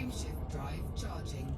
Frameshift drive charging.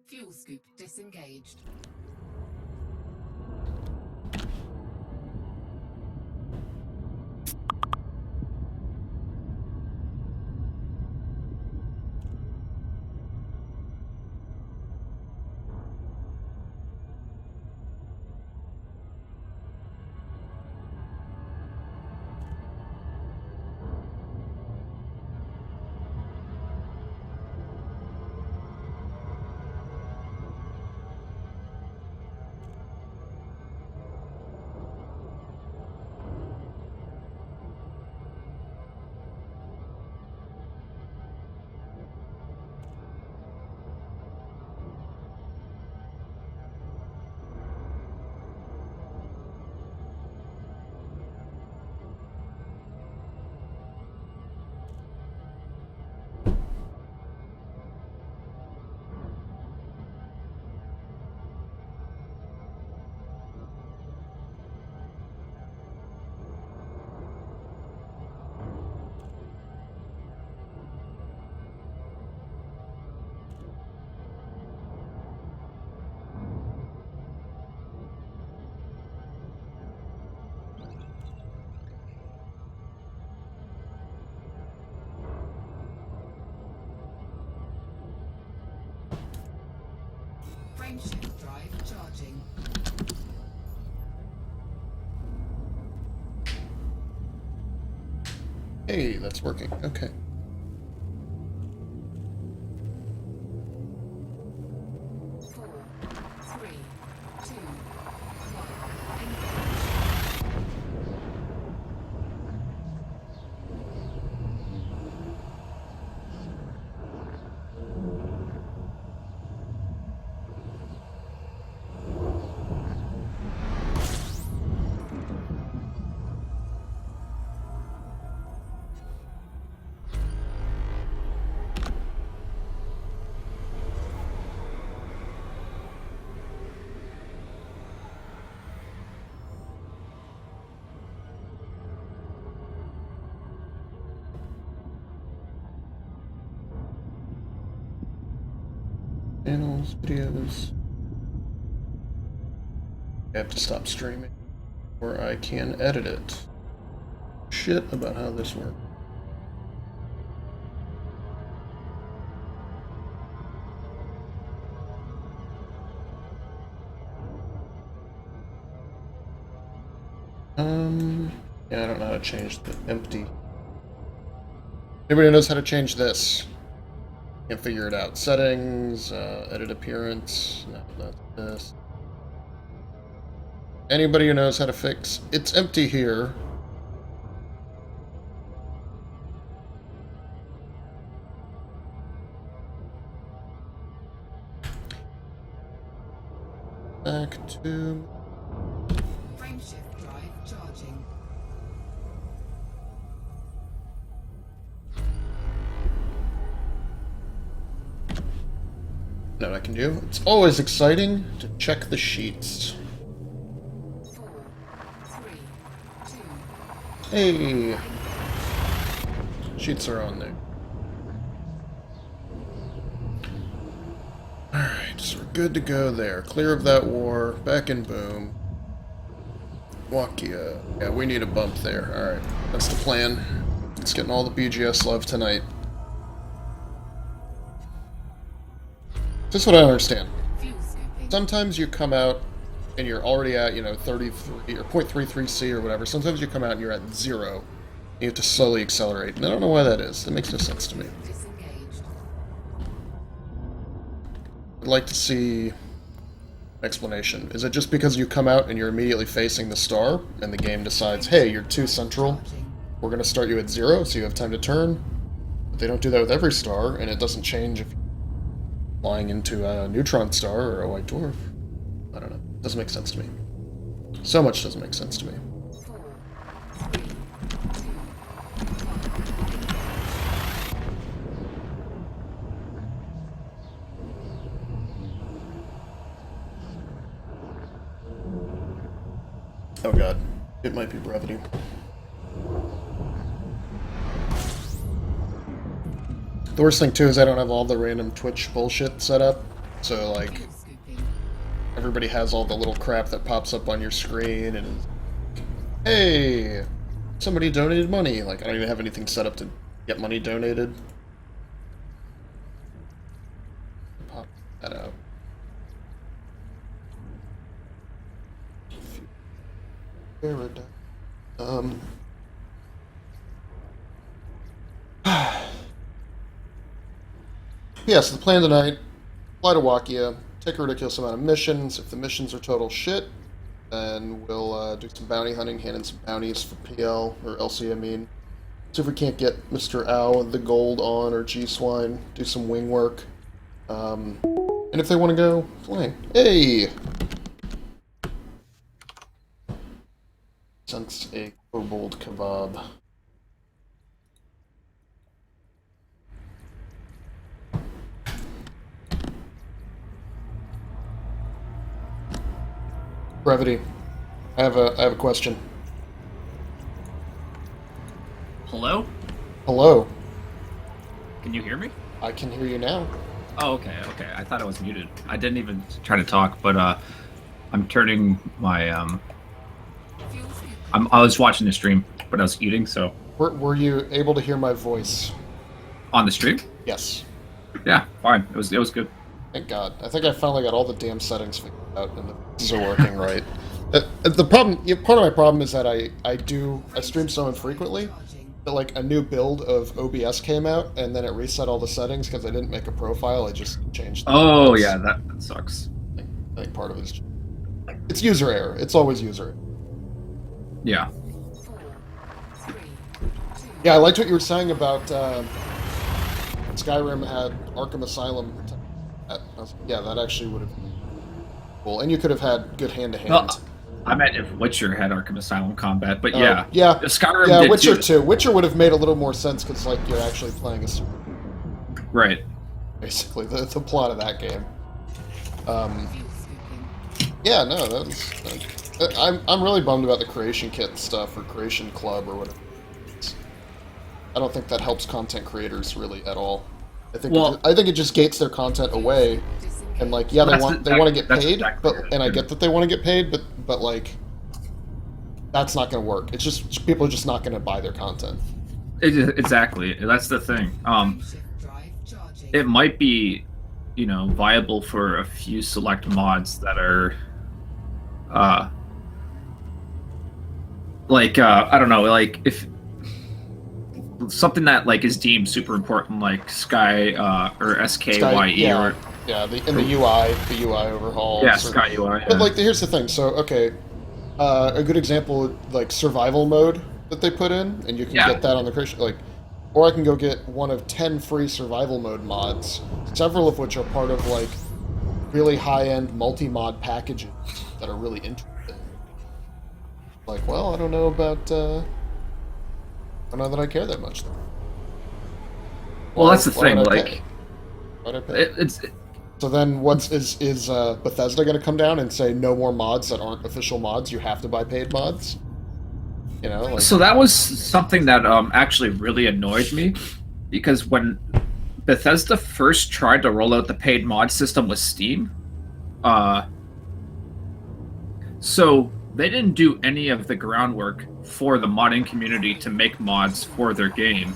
Fuel scoop disengaged. Frameshift drive charging. Hey, that's working. Okay. Channels, videos. I have to stop streaming, or I can edit it. Shit about how this works. Yeah, I don't know how to change the empty. Anybody knows how to change this? Can't figure it out. Settings, edit appearance. No, not this. Anybody who knows how to fix it's empty here. Back to Frameshift drive charging. know what I can do. It's always exciting to check the sheets. 4, 3, 2. Hey! Sheets are on there. Alright, so we're good to go there. Clear of that war. Back in Boom. Wakia. Yeah, we need a bump there. Alright, that's the plan. It's getting all the BGS love tonight. This is what I understand. Sometimes you come out and you're already at, 33 or 0.33C or whatever. Sometimes you come out and you're at 0. You have to slowly accelerate, and I don't know why that is. That makes no sense to me. Disengaged. I'd like to see an explanation. Is it just because you come out and you're immediately facing the star, and the game decides, hey, you're too central, we're going to start you at 0, so you have time to turn? But they don't do that with every star, and it doesn't change if you're flying into a neutron star or a white dwarf. I don't know. It doesn't make sense to me. So much doesn't make sense to me. 4, 3, 2, Oh god. It might be brevity. The worst thing, too, is I don't have all the random Twitch bullshit set up. So, like, fuel scooping. everybody has all the little crap that pops up on your screen and is, hey, somebody donated money. Like, I don't even have anything set up to get money donated. Pop that out. Yes, the plan tonight, fly to Wakia, take a ridiculous amount of missions. If the missions are total shit, then we'll do some bounty hunting, hand in some bounties for PL, or LC, I mean. See if we can't get Mr. Ow the gold on, or G-Swine, do some wing work. And if they want to go, flying. Hey! Sense a kobold kebab. Brevity. I have a question. Hello? Hello. Can you hear me? I can hear you now. Oh, okay. I thought I was muted. I didn't even try to talk, but I'm turning my Fuel scooping. I was watching the stream, but I was eating, so Were you able to hear my voice? on the stream? Yes. Yeah, fine. It was good. Thank God. I think I finally got all the damn settings figured out and these are working right. The problem, part of my problem is that I stream so infrequently Charging. that like a new build of OBS came out and then it reset all the settings because I didn't make a profile. I just changed. The Oh settings. yeah, that sucks. I think part of it is it's user error. It's always user error. Yeah. 4, 3, 2, Yeah, I liked what you were saying about Skyrim had Arkham Asylum. Yeah, that actually would have been cool. And you could have had good hand-to-hand. Well, I meant if Witcher had Arkham Asylum combat, but yeah, yeah, Skyrim yeah. did Witcher too. 2. Witcher would have made a little more sense because like you're actually playing a Right. basically the plot of that game. fuel scooping. Yeah, no, I'm really bummed about the creation kit stuff or creation club or whatever. I don't think that helps content creators really at all. I think it just gates their content away, and like yeah, they want to get that's paid, exactly but it. and I get that they want to get paid, but like that's not going to work. It's just people are just not going to buy their content. Exactly. That's the thing. Frameshift drive charging. It might be, viable for a few select mods that are, I don't know, like if something that like is deemed super important, like Sky or SKYE yeah, or yeah, the UI overhaul. yeah, Sky UI. But like, here's the thing. So okay, a good example, like survival mode that they put in, and you can get that on the creation. Like, or I can go get one of 10 free survival mode mods, several of which are part of like really high-end multi-mod packages that are really interesting. Like, well, I don't know about. I don't know that I care that much. Though. Well, that's the Why thing. would I Like, pay? Why'd I pay? it's So then, is Bethesda going to come down and say no more mods that aren't official mods? You have to buy paid mods. You know, like, so that was something that actually really annoyed me, because when Bethesda first tried to roll out the paid mod system with Steam, so they didn't do any of the groundwork for the modding community to make mods for their game.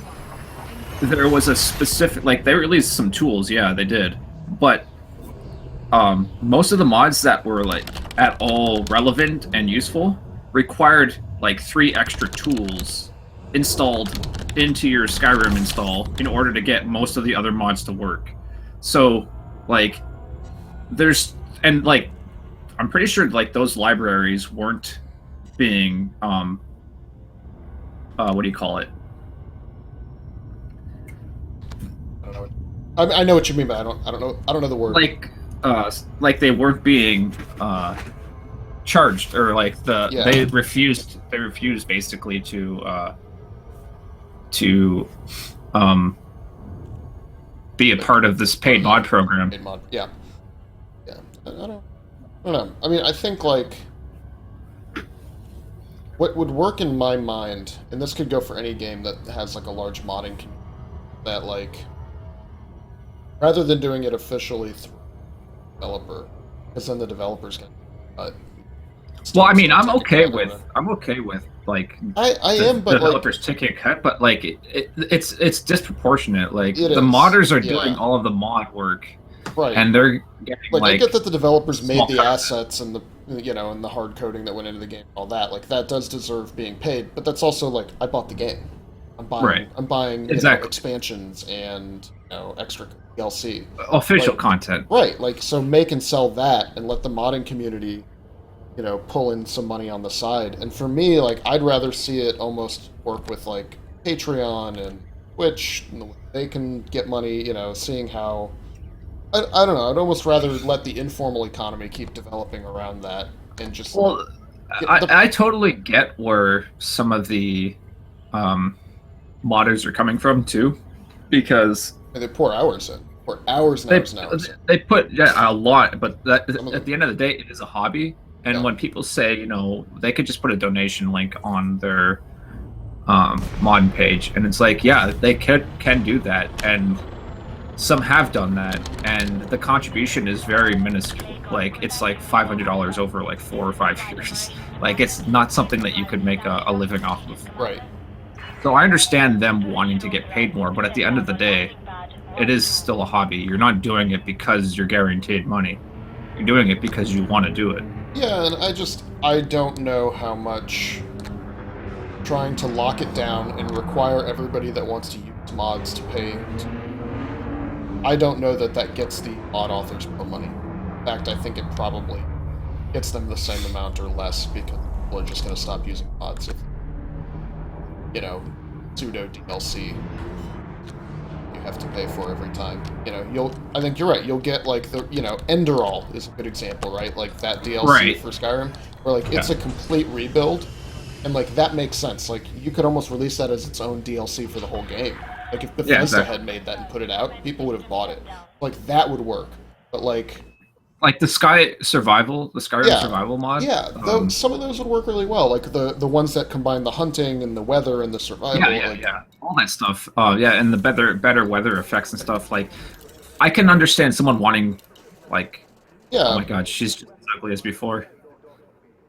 There was a specific, like, they released some tools, yeah, they did, but most of the mods that were like at all relevant and useful required like 3 extra tools installed into your Skyrim install in order to get most of the other mods to work. So, like, I'm pretty sure like those libraries weren't being what do you call it? I don't know. I know what you mean, but I don't know the word. Like they weren't being charged, or like they refused basically to be a part of this paid mod program. Paid mod, yeah. I don't know. I mean, I think like what would work in my mind, and this could go for any game that has like a large modding community, that like rather than doing it officially through the developer, because then the developers can. Well, I mean, I'm okay with like I am, but developers like, taking a cut, but like it's disproportionate. Like it the is, modders are yeah. doing all of the mod work, right? And they're getting like I get that the developers made the cut. assets and the and the hard coding that went into the game, and all that. Like that does deserve being paid, but that's also like I bought the game. I'm buying exactly. Expansions and extra DLC, official content. Right, like so make and sell that and let the modding community pull in some money on the side. And for me, like I'd rather see it almost work with like Patreon and Twitch, and they can get money, seeing how I don't know, I'd almost rather let the informal economy keep developing around that and just I totally get where some of the modders are coming from too, because they pour hours in. Pour hours and hours and hours. They put a lot, but at the end of the day, it is a hobby. And when people say, they could just put a donation link on their mod page, and it's like, yeah, they can do that, and some have done that, and the contribution is very minuscule. Like it's like $500 over like 4 or 5 years. Like it's not something that you could make a living off of. Right. So I understand them wanting to get paid more, but at the end of the day, it is still a hobby. You're not doing it because you're guaranteed money. You're doing it because you want to do it. Yeah, and I don't know how much trying to lock it down and require everybody that wants to use mods to pay. I don't know that gets the mod authors more money. In fact, I think it probably gets them the same amount or less, because people are just going to stop using mods if, pseudo DLC you have to pay for every time. I think you're right. You'll get like the, Enderall is a good example, right? Like that DLC for Skyrim, where like it's a complete rebuild, and like that makes sense. Like you could almost release that as its own DLC for the whole game. Like if Bethesda had made that and put it out, people would have bought it. Like that would work. But like the Skyrim survival mod. Yeah, though some of those would work really well. Like the ones that combine the hunting and the weather and the survival. All that stuff. And the better weather effects and stuff. Like I can understand someone wanting, like, oh my god, she's just as ugly as before.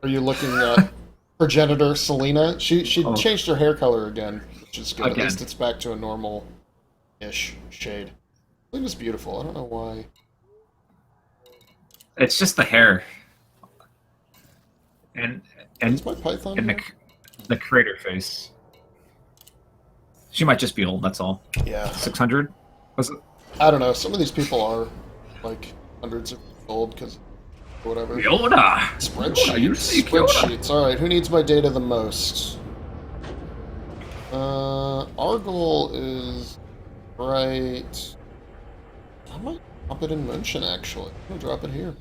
Are you looking at progenitor Selena? She changed her hair color again, which is good. At least it's back to a normal-ish shade. Selena's beautiful. I don't know why. It's just the hair, and is my Python and the creator face. She might just be old. That's all. Yeah. 600. Was it? I don't know. Some of these people are like hundreds of years old because whatever. Yoda. Spreadsheets. All right. Who needs my data the most? Our goal is right. I might drop it in motion, actually. I'm gonna drop it here.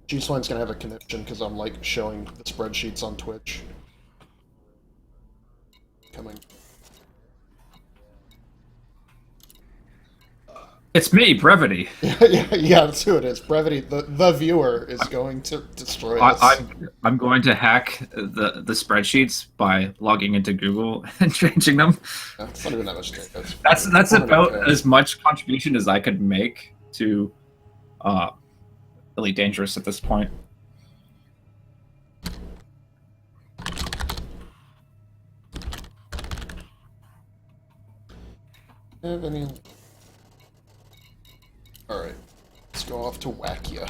G-Swine's gonna have a connection because I'm like showing the spreadsheets on Twitch. Coming. It's me, Brevity. yeah, that's who it is. Brevity, the viewer, is going to destroy us. I'm going to hack the spreadsheets by logging into Google and changing them. That's not even that much data. That's about as much contribution as I could make to Elite Dangerous at this point. Have any? All right, let's go off to Wackia.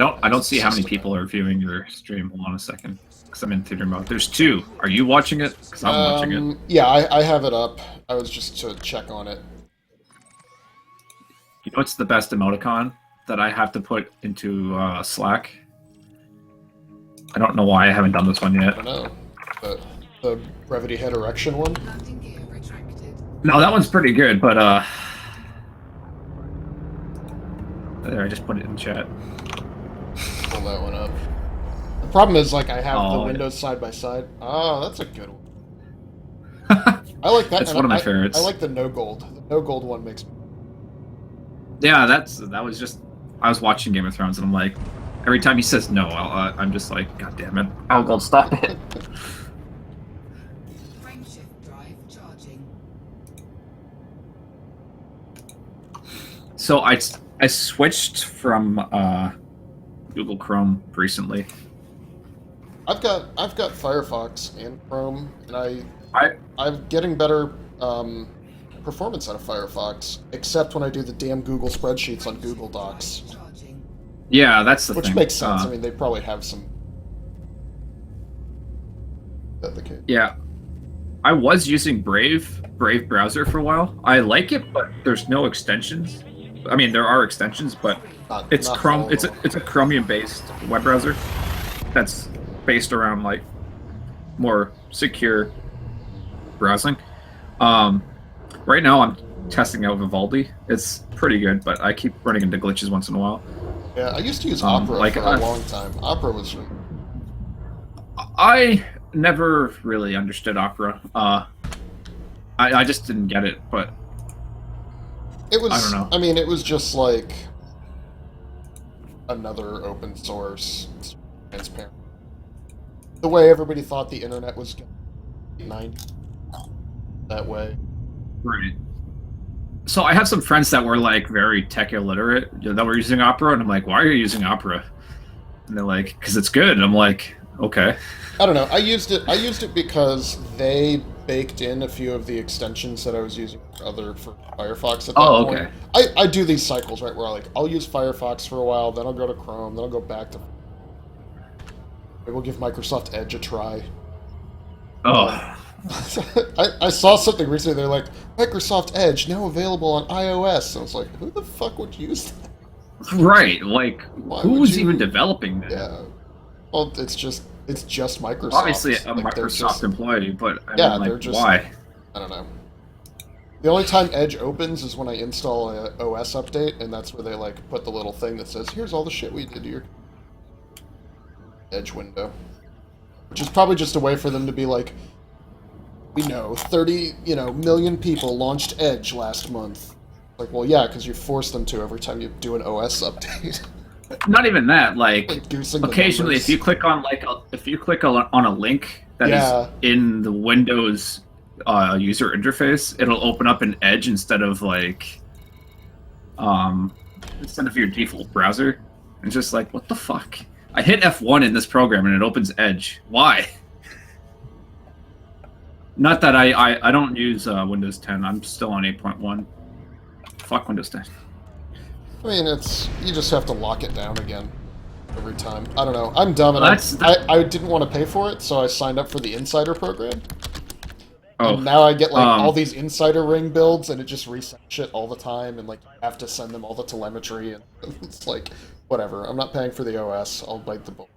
I don't see how many people are viewing your stream. Hold on a second, because I'm in theater mode. There's 2. Are you watching it? Because I'm watching it. Yeah, I have it up. I was just to check on it. You know what's the best emoticon that I have to put into Slack? I don't know why I haven't done this one I yet. don't know. The brevity head erection one? Landing gear retracted. No, that one's pretty good, but there, I just put it in chat. Pull that one up. The problem is, like, I have the Oh, windows side by side. Oh, that's a good one. I like that. It's and one of my favorites. I like the no gold. The no gold one makes. Yeah, that was just. I was watching Game of Thrones, and I'm like, every time he says no, I'm just like, God damn it! I'll go stop it. Frameshift drive charging. So I switched from Google Chrome recently. I've got Firefox and Chrome, and I I'm getting better performance out of Firefox, except when I do the damn Google spreadsheets on Google Docs, Charging. yeah, that's the which thing. makes sense. I mean, they probably have some. That the case. Yeah, I was using Brave browser for a while. I like it, but there's no extensions. I mean, there are extensions, but it's Not Chrome. all It's of a Chromium-based web browser that's based around like more secure browsing. Right now, I'm testing out Vivaldi. It's pretty good, but I keep running into glitches once in a while. Yeah, I used to use Opera like, for a long time. Opera was. I never really understood Opera. I just didn't get it, but It was. I don't know. I mean, it was just like another open source, transparent. The way everybody thought the internet was going to be 90 that way. right. So I have some friends that were like very tech illiterate that were using Opera, and I'm like, why are you using Opera? And they're like, because it's good. And I'm like, okay. I don't know. I used it because they baked in a few of the extensions that I was using for Firefox at that point. Okay. I do these cycles, right, where I'll use Firefox for a while, then I'll go to Chrome, then I'll go back to. Maybe we'll give Microsoft Edge a try. Oh. I saw something recently. They're like, Microsoft Edge now available on iOS. And I was like, who the fuck would use that? Right. Like, Why who's would you- even developing that? Yeah. Well, it's just Microsoft. Obviously, a Like, they're Microsoft just- employee, but I Yeah, mean, like, they're just- why? I don't know. The only time Edge opens is when I install a OS update, and that's where they like put the little thing that says, "Here's all the shit we did to your Edge window," which is probably just a way for them to be like, "We know 30 million people launched Edge last month." Like, well, yeah, because you force them to every time you do an OS update. Not even that. Like, Like goosing the occasionally, numbers. if you click on a link that Yeah. is in the Windows user interface, it'll open up an Edge instead of like instead of your default browser. It's just like, what the fuck? I hit F1 in this program and it opens Edge. Why? Not that I don't use Windows 10. I'm still on 8.1. Fuck Windows 10. I mean, you just have to lock it down again every time. I don't know. I'm dumb, and That's- I didn't want to pay for it, so I signed up for the Insider program. Oh, And now I get like um, all these Insider ring builds, and it just resets shit all the time, and like you have to send them all the telemetry, and it's like whatever. I'm not paying for the OS. I'll bite the bullet.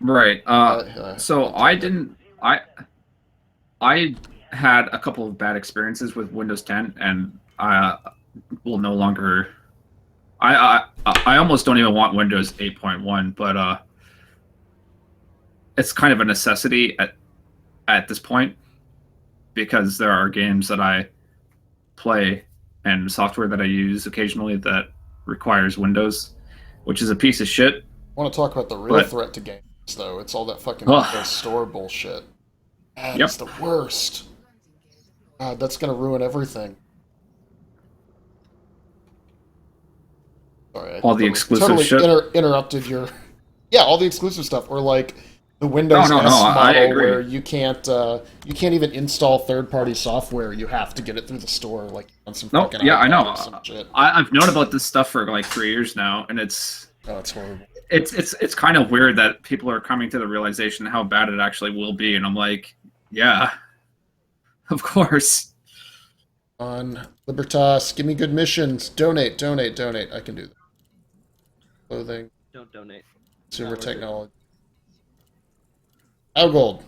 right. Yeah. So I didn't. I had a couple of bad experiences with Windows 10, and I will no longer. I almost don't even want Windows 8.1, but it's kind of a necessity at this point because there are games that I play and software that I use occasionally that requires Windows, which is a piece of shit. I want to talk about the real But- threat to games, though. It's all that fucking Ugh. Windows Store bullshit. Yep. It's the worst. God, that's gonna ruin everything. Sorry, I All the exclusive totally shit? interrupted your. Yeah, all the exclusive stuff, or like the Windows No, S I model, agree. where you can't even install third-party software. You have to get it through the store, like on some No, fucking yeah, I iPad know. or some shit. I've known about this stuff for like 3 years now, and it's Oh, it's horrible. It's kind of weird that people are coming to the realization how bad it actually will be, and I'm like, yeah, of course. On Libertas, give me good missions. Donate, donate, donate. I can do that. Clothing, Don't donate. consumer Not worth it. technology. Algold.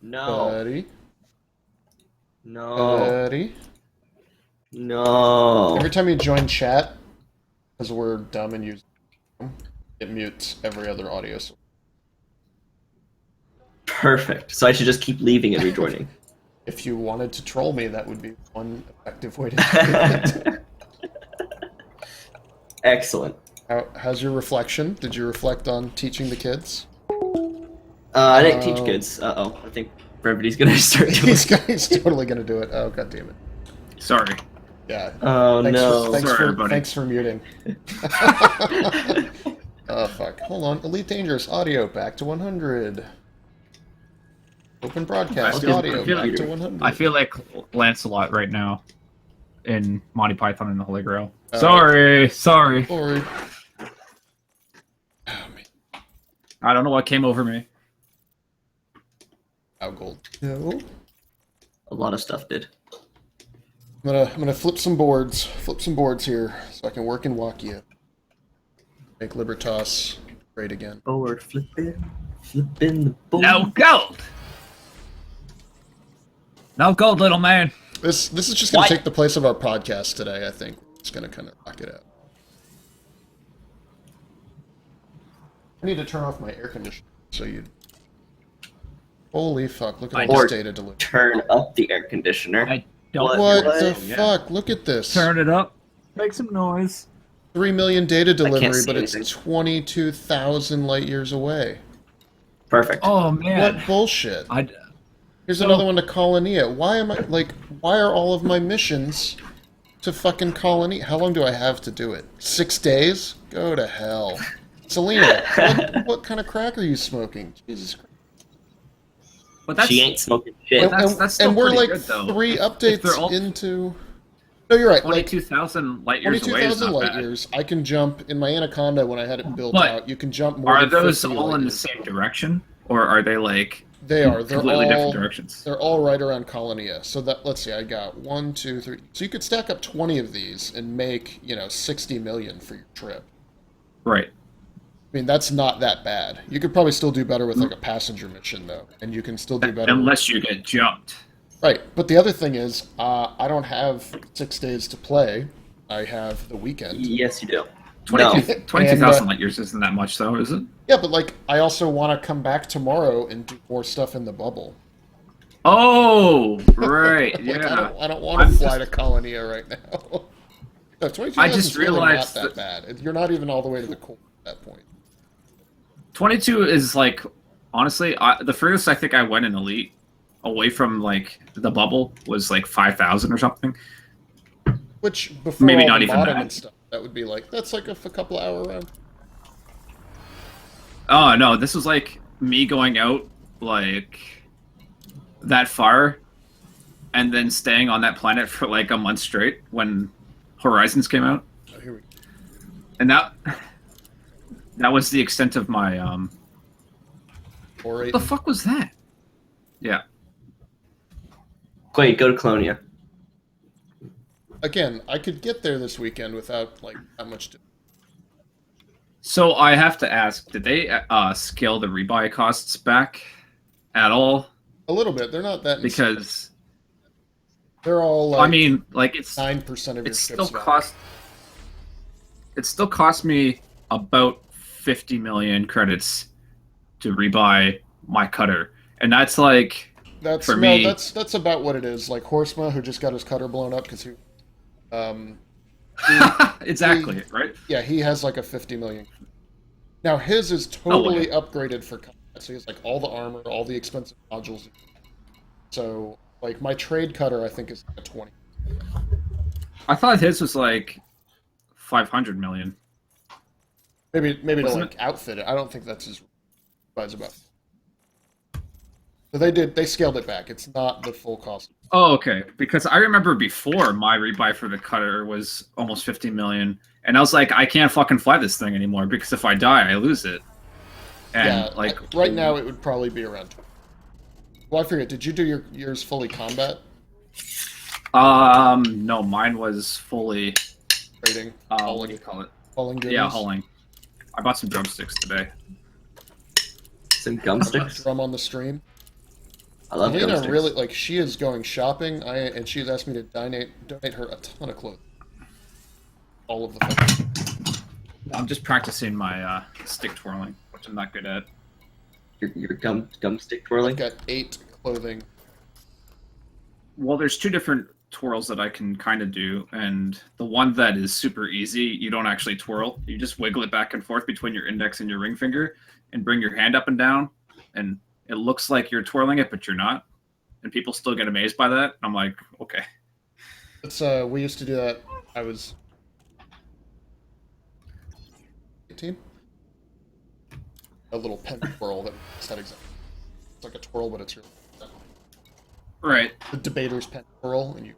No. Buddy. No. Buddy. No. Every time you join chat, because we're dumb and use it mutes every other audio source. Perfect. So I should just keep leaving and rejoining. If you wanted to troll me, that would be one effective way to do it. Excellent. How's your reflection? Did you reflect on teaching the kids? I didn't teach kids. Uh-oh. I think everybody's gonna start doing He's totally gonna do it. Oh, god damn it. Sorry. Yeah. Oh, no. Sorry, everybody. Thanks for muting. Oh, fuck. Hold on. Elite Dangerous audio back to 100. Open broadcast audio back to 100. I feel like Lancelot right now in Monty Python and the Holy Grail. Sorry. Sorry. Oh, man. I don't know what came over me. Gold. No. A lot of stuff did. I'm gonna flip some boards here so I can work in Wakia. Make Libertas great again. Forward flipping the board. No gold. No gold, little man. This is just gonna What? take the place of our podcast today. I think it's gonna kind of rock it out. I need to turn off my air conditioner so you. Holy fuck! Look at all Or this data delivery. turn up the air conditioner. I don't. What What? the Yeah. fuck? Look at this. Turn it up. Make some noise. 3 million data delivery, see but it's anything. 22,000 light years away. Perfect. Oh man. What bullshit? I. Here's So- another one to Colonia. Why are all of my missions to fucking Colonia? How long do I have to do it? 6 days? Go to hell. Selena, what kind of crack are you smoking? Jesus Christ. But that's. She ain't smoking shit. And, that's still and we're pretty like good, though. 3 If updates they're all- into... No, you're right. Like 22,000 light years away is 22,000 not light bad. years. I can jump in my Anaconda when I had it built But out. You can jump more Are than those 50 all light in the years. same direction, or are they like They are. They're completely all different directions? They're all right around Colonia. So that let's see, I got 1, 2, 3. So you could stack up 20 of these and make 60 million for your trip. Right. I mean, that's not that bad. You could probably still do better with like a passenger mission though, and you can still do better. Unless you get jumped. Right. But the other thing is, I don't have 6 days to play. I have the weekend. Yes, you do. 22,000 light years isn't that much, though, is it? Yeah, but like, I also want to come back tomorrow and do more stuff in the bubble. Oh, right. Like, Yeah. I don't want to fly to Colonia right now. No, 22,000 I just is really realized not that bad. You're not even all the way to the core at that point. 22 is like, honestly, the furthest I think I went in Elite away from like the bubble was like 5,000 or something. Which, before Maybe all not the even modding that. and stuff, that would be like, that's like a couple hour round. Oh, no, this was like me going out like that far and then staying on that planet for like a month straight when Horizons came out. Oh, here we go. And that was the extent of my Or what the fuck was that? Yeah. Quade, go to Colonia. Again, I could get there this weekend without like that much. So I have to ask, did they scale the rebuy costs back at all? A little bit. They're not that. Because they're all. Like, I mean, like it's 9% of your it ships. still cost me about 50 million credits to rebuy my cutter, and that's like That's for me. That's about what it is. Like Horsma, who just got his cutter blown up because he, exactly right. yeah, he has like a 50 million. Now his is totally upgraded for combat, so he has like all the armor, all the expensive modules. So like my trade cutter, I think is like a 20. I thought his was like 500 million. Maybe to Wasn't like outfit it. I don't think that's his price about. So they scaled it back. It's not the full cost. Oh, okay. Because I remember before my rebuy for the cutter was almost 50 million, and I was like, I can't fucking fly this thing anymore because if I die, I lose it. And Yeah, like right now it would probably be around. Well, I forget. Did you do yours fully combat no, mine was fully trading? what do you call it? Hauling goodies? Yeah, hauling. I bought some drumsticks today. Some gumsticks. Drum on the stream. I love Elena gumsticks. really like she is going shopping. And she's asked me to donate her a ton of clothes. All of the fucking. I'm just practicing my stick twirling, which I'm not good at. Your gumstick twirling. I've got 8 clothing. Well, there's 2 different twirls that I can kind of do, and the one that is super easy, you don't actually twirl. You just wiggle it back and forth between your index and your ring finger, and bring your hand up and down, and it looks like you're twirling it, but you're not. And people still get amazed by that. I'm like, okay. It's we used to do that. I was 18. A little pen twirl that said exactly. It's like a twirl, but it's really Right. the debater's pen twirl, and you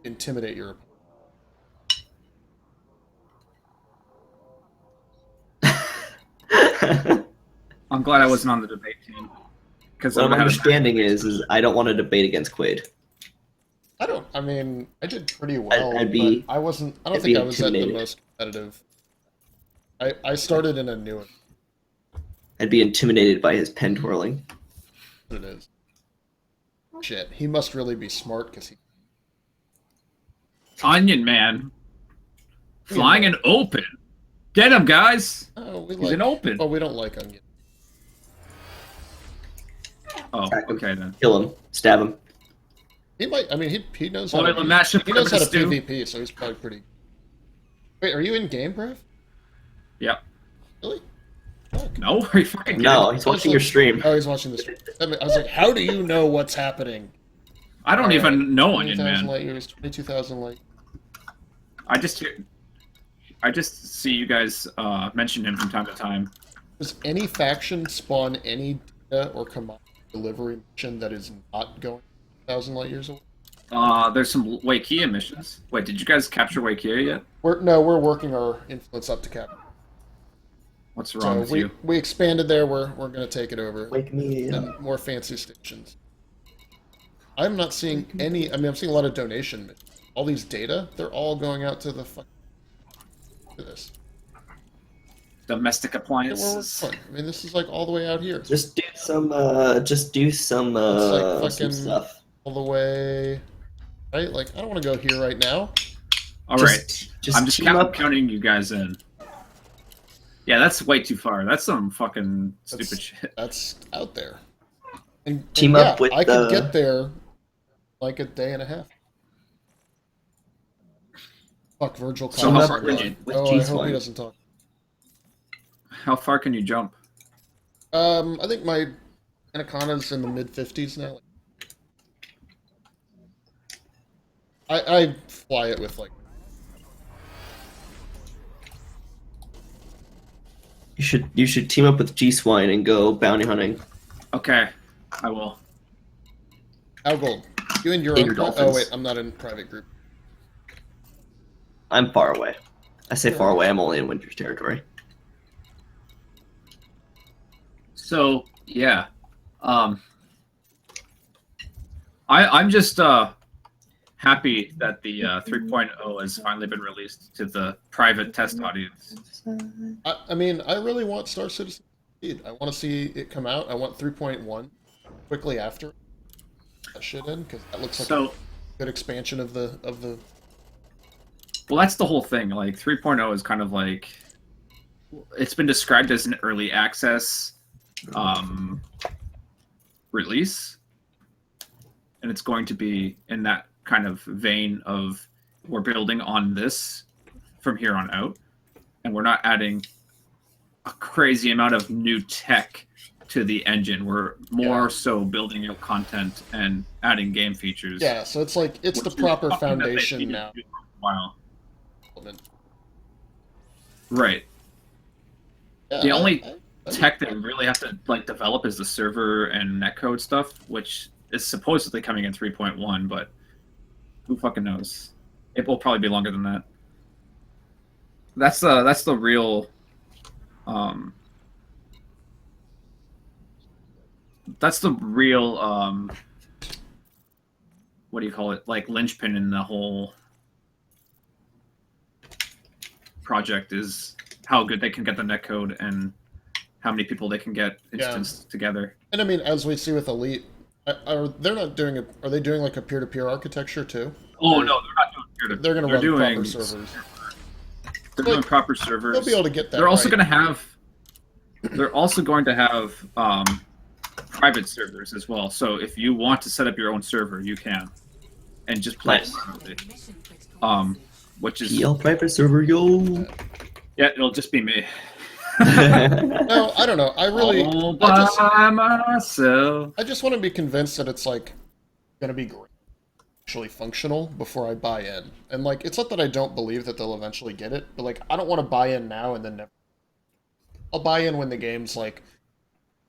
intimidate your opponent. I'm glad I wasn't on the debate team. Because What I'm understanding is I don't want to debate against Quade. I mean, I did pretty well, I'd be- but I wasn't. I don't I'd think be I was at the intimidated. most competitive. I started in a new one. I'd be intimidated by his pen twirling. What it is. Shit, he must really be smart because he. Onion Man. Flying an open. Get him, guys. Oh, we He's like. an open. Oh, we don't like onion. Oh, Attack him. okay then. Kill him. Stab him. He might. I mean, he knows how. Boil and mash up He knows how to stew. PvP, so he's probably pretty. Wait, are you in game, Brev? Yep. Really? Fuck. No, are you fucking No, kidding? he's watching your stream. Oh, he's watching the stream. I was like, how do you know what's happening? I don't even know Onion 20,000 Man. light years, 22,000 light. I just see you guys mention him from time to time. Does any faction spawn any data or commodity delivery mission that is not going 1,000 light years away? There's some Waikia missions. Wait, did you guys capture Waikia yet? We're working our influence up to cap. What's wrong with So you? we expanded there. We're gonna take it over. Wake me up. And more fancy stations. I'm not seeing any. I mean, I'm seeing a lot of donation. But all these data, they're all going out to the fuck. Look at this. Domestic Yeah, we're appliances. fun. I mean, this is like all the way out here. Just do some. Some fucking- stuff. All the way. Right? Like, I don't want to go here right now. All right, Just I'm just team up. counting you guys in. Yeah, that's way too far. That's some fucking stupid shit. That's out there. And Team yeah, up with I could the- get there like a day and a half. Fuck, Virgil So Collins. how far can you- with Oh, I hope G-Swine. he doesn't talk. How far can you jump? I think my Anaconda's in the mid-50s now. I fly it with, like... You should team up with G-Swine and go bounty hunting. Okay, I will. Algold, you and your In your own... Oh, dolphins. wait, I'm not in private group. I'm far away. I say far away. I'm only in Winter's territory. So yeah, I'm just happy that the 3.0 has finally been released to the private test audience. I mean, I really want Star Citizen to succeed. I want to see it come out. I want 3.1 quickly after that shit in, because that looks like a So good expansion of the... well, that's the whole thing. Like 3.0 is kind of like it's been described as an early access release, and it's going to be in that kind of vein of we're building on this from here on out, and we're not adding a crazy amount of new tech to the engine. We're more so building out content and adding game features. Yeah, so it's like, it's the which is proper something that they foundation needed now. to do for a while. Yeah, Right. The only tech they really have to like develop is the server and netcode stuff, which is supposedly coming in 3.1, but who fucking knows? It will probably be longer than that. That's the real that's the real what do you call it? Like linchpin in the whole project is how good they can get the netcode and how many people they can get instanced together. And I mean, as we see with Elite, are they doing like a peer-to-peer architecture too? Oh no, they're not doing peer-to-peer. They're going to run doing proper servers. They're doing proper servers. They'll be able to get that. They're also right. going to have. They're also going to have private servers as well. So if you want to set up your own server, you can, and just play it privately. Which is private server, yo. Yeah, it'll just be me. No, I don't know. All by myself. I just want to be convinced that it's like going to be great, actually functional before I buy in. And like, it's not that I don't believe that they'll eventually get it, but like, I don't want to buy in now and then never. I'll buy in when the game's like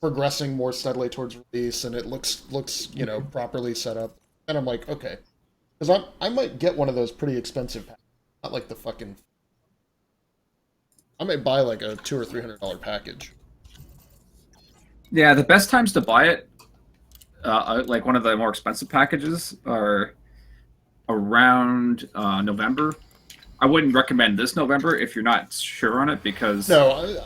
progressing more steadily towards release and it looks properly set up. And I'm like, okay, because I might get one of those pretty expensive packs, not like the fucking. I might buy like a $200 or $300 package. Yeah, the best times to buy it, like one of the more expensive packages, are around November. I wouldn't recommend this November if you're not sure on it because no,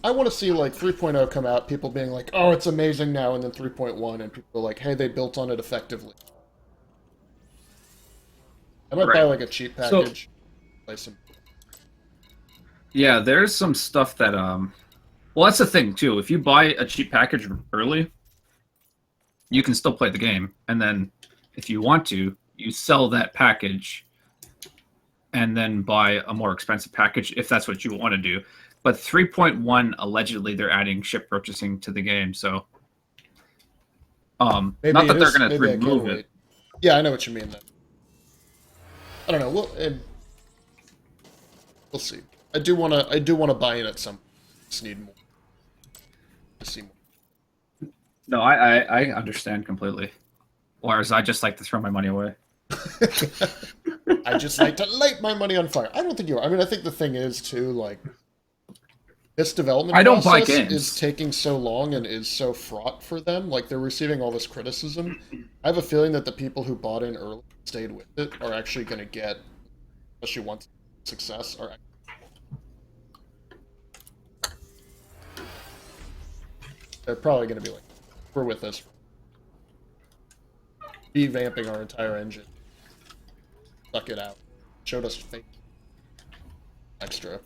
I want to see like 3.0 come out, people being like, oh, it's amazing now, and then 3.1, and people are like, hey, they built on it effectively. I might buy like a cheap package. Play some. Yeah, there's some stuff that well, that's the thing too. If you buy a cheap package early, you can still play the game, and then if you want to, you sell that package and then buy a more expensive package if that's what you want to do. But 3.1 allegedly they're adding ship purchasing to the game, so not that they're going to remove it. Yeah, I know what you mean. Then I don't know. We'll see. I do want to buy in at some. Just need more. To see more. No, I understand completely. Whereas I just like to throw my money away. I just like to light my money on fire. I don't think you are. I mean, I think the thing is too, like, this development process is taking so long and is so fraught for them. Like, they're receiving all this criticism. I have a feeling that the people who bought in early and stayed with it are actually going to get, especially once success, are. They're probably going to be like, we're with this. Revamping our entire engine. Suck it out. Showed us fake. Extra.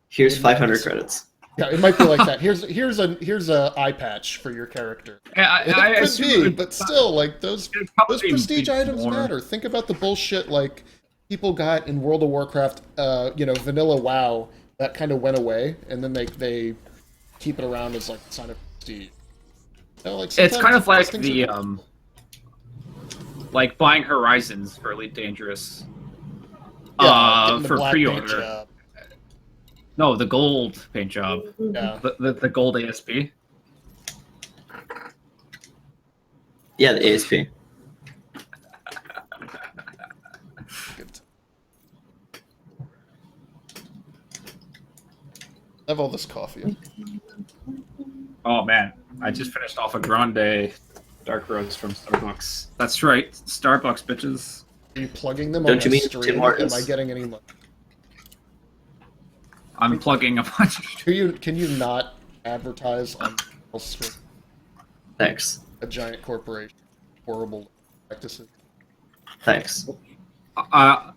Here's 500 credits. Yeah, it might be like that. Here's a eye patch for your character. I It assume could be, but still, like those prestige items more. matter. Think about the bullshit like people got in World of Warcraft. Vanilla WoW that kind of went away, and then they keep it around as like a sign of prestige. It's kind of like the like buying Horizons for Elite Dangerous for pre-order. No, the gold paint job. Yeah. The gold ASP. Yeah, the ASP. I have all this coffee. Oh man, I just finished off a Grande Dark Roast from Starbucks. That's right, Starbucks bitches. Are you plugging them Don't on you mean stream? Tim Hortons? Am I getting any money? I'm plugging a bunch of... Can you not advertise on stream? Thanks. A giant corporation. Horrible practices. Thanks. I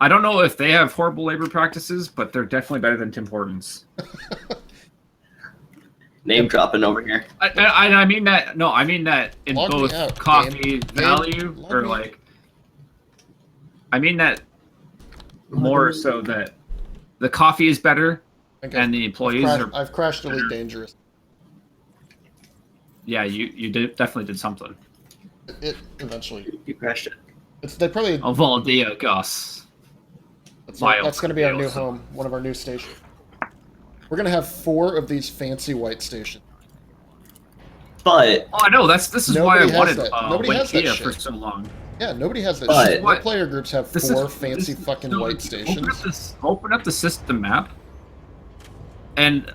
don't know if they have horrible labor practices, but they're definitely better than Tim Hortons. Name dropping over here. I mean that. No, I mean that in Log me both out, coffee Dan. value Log or me like. I mean that more so that the coffee is better and the employees are. I've crashed Elite Dangerous. Yeah, you definitely did something. It eventually. You crashed it. They probably. Valdia Gus. That's going to be our new home. One of our new stations. We're gonna have 4 of these fancy white stations. But Oh, I know. This is why I Nobody has wanted that. Nobody has that Wikia shit. for so long. Yeah, nobody has that. But- shit. No player groups have This 4 is- fancy this- fucking so white if you stations. Open up the system map, and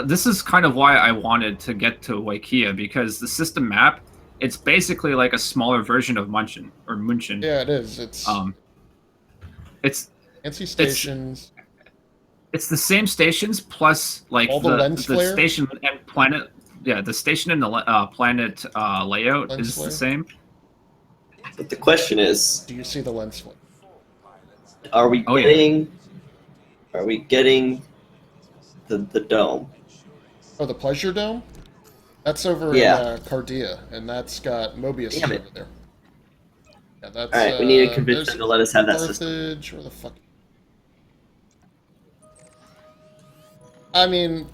this is kind of why I wanted to get to Wikia, because the system map, it's basically like a smaller version of Munchen or Munchen. Yeah, it is. It's fancy stations. It's the same stations plus like All the lens flare? station and planet. Yeah, the station and the planet layout Lens is flare? the same. But the question is, Do you see the lens flare? are we Oh, yeah. getting? Are we getting the dome? Oh, the Pleasure Dome? That's over Yeah. in Cardia, and that's got Mobius Damn it. over there. Yeah, that's. All right, we need to convince there's them to let us have that system. Carthage, where the fuck? I mean,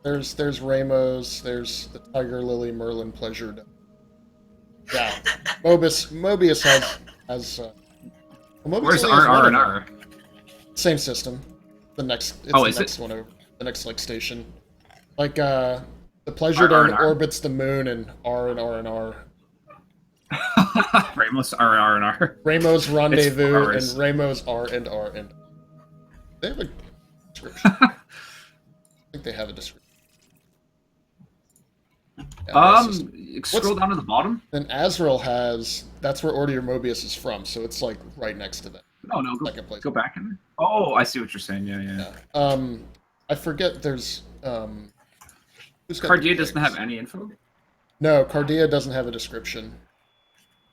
there's Ramos, there's the Tiger Lily Merlin Pleasure Dome. Yeah, Mobius has. Well, Mobius Where's only has one of them. R&R? Same system. It's Oh, the is next it? one over. The next like station. Like the Pleasure Dome R&R? orbits the moon and R and R and R. Ramos R&R. Ramos Rendezvous ours. and Ramos R and R and. They have a description. I think they have a description. Yeah, this is- Scroll down to the bottom. Then Azrael has. That's where Order Mobius is from, so it's like right next to that. No, Second place. go back in there. Oh, I see what you're saying. Yeah. I forget. There's who's got the Cardia doesn't pigs? have any info. No, Cardia doesn't have a description.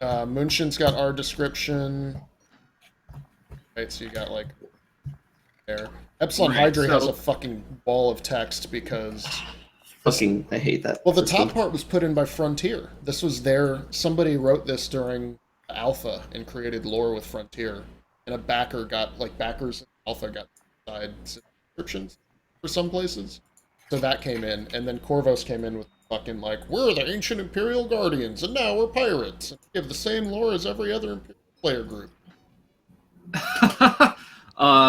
Munchen's got our description. Right, so you got like there. Epsilon Right, Hydra has so- a fucking wall of text because Fucking, I hate that. well, the system. top part was put in by Frontier. This was somebody wrote this during Alpha and created lore with Frontier, and a backer got backers in Alpha got side subscriptions for some places. So that came in, and then Corvos came in with fucking we're the ancient Imperial Guardians, and now we're pirates. And we have the same lore as every other Imperial player group.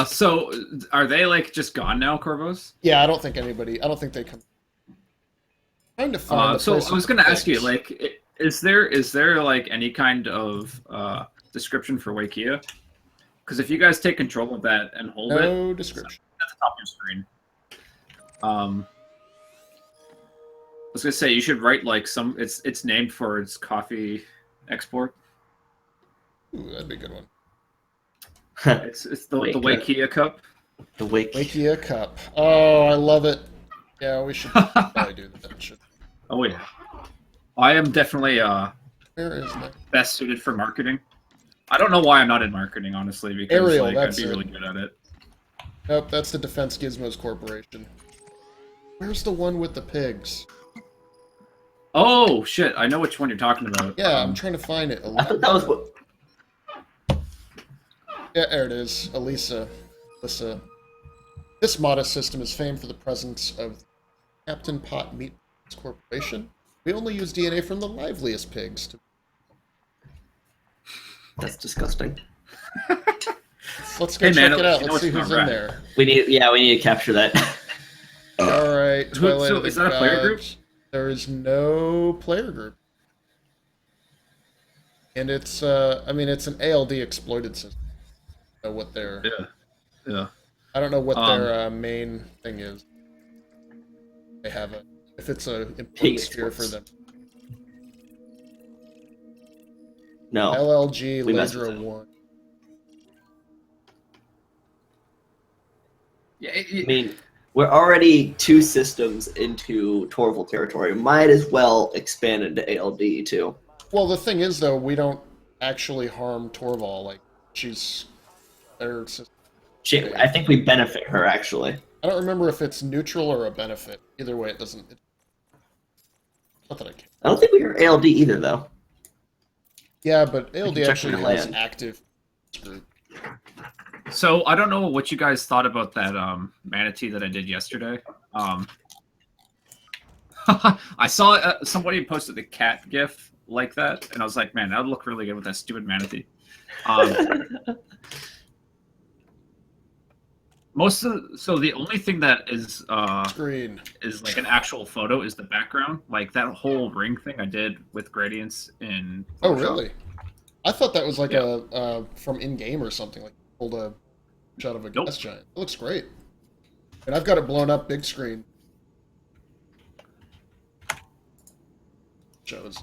So are they just gone now, Corvos? Yeah, I don't think they come. Trying to find. So I was going to ask you, is there any kind of description for Wikia? Because if you guys take control of that and hold it, No description. at the top of your screen. I was gonna say you should write it's named for its coffee export. Ooh, that'd be a good one. It's the Wikia cup. The wake. Wakia Cup. Oh, I love it. Yeah, we should probably do that. Should. Oh yeah, I am definitely Where is that? best suited for marketing. I don't know why I'm not in marketing, honestly, because Ariel, I'd that's be it. really good at it. Nope, that's the Defense Gizmos Corporation. Where's the one with the pigs? Oh shit, I know which one you're talking about. Yeah, I'm trying to find it. I thought that was what. Yeah, there it is. Elisa. This modest system is famed for the presence of Captain Pot Meat Corporation. We only use DNA from the liveliest pigs. That's disgusting. Let's go Hey, man, check it out. you know Let's see it's who's not in right. there. We need to capture that. All right, Twilight so of the is that a player group? Gods. There is no player group, and it's it's an ALD exploited system. I don't know what their Yeah. I don't know what their main thing is. They have if it's a important Pig sphere for exports. them. No. LLG We messed with Ledra it. 1. Yeah. I mean, we're already 2 systems into Torval territory. Might as well expand into ALD too. Well, the thing is, though, we don't actually harm Torval. She's their system. I think we benefit her actually. I don't remember if it's neutral or a benefit. Either way, it doesn't. Not that I can. I don't think we are ALD either though. Yeah, but ALD can check actually the has land. active group. So I don't know what you guys thought about that manatee that I did yesterday. I saw somebody posted the cat gif like that, and I was like, man, that would look really good with that stupid manatee. So the only thing that is Screen. is like an actual photo is the background. Like that whole ring thing I did with gradients in Photoshop. Oh, really? I thought that was like Yeah. a from in-game or something. Like pulled a shot of a Nope. gas giant. It looks great. And I've got it blown up big screen. Shows.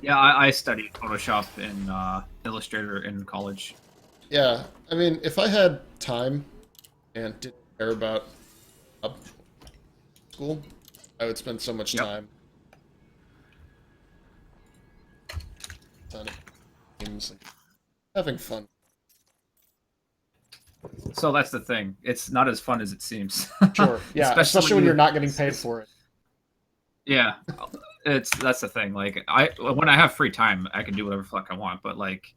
Yeah, I studied Photoshop and Illustrator in college. Yeah, I mean, if I had time and didn't care about school, I would spend so much Yep. time on games, and having fun. So that's the thing. It's not as fun as it seems. Sure, yeah, especially when you're not getting paid for it. Yeah, that's the thing. Like when I have free time, I can do whatever the fuck I want. But like,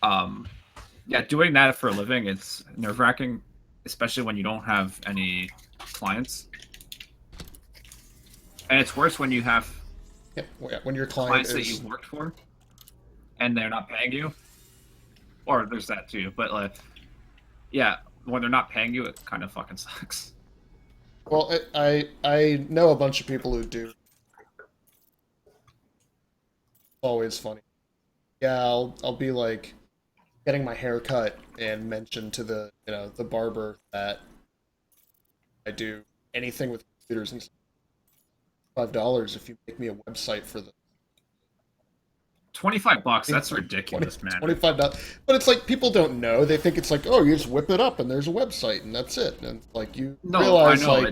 yeah, doing that for a living, it's nerve-wracking, especially when you don't have any clients. And it's worse when you have Yeah, well, yeah, when your client clients that is you've worked for and they're not paying you. Or there's that too. But like, yeah, when they're not paying you, it kind of fucking sucks. well, I know a bunch of people who do. Always funny. Yeah, I'll be like getting my hair cut and mention to the barber that I do anything with computers and $5 if you make me a website for the $25, that's ridiculous, man. $25. But it's like people don't know. They think it's like, oh, you just whip it up and there's a website and that's it. And like you No, realize I know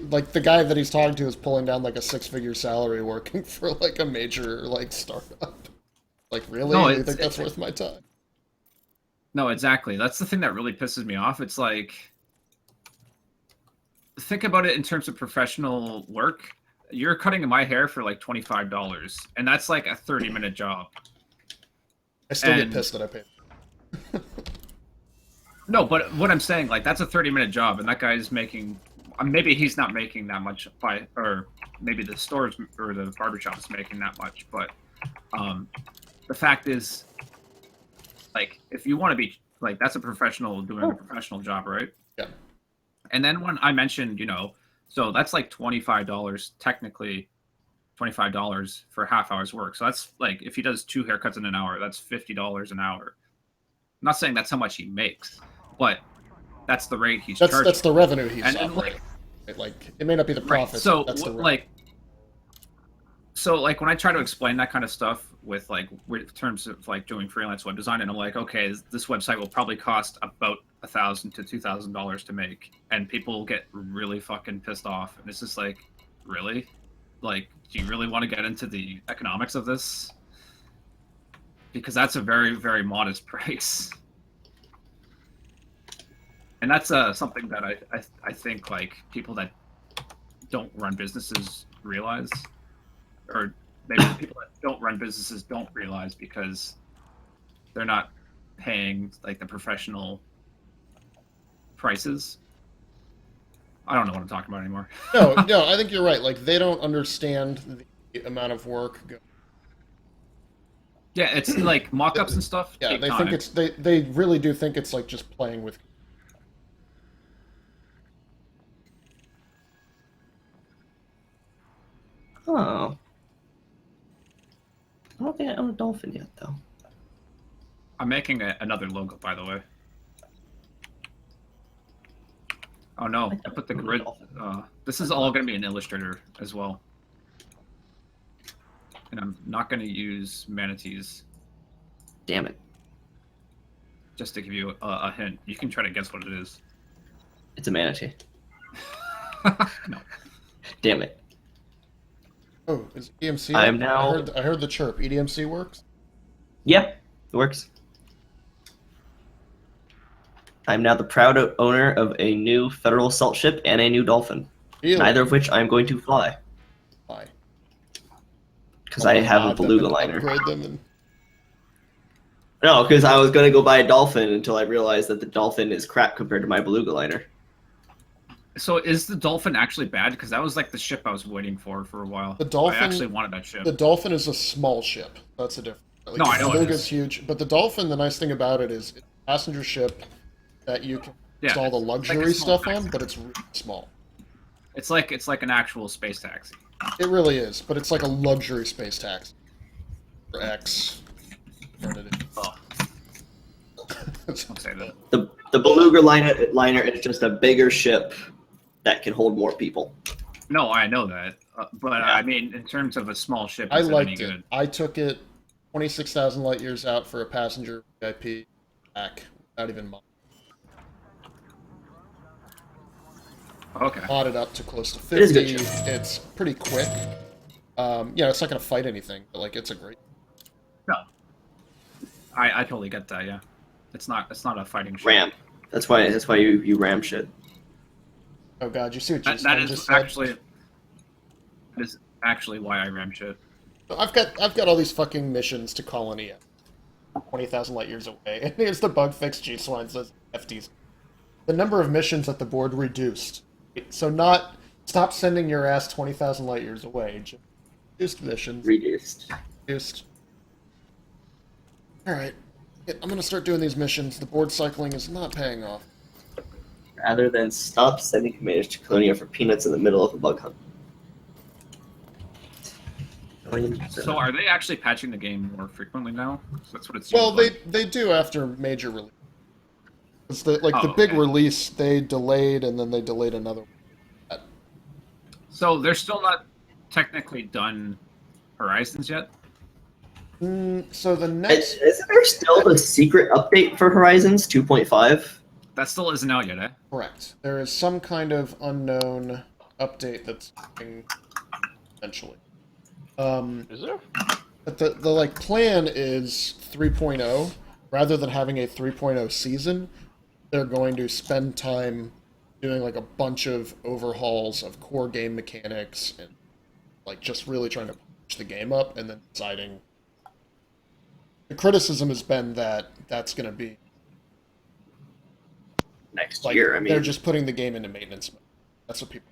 like the guy that he's talking to is pulling down like a 6-figure salary working for like a major like startup. Like really? No, You think that's worth my time? No, exactly. That's the thing that really pisses me off. It's like, think about it in terms of professional work. You're cutting my hair for like $25, and that's like a 30-minute job. I still get And- pissed that I paid. No, but what I'm saying, like, that's a 30-minute job, and that guy's making. Maybe he's not making that much or maybe the stores or the barbershop is making that much. But the fact is, like, if you want to be like, that's a professional doing a professional job, right? Yeah. And then when I mentioned, so that's like $25 technically, $25 for half hour's work. So that's like, if he does 2 haircuts in an hour, that's $50 an hour. I'm not saying that's how much he makes, but that's the rate he's charging. That's the revenue he's And offering. Like it may not be the Right. profit. So that's the like when I try to explain that kind of stuff with like in terms of like doing freelance web design, and I'm like, okay, this website will probably cost about $1,000 to $2,000 to make, and people get really fucking pissed off, and it's just like, really, like, do you really want to get into the economics of this? Because that's a very, very modest price. And that's something that I think like people that don't run businesses realize, or maybe the people that don't run businesses don't realize because they're not paying like the professional prices. I don't know what I'm talking about anymore. no, I think you're right. Like they don't understand the amount of work. Yeah, it's like mock-ups and stuff. Yeah, take they time. think it's they really do think it's like just playing with. Oh. I don't think I own a dolphin yet, though. I'm making another logo, by the way. Oh no, I put the grid. This is all going to be in Illustrator as well. And I'm not going to use manatees, Damn it. just to give you a hint. You can try to guess what it is. It's a manatee. No. Damn it. Oh, is EDMC? I am now- I heard the chirp. EDMC works. Yeah, it works. I'm now the proud owner of a new federal assault ship and a new dolphin. Really? Neither of which I'm going to fly. Why? Because I have a Mod them beluga and liner. upgrade them and... No, because I was going to go buy a dolphin until I realized that the dolphin is crap compared to my beluga liner. So is the dolphin actually bad? Because that was like the ship I was waiting for a while. The dolphin- I actually wanted that ship. The dolphin is a small ship. That's a difference. Like, No, I know it Beluga's is. huge, but the Dolphin, the nice thing about it is it's a passenger ship that you can Yeah, install the it's like a luxury small stuff on, taxi. but it's really small. It's like an actual space taxi. It really is, but it's like a luxury space taxi for X. Oh, don't say that. The Beluga liner is just a bigger ship that can hold more people. No, I know that, but Yeah. I mean, in terms of a small ship, I is it any liked it. good? I took it 26,000 light years out for a passenger VIP back, not even mine. Okay. Modded up to close to 50. It is a good ship. It's pretty quick. It's not going to fight anything, but like it's a great. No, I totally get that. Yeah, it's not a fighting ship. Ram. That's why you ram shit. Oh god, you see what you That just is said? actually why I ram shit. I've got all these fucking missions to Colony 20,000 light years away, and here's the bug fix. G Swine says FTs. The number of missions at the board reduced. So not stop sending your ass 20,000 light years away. Just reduced missions. Reduced. All right, I'm gonna start doing these missions. The board cycling is not paying off. Rather than stop sending commanders to Colonia for peanuts in the middle of a bug hunt. So are they actually patching the game more frequently now? That's what it seems Well, like. they do after major release. It's the big okay. release they delayed, and then they delayed another one. So they're still not technically done Horizons yet? So the next, Isn't there still the secret update for Horizons 2.5? That still isn't out yet, eh? correct. There is some kind of unknown update that's coming eventually. Is there? But the like plan is 3.0. Rather than having a 3.0 season, they're going to spend time doing like a bunch of overhauls of core game mechanics and like just really trying to push the game up, and then deciding. The criticism has been that that's going to be Next like year, I mean. they're just putting the game into maintenance mode. That's what people.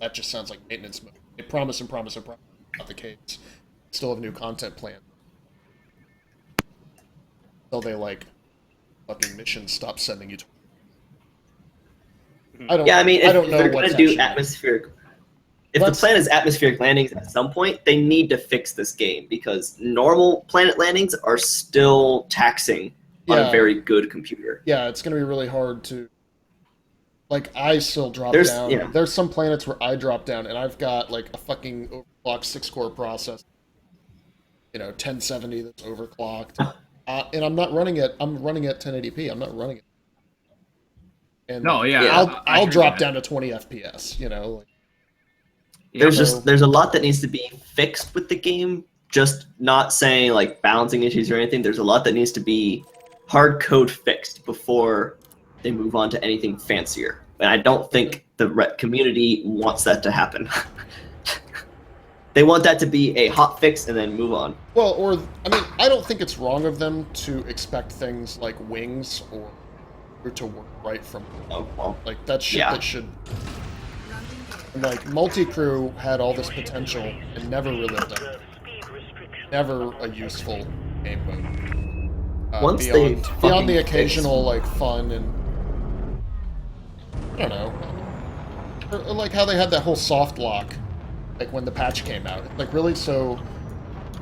That just sounds like maintenance mode. They promise and promise and promise. Not the case. Still have new content planned. Until they like fucking missions stop sending you to. I don't. Yeah, I mean, I if don't know they're what's going to do actually- atmospheric... If Let's- the plan is atmospheric landings at some point, they need to fix this game, because normal planet landings are still taxing on Yeah. a very good computer. Yeah, it's gonna be really hard to. Like I still drop There's- down. yeah. There's some planets where I drop down, and I've got like a fucking overclocked 6-core processor. 1070 that's overclocked, and I'm not running it. I'm running at 1080p. I'm not running it. And No, yeah. Yeah. I'll hear drop that. down to 20 FPS. Like, Yeah, There's a lot that needs to be fixed with the game. Just not saying like balancing issues or anything. There's a lot that needs to be hard code fixed before they move on to anything fancier. And I don't think the community wants that to happen. They want that to be a hot fix and then move on. well, or I mean, I don't think it's wrong of them to expect things like wings or to work right from Oh, well. like that shit Yeah. that should. Like multi-crew had all this potential and never really done. Never a useful game mode. Once they beyond fucking the fix- occasional like fun and I don't know, or like how they had that whole soft lock, like when the patch came out. Like really, so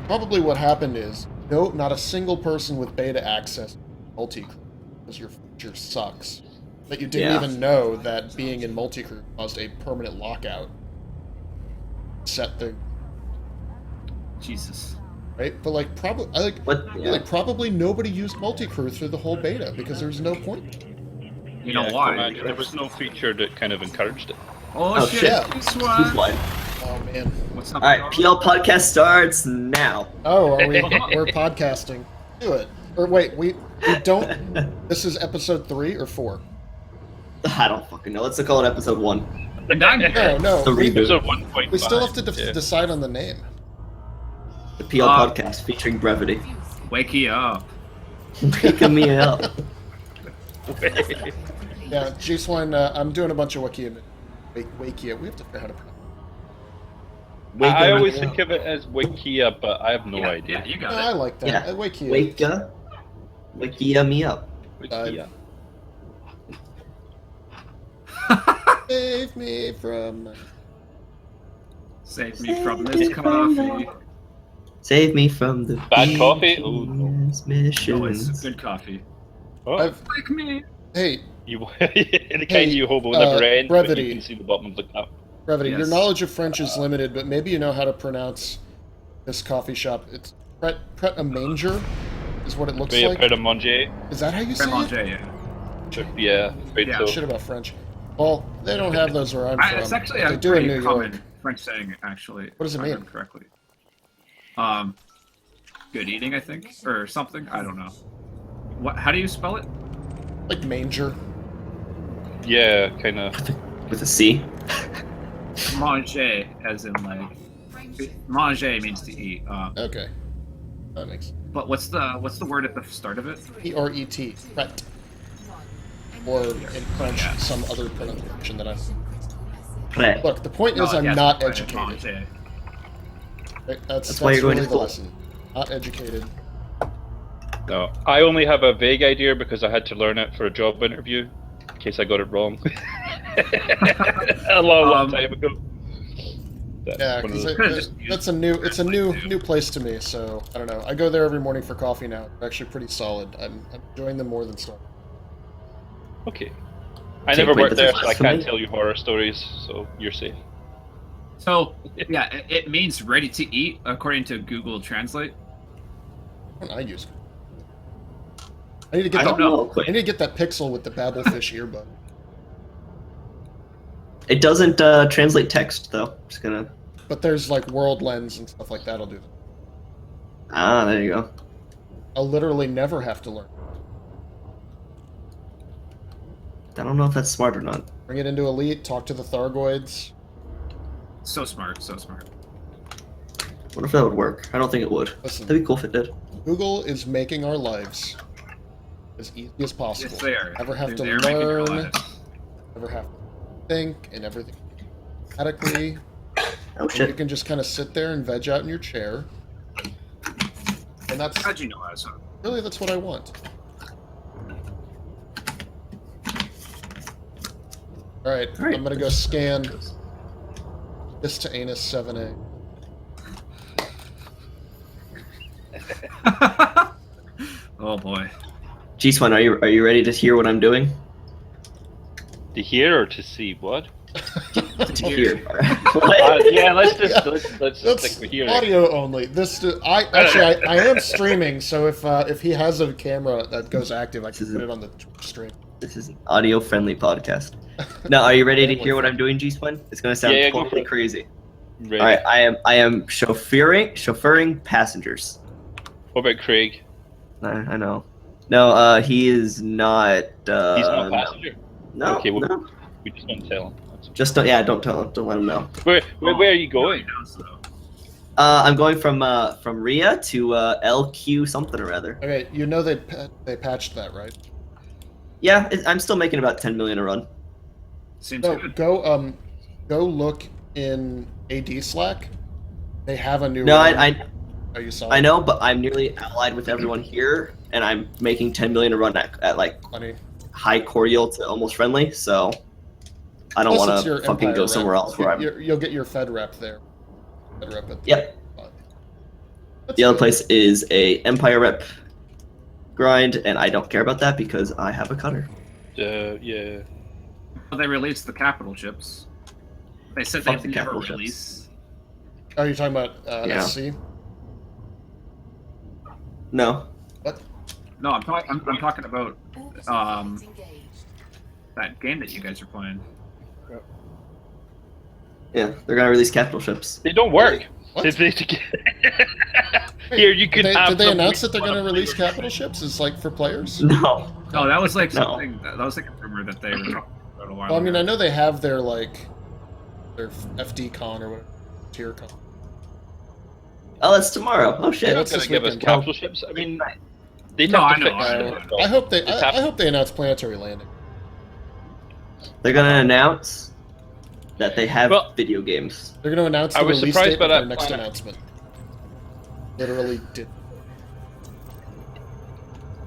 probably what happened is no, not a single person with beta access multi-crew because your feature sucks. That you didn't Yeah. even know that being in multi-crew caused a permanent lockout. Set the Jesus. right, but like probably probably nobody used multi-crew through the whole beta because there's no point. You know I can why? imagine there was no feature that kind of encouraged it. Oh, Oh, shit! shit. This Who's one. what? Oh man. What's up? All right, PL podcast starts now. Oh, are we? We're podcasting. Do it. Or wait, we don't. This is episode 3 or 4. I don't fucking know. Let's call it episode 1. And I'm here. No, The we, reboot. It was a 1.5. we still have to yeah. decide on the name. The PL podcast featuring brevity. Wake you up. Waking me up. Yeah, G-Swine, I'm doing a bunch of Wakia. We have to figure out how to pronounce I always think of it as Wikia, but I have no Yeah, idea. yeah, you got I it. like that. Yeah. Wikia. Wikia me up. Wikia. Save me from. Save me from this coffee. Save me from the Bad coffee? Oh, no. missions. No, it's good coffee. Oh, I've, Like me. hey, you, the kind you hobo uh, never ends, but brevity. you can see the bottom of the cup. Brevity, your Yes. knowledge of French is limited, but maybe you know how to pronounce this coffee shop. It's Pret a Manger, is what it looks Very like. Pret a Manger. Is that how you say Manger, it? yeah. Yeah, afraid Yeah, so. Shit about French. Well, they don't have those where I'm from. It's actually but a they do in pretty New common York. French saying, actually. What does it if I mean? remember correctly. Good eating, I think, or something. I don't know. What? How do you spell it? Like manger. Yeah, kind of. With a C. Manger, as in like manger means to eat. Okay. That makes sense. But what's the word at the start of it? P-R-E-T. Pret. Or in French, Yeah. some other pronunciation that I... Pret. Look, the point is No, I'm yes, not right, educated. manger. Right? That's why you're going really to the school. lesson. Not educated. No, I only have a vague idea because I had to learn it for a job interview, in case I got it wrong. a long time ago. That's Yeah, one of because those- that's a new place to me. So I don't know. I go there every morning for coffee now. They're actually pretty solid. I'm enjoying them more than Storm. Okay. I Take never away worked the there, so I blasphemy. can't tell you horror stories, so you're safe. So yeah, it means ready to eat according to Google Translate. What don't I use? I need to get I that. don't know. I need to get that pixel with the Babelfish earbud. It doesn't translate text though. Just gonna. But there's like World Lens and stuff like that. I'll do that. Ah, there you go. I'll literally never have to learn. I don't know if that's smart or not. Bring it into Elite. Talk to the Thargoids. So smart, so smart. What if that would work? I don't think it would. Listen, That'd be cool if it did. Google is making our lives as easy as possible. Yes, they are. Never have to They're making your learn. lives. Never have to think and everything automatically. Oh And you shit. can just kind of sit there and veg out in your chair. And that's How'd you know that? So, really that's what I want. Alright, Alright. I'm gonna go scan this to Anus 7A. oh boy. G-Swan, are you ready to hear what I'm doing? To hear or to see? What? To hear. Yeah, let's just let's That's stick with hearing. audio only. I am streaming, so if he has a camera that goes active, I can put it on the stream. This is an audio-friendly podcast. Now, are you ready to hear what I'm doing, G-Swan? It's gonna sound Yeah, go for totally it. crazy. Right. All right, I am chauffeuring passengers. What about Craig? I know. No, he is not. He's not a no. passenger. No, Okay, well, no. we just won't tell him. That's okay. Just don't. Yeah, don't tell him. Don't let him know. Where are you going? I'm going from Ria to LQ something or other. Okay, you know they patched that, right? Yeah, I'm still making about 10 million a run. Seems So good. go look in AD Slack. They have a new No, one. I Oh, you saw I it? know, but I'm nearly allied with everyone here, and I'm making 10 million a run at like Funny. high cordial to almost friendly. So I don't Plus, want it's your to fucking Empire go rep. somewhere else where I'm. You'll get your Fed rep there. Fed rep at Yep. That's The other good. place is a Empire rep grind, and I don't care about that because I have a cutter. Yeah. Well, they released the capital chips. They said Fuck they'd the never capital chips. release. Oh, you're talking about Yeah. SC? No. What? No, I'm talking about that game that you guys are playing. Yeah, they're gonna release capital ships. They don't work. What? Here, you could have. Did they some announce that they're going to fun release flavor. capital ships? It's like for players? No. No, that was like No. something. That was like a rumor that they were talking about a while Well, I mean, ago. I know they have their FD con or whatever, tier con. Oh, that's tomorrow. Oh Yeah, shit. They're not that's going this to give us weekend. capital ships. I mean, they No, have I to know, fix I it. know. I hope they. It's I hope they announce planetary landing. They're gonna announce that they have Well, video games. They're going to announce I the was release surprised date by of their that next plan. announcement. Literally did.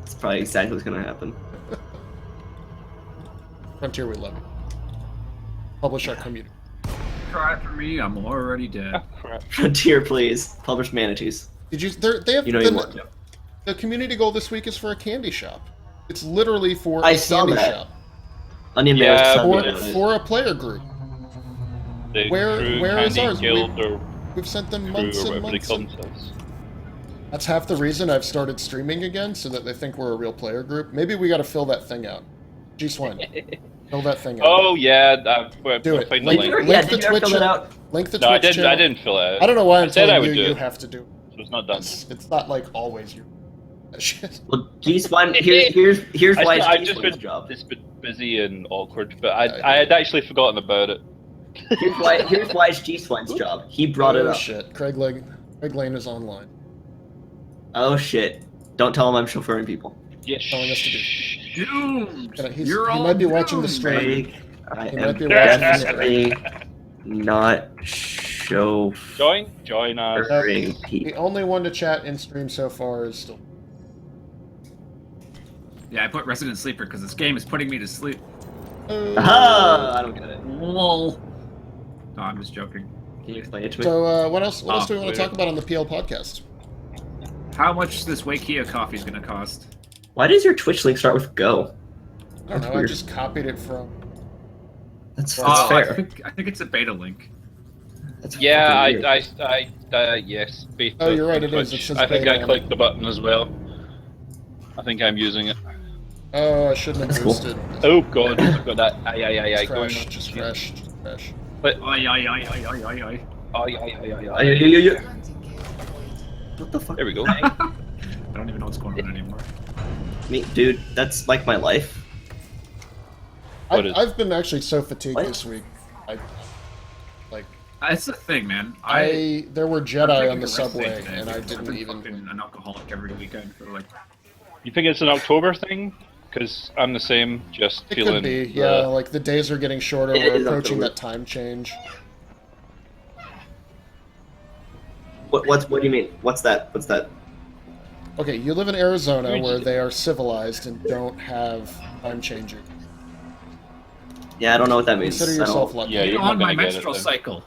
It's probably exactly what's gonna happen. Frontier, we love you. Publish our community. Cry for me, I'm already dead. Oh, crap. Frontier, please publish manatees. Did you? They have You know you want to. the community goal this week is for a candy shop. It's literally for I a saw candy that. shop Onion Yeah, Mayor's for, it is. for a player group. The Where- True where is Candy ours? Guild or We've sent them True months or and whatever they months. call and- themselves. That's half the reason I've started streaming again, so that they think we're a real player group. Maybe we got to fill that thing out. G Swine, fill that thing out. Oh yeah, we'll Do it. find the Link- link. link Yeah, the did you ever Twitch fill it in- out? Link the No, I Twitch didn't. I channel. didn't fill it out. I don't know why I'm I said I telling would you do you it. have to do. So it's not done. It's not like always you. Shit. Well, G-Swan, here's why I've it's just G-Swan's been job. it's been busy and awkward, but I had actually forgotten about it. Here's why it's G-Swan's job. He brought it Oh up. shit! Craig Lane is online. Oh shit! Don't tell him I'm chauffeuring people. Yeah, Telling us to do. Doomed! He might be watching the stream. Craig, I He am might be watching the definitely not chauffeuring Join us. The people. only one to chat in stream so far is still. Yeah, I put Resident Sleeper because this game is putting me to sleep. Aha! I don't get it. Lol. No, I'm just joking. Can you explain it to me? So what else? What else Oh, do we want to weird. talk about on the PL podcast? How much this Wakia coffee is gonna cost? Why does your Twitch link start with Go? I don't That's know. I weird. just copied it from. That's Oh, fair. I think it's a beta link. That's Yeah, fucking weird. yes. Beta Oh, you're right, it Twitch. is. It says I think beta I on clicked the button as well. I think I'm using it. Oh, I shouldn't have That's cool. boosted. Oh god, I've got that. Aye, Just going crash. on. Just crash. Just crash. But Aye. aye. Ay. Planting gear deployed. What the fuck? There we go. I don't even know what's going on anymore. Me, dude, that's like my life. What is- I've been actually so fatigued What? this week. That's the thing, man. There were I'm Jedi taking on the a rest day subway, today and I because I've didn't been even. fucking an alcoholic every weekend for like. You think it's an October thing? Because I'm the same, just It feeling. could be, yeah. Like the days are getting shorter. It We're is approaching October. that time change. What do you mean? What's that? Okay, you live in Arizona, Really? where they are civilized and don't have time changing. Yeah, I don't know what that means. Consider I don't- yourself lucky. Yeah, you're not on my gonna get it menstrual then. cycle.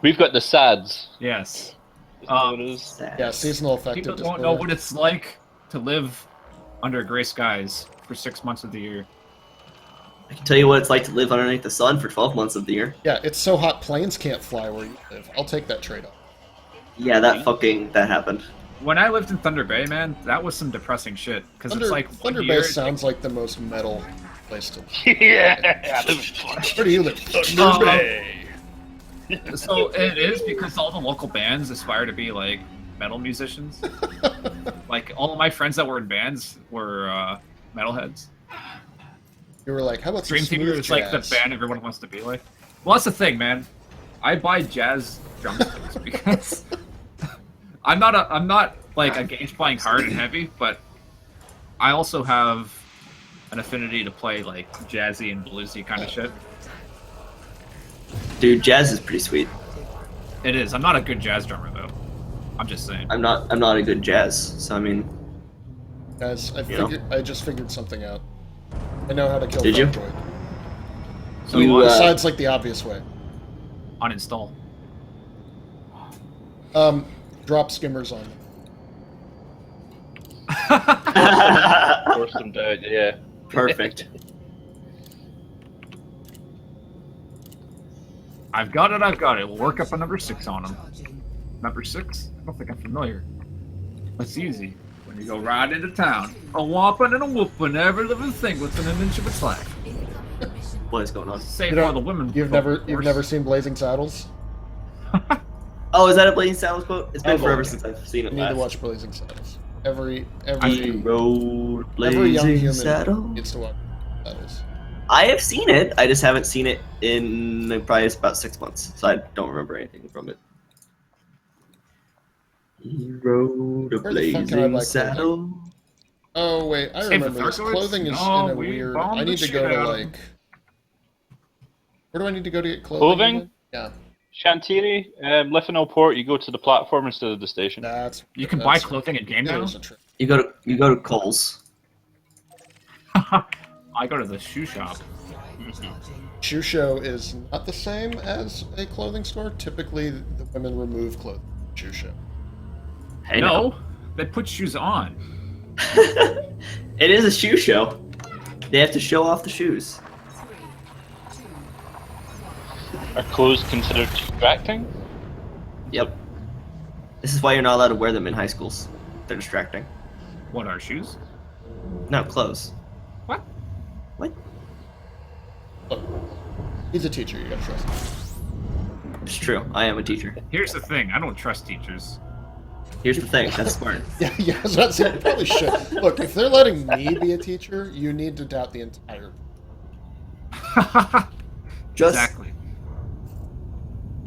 We've got the SADs. Yes. Is that what it is? Sad. Yeah, seasonal People affective don't disorder. know what it's like to live under gray skies for 6 months of the year. I can tell you what it's like to live underneath the sun for 12 months of the year. Yeah, it's so hot planes can't fly where you live. I'll take that trade-off. Yeah, that happened. When I lived in Thunder Bay, man, that was some depressing shit. Because it's like Thunder one Bay year, sounds like the most metal place to live. Yeah. Where do you live? Thunder Bay. So it is because all the local bands aspire to be like metal musicians. Like all of my friends that were in bands were metalheads. You were like, how about some Dream Theater smooth is like the jazz? band everyone wants to be like. Well, that's the thing, man. I buy jazz drumsticks because I'm not like against playing hard and heavy, but I also have an affinity to play like jazzy and bluesy kind of shit. Dude, jazz is pretty sweet. It is. I'm not a good jazz drummer though. I'm just saying. I'm not a good jazz, so I mean, Guys, You know? I just figured something out. I know how to kill Did you? Factoid. So You, what? Besides, like the obvious way. Uninstall. Drop skimmers on them. Force them down, yeah. perfect. I've got it. We'll work up a number 6 on them. Charging. Number 6? I don't think I'm familiar. That's easy. When you go right into town, a whopping and a whooping, every living thing within an inch of its life. Incoming mission. What is going on? Save You don't- for the women. You've of never course. seen Blazing Saddles? Oh, is that a Blazing Saddles quote? It's been I've forever only- since I've seen You it need to last. watch Blazing Saddles. Every Road every young Blazing human Saddle. needs to watch Saddles. I have seen it. I just haven't seen it in probably about 6 months, so I don't remember anything from it. He rode a Where the fuck can I blazing buy saddle. Oh wait, I Save the remember this. Thargoids? Clothing is No, in a we weird. bombed I need the to go shit to out of like Where do I need to go to get clothing? Clothing? again? Yeah, Shantiri, Liffinol Port, you go to the platform instead of the station. You can buy clothing in game That now? is a trick. You go to Kohl's. I go to the shoe shop. Shoe show is not the same as a clothing store. Typically, the women remove clothing from shoe show. Hey, No, they put shoes on. It is a shoe show. They have to show off the shoes. Are clothes considered distracting? Yep. This is why you're not allowed to wear them in high schools. They're distracting. What are shoes? No, clothes. What? What? Look, he's a teacher. You gotta trust him. It's true. I am a teacher. Here's the thing. I don't trust teachers. Here's the thing. That's smart. Yeah, yeah. I was about to say, you probably should. Look, if they're letting me be a teacher, you need to doubt the entire. Just Exactly.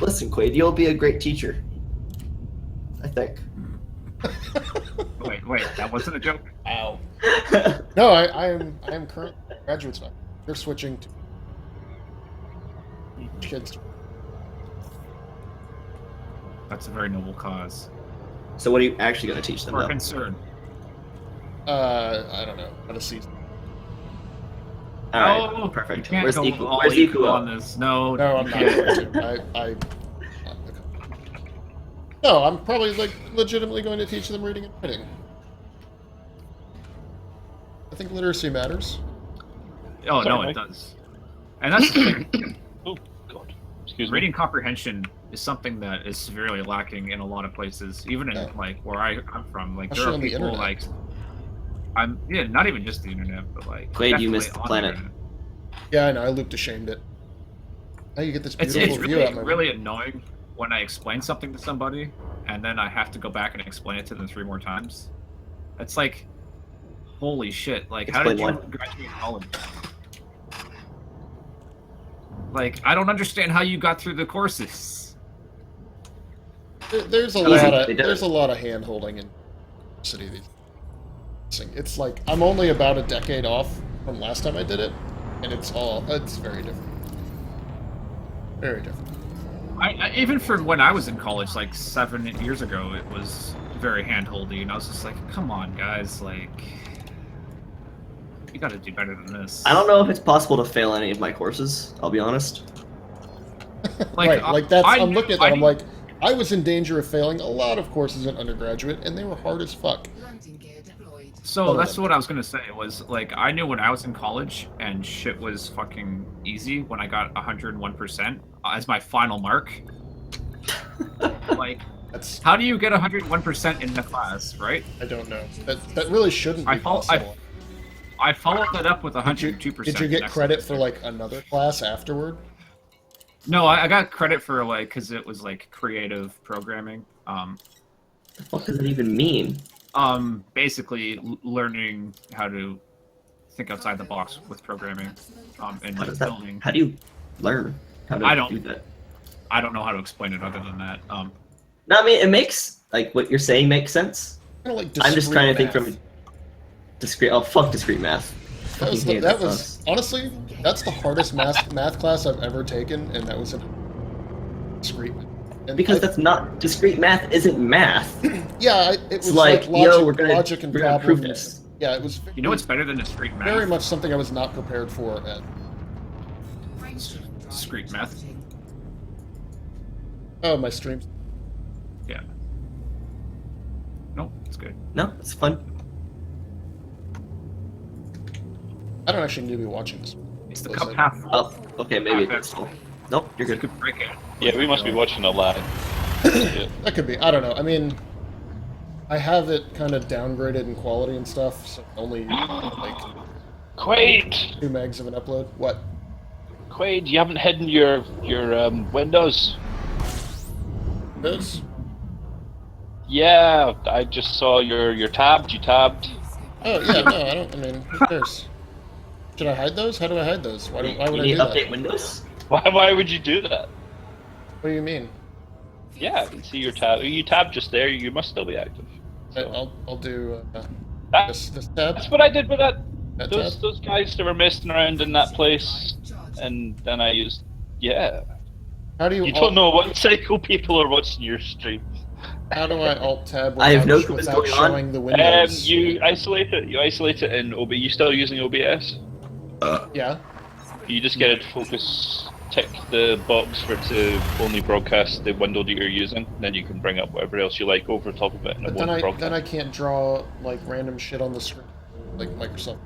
listen, Quade. You'll be a great teacher. I think. Wait, that wasn't a joke? Ow. No, I am currently graduate student. They're switching to kids. That's a very noble cause. So what are you actually going to teach them, Or though? concern. I don't know how to see. All right, No, perfect. You can't Where's go Equal? all Where's equal Equal? on this. No, No, I'm you not can't. going to. No, I'm probably like legitimately going to teach them reading and writing. I think literacy matters. Oh, no, Sorry, it does. And that's the thing. Oh, God. Excuse me. Reading comprehension is something that is severely lacking in a lot of places, even in Yeah. like where I'm from. Like there Especially are on the people internet. like not even just the internet, but like Quade, you definitely missed the on planet. internet. Yeah, I know. I looped ashamed it. Now you get this It's beautiful view really out my really annoying when I explain something to somebody and then I have to go back and explain it to them 3 more times. It's like, holy shit! Like, how did you Explain what? graduate college? Like, I don't understand how you got through the courses. There's a Easy, lot of they did there's it. a lot of hand holding in city these. It's like I'm only about a decade off from last time I did it, and it's very different. Very different. I even from when I was in college, like 7 years ago, it was very handholdy, and I was just like, "Come on, guys! Like, you got to do better than this." I don't know if it's possible to fail any of my courses. I'll be honest. Right, like that's I'm knew- looking at that. I'm knew- like, I was in danger of failing a lot of courses in undergraduate, and they were hard as fuck. Landing gear deployed. So Hold that's on. what I was gonna say. Was like I knew when I was in college and shit was fucking easy when I got 101% as my final mark. Like, That's how do you get 101% in the class, right? I don't know. That really shouldn't be I fol- possible. I followed that up with 102%. Did you get next credit for semester. like another class afterward? No, I got credit for like because it was like creative programming. What does it even mean? Basically learning how to think outside the box with programming, and How like does that? building. How do you learn how to I don't- do that? I don't know how to explain it other than that. No, I mean it makes like what you're saying makes sense. Kind of like I'm just trying to think discrete from discrete. Oh fuck, discrete math. That was, Fucking hate that that was class. honestly that's the hardest math class I've ever taken, and that was in discrete. And Because I- that's not discrete math. Isn't math? yeah, it It's was like, logic, yo, we're gonna logic and prove problems. this. Yeah, it was. You know what's better than discrete math? very much something I was not prepared for. At Discrete math. oh, my streams. Yeah. Nope, it's good. No, it's fun. I don't actually need to be watching this. It's the Was cup it? half full. Oh, okay, maybe it's full. Nope, you're You good. could break it. Yeah, we must be watching a lag. Yeah. That could be. I don't know. I mean, I have it kind of downgraded in quality and stuff, so only like Quade! 2 megs of an upload. What? Quade, you haven't hidden your windows. This? Yeah, I just saw your tabbed. You tabbed. Oh yeah, no, I don't. I mean, who cares? Should I hide those? How do I hide those? Why would You I need do to that? update Windows? Why would you do that? What do you mean? Yeah, I can see your tab. You tabbed just there. You must still be active. I'll do That- this tab. That's what I did with that. That Those tab. those guys that were messing around in that place, and then I used Yeah. How do you? You don't know what cycle people are watching your streams. How do I alt tab I have no without, clue what's without going on. showing the windows? You isolate it. You isolate it in OBS. You still using OBS? Yeah. You just get it to focus. Tick the box for it to only broadcast the window that you're using. Then you can bring up whatever else you like over top of it, and But it then won't broadcast. then I can't draw like random shit on the screen, like Microsoft.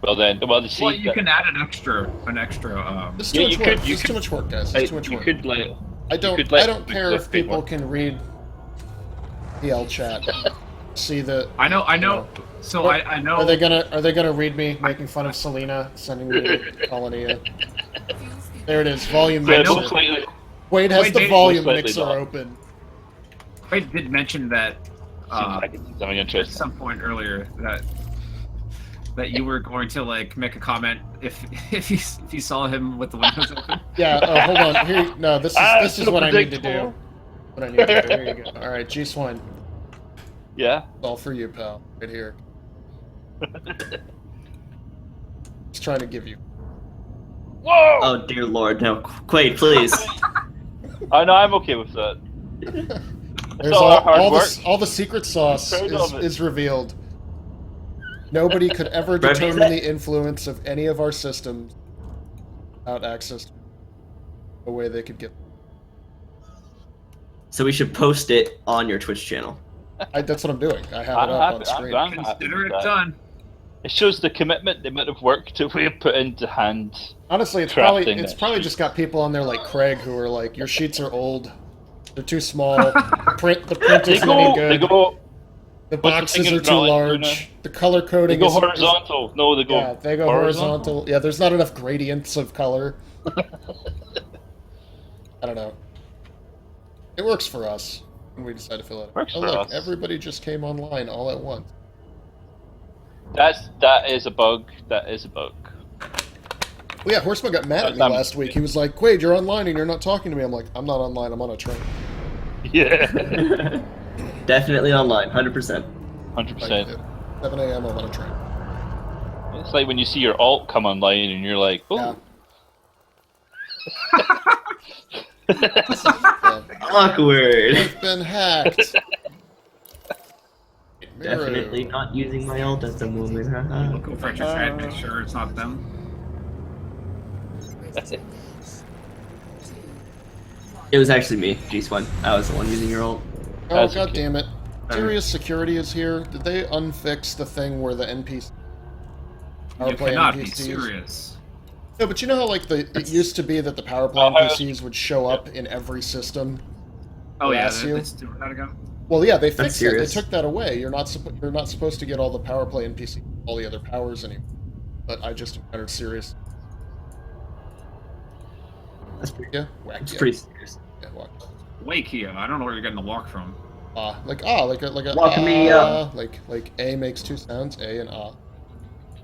Well, you see, Well, you can add an extra. It's Yeah, too you much work. could- you It's could- too much work, guys. It's too much you work. could let. I don't. could let I don't care if Microsoft pay people more. can read PL chat. See the. I know. know. So What- I know. Are they gonna read me making fun of Selena, sending me to Colony? There it is. Volume Yeah, I know- mixer. most likely. Wade has Wade the did- volume most likely mixer not. open. I did mention that Seems like it's something at interesting. some point earlier that you were going to like make a comment if you saw him with the windows open. Yeah. Oh, hold on. Here. No. This is so what I need to do. predictable. What I need to do. Here you go. All right, G Swine. Yeah. It's all for you, pal. Right here. Just trying to give you. Whoa! Oh dear lord, no. Quade, please. I know. I'm okay with that. There's all our hard work. all the secret sauce Proud of it. is revealed. Nobody could ever Right, determine that- the influence of any of our systems without access to a way they could get. So we should post it on your Twitch channel. That's what I'm doing. I have it I'm up happy- on screen. I'm happy Consider with it that. done. It shows the commitment, the amount of work that we have put into hand. Honestly, it's crafting that probably sheet. just got people on there like Craig who are like, your sheets are old, they're too small, the print They isn't any go. good, the what's the boxes thing are in too drawing, large, Luna? the color They coding go is horizontal. No, they go. yeah, they go horizontal. Yeah, there's not enough gradients of color. I don't know. It works for us when we decide to fill it. Works oh, for look, us. everybody just came online all at once. That is a bug. That is a bug. Well, yeah, Horseman got mad at me last week. He was like, Quade, you're online and you're not talking to me. I'm like, I'm not online, I'm on a train. Yeah. Definitely online, 100%. 100%. 7 a.m. I'm on a train. It's like when you see your alt come online and you're like, oh. Yeah. Awkward. We've been hacked. Definitely not using my alt at the moment. haha. Look over at your chat, make sure it's not them. It was actually me, G-Spun. I was the one using your alt. Oh, That's god okay. damn it. Serious Security is here. Did they unfix the thing where the NPC... power You play cannot be NPCs? serious. No, but you know how like it used to be that the power play Oh, NPCs would show up in every system? Oh yeah, Bless you. that's doing that again. Well, yeah, they fixed it. They serious. took that away. You're not supposed to get all the power play NPC, all the other powers anymore. But I just encountered serious. That's pretty, Yeah, whack. that's Yeah, pretty serious. yeah, whack. Wake here. I don't know where you're getting the walk from. Like a Walk me up. like A makes two sounds, A and ah.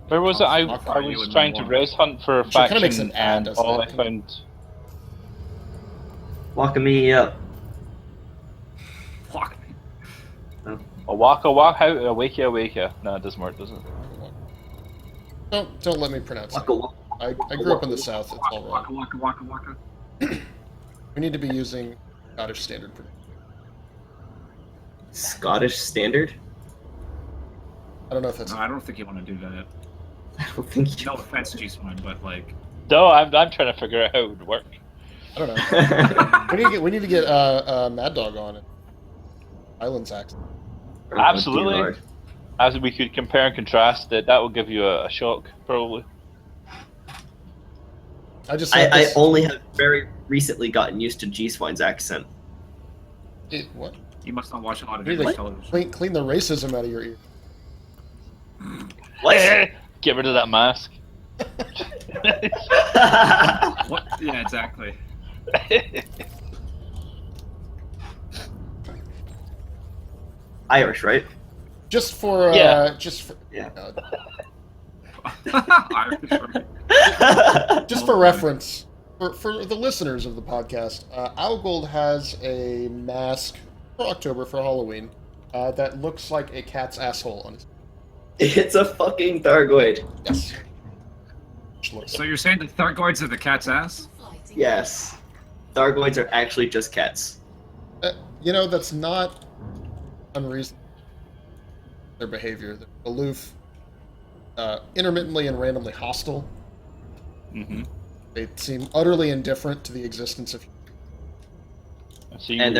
Where was it? I How far are you was in trying the to war? res hunt for a Which kinda faction, makes an ad, and doesn't all it? I found. Walking me up. Walk. A waka waka, how awakea awakea. No, it doesn't work, does it? Don't let me pronounce it. Waka waka. I grew up in the South. It's all Waka wrong. waka waka waka. We need to be using Scottish Standard pronunciation. Scottish Standard? I don't know if that's. No, I don't think you want to do that. I don't think you... No offense, G-Swine, but like, No, I'm trying to figure out how it would work. I don't know. We need to get Mad Dog on it. Islands accent. Absolutely. Oh, dear Lord. As we could compare and contrast, that will give you a shock, probably. I just had I this- only have very recently gotten used to G-Swine's accent. What? you must not watch a lot of Really? English television. Clean the racism out of your ear. What? Get rid of that mask. What? Yeah, exactly. Irish, right? Just for Yeah. Yeah. Irish, right? Just for reference, for the listeners of the podcast, Algold has a mask for October for Halloween that looks like a cat's asshole on his. It's a fucking Thargoid. Yes. just looks. So you're saying the Thargoids are the cat's ass? Flight Yes. Thargoids are actually just cats. You know, that's not unreasonable. Their behavior, they're aloof, intermittently and randomly hostile. Mm-hmm. They seem utterly indifferent to the existence of. And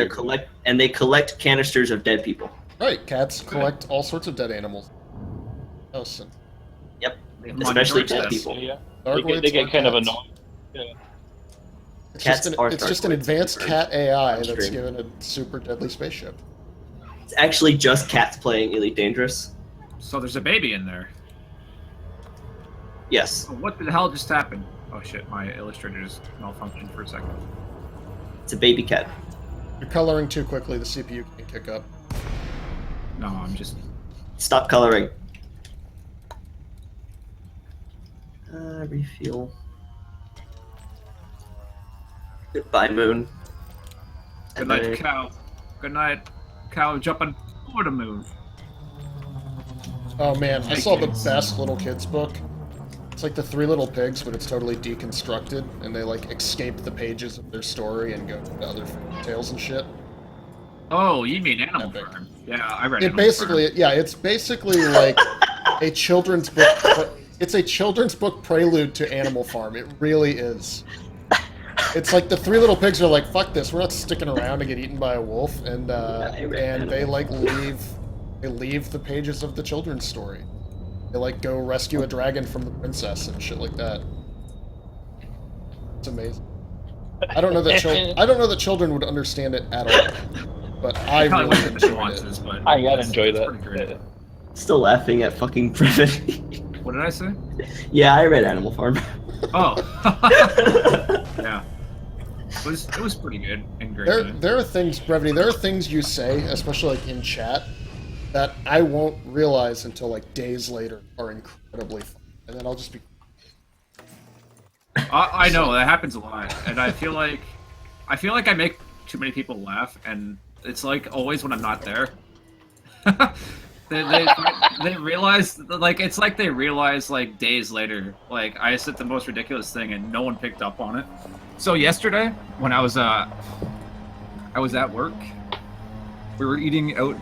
they collect canisters of dead people. Right, cats collect all sorts of dead animals. Listen, Yep. They have Especially monitored dead this. people. Yeah. Thargoids They get are kind of cats. annoying. Yeah. It's Cats just are an Thargoids. advanced Very cat AI that's downstream. given a super deadly spaceship. It's actually just cats playing Elite Dangerous. So there's a baby in there. Yes. Oh, what the hell just happened? Oh shit, my illustrator just malfunctioned for a second. It's a baby cat. You're coloring too quickly, the CPU can kick up. No, I'm just... Stop coloring. Refuel. Goodbye, moon. Good night, And cow. Good night, cow jumping over the moon. Oh man, I Hey, saw the kids. best little kids book. It's like the Three Little Pigs, but it's totally deconstructed, and they like escape the pages of their story and go to other fairy tales and shit. Oh, you mean Animal Epic. Farm? Yeah, I read It Animal basically, Farm. yeah, it's basically like a children's book. It's a children's book prelude to Animal Farm. It really is. It's like the Three Little Pigs are like, fuck this, we're not sticking around to get eaten by a wolf, and they like leave the pages of the children's story. They like go rescue a dragon from the princess and shit like that. It's amazing. I don't know that children would understand it at all, but I Probably really wasn't the enjoyed nuances, it. but I gotta it's- enjoy it's that. pretty great. Yeah. Still laughing at fucking brevity. What did I say? Yeah, I read Animal Farm. Oh, yeah. It was pretty good and great. There are things, brevity. There are things you say, especially like in chat, that I won't realize until like days later are incredibly fun, and then I'll just be. I know that happens a lot, and I feel like I make too many people laugh, and it's like always when I'm not there. they realize like it's like they realize like days later like I said the most ridiculous thing and no one picked up on it. So yesterday when I was at work, we were eating out.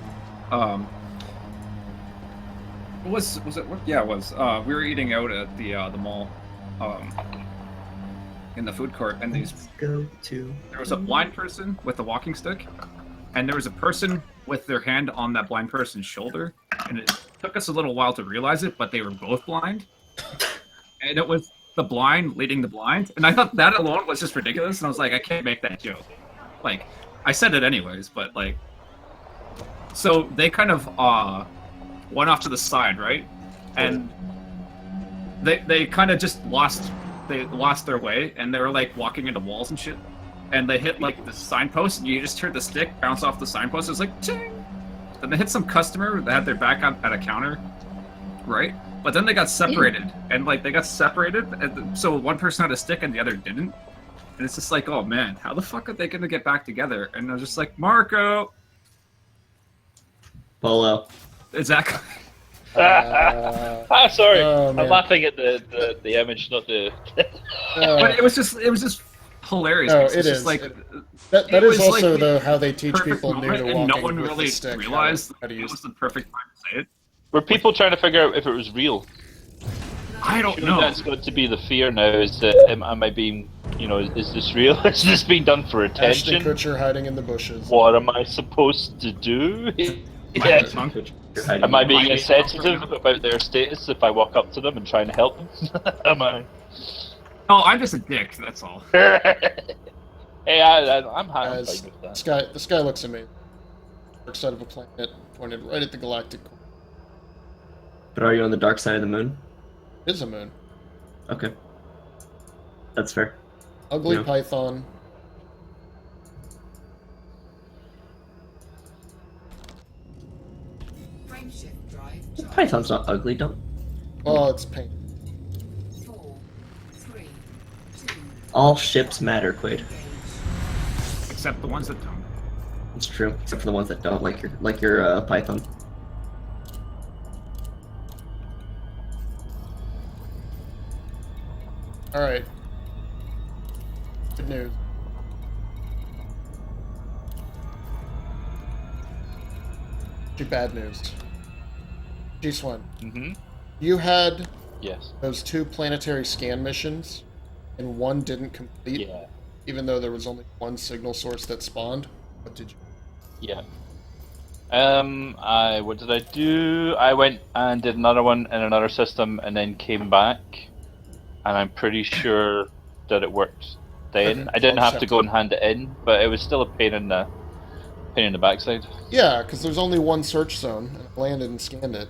Was it work? Yeah, it was. We were eating out at the mall, in the food court, and Let's go to. there was a blind person with a walking stick, and there was a person with their hand on that blind person's shoulder, and it took us a little while to realize it, but they were both blind, and it was the blind leading the blind, and I thought that alone was just ridiculous, and I was like, I can't make that joke. Like, I said it anyways, but like, so they kind of went off to the side, right, and they kind of just lost their way, and they were like walking into walls and shit. And they hit like the signpost, and you just heard the stick bounce off the signpost. It was like, ting! Then they hit some customer that had their back at a counter, right? But then they got separated, and like they got separated, and so one person had a stick and the other didn't. And it's just like, oh man, how the fuck are they gonna get back together? And I was just like, Marco, Polo. exactly. Sorry, Oh, I'm man. laughing at the image, not the. But it was just hilarious. No, because it it's is. just like That it is was, also like, though how they teach perfect people new moment, to and walking no one with really the stick, realized how to it use. was the perfect time to say it. Were people trying to figure out if it was real? I don't Sure, know. that's got to be the fear now. Is that am I being, is this real? Is this being done for Ashton attention? Kutcher hiding in the bushes. What am I supposed to do? My Yeah. tongue. Am I being insensitive about their status if I walk up to them and try and help them? Am I? Oh, I'm just a dick. That's all. Hey, I'm Guys, fine with that. the sky looks amazing. Dark side of a planet pointed right at the galactic core. But are you on the dark side of the moon? It is a moon. Okay. That's fair. Ugly Yeah. python. Frameshift drive charged. Python's not ugly, don't. Oh, it's paint. 4, 3, 2, All ships matter, Quade. engage. Except the ones that don't. It's true, except for the ones that don't, like your Python. All right. Good news. Bad news. G-Swan, Mm-hmm. you had Yes. those 2 planetary scan missions, and one didn't complete, Yeah. even though there was only one signal source that spawned. What did you? Yeah. What did I do? I went and did another one in another system, and then came back, and I'm pretty sure that it worked. Then Okay, I didn't I'll just have to go and hand it in, but it was still a pain in the backside. Yeah, because there's only one search zone, and I landed and scanned it.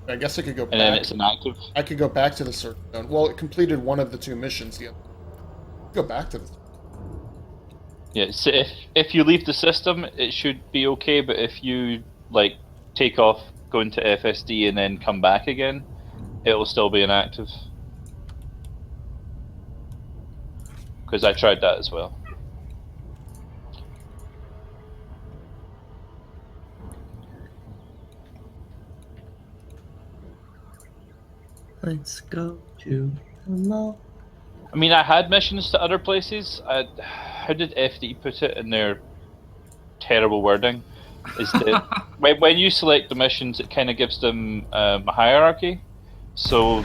I guess I could go And then back. it's inactive. I could go back to the search zone. Well, it completed one of the 2 missions. Yeah, go back to the. Yeah. So if you leave the system, it should be okay. But if you like take off, go into FSD, and then come back again, it will still be inactive. Because I tried that as well. Let's go to hello. I mean, I had missions to other places. How did FD put it in their terrible wording? Is that when you select the missions, it kind of gives them a hierarchy. So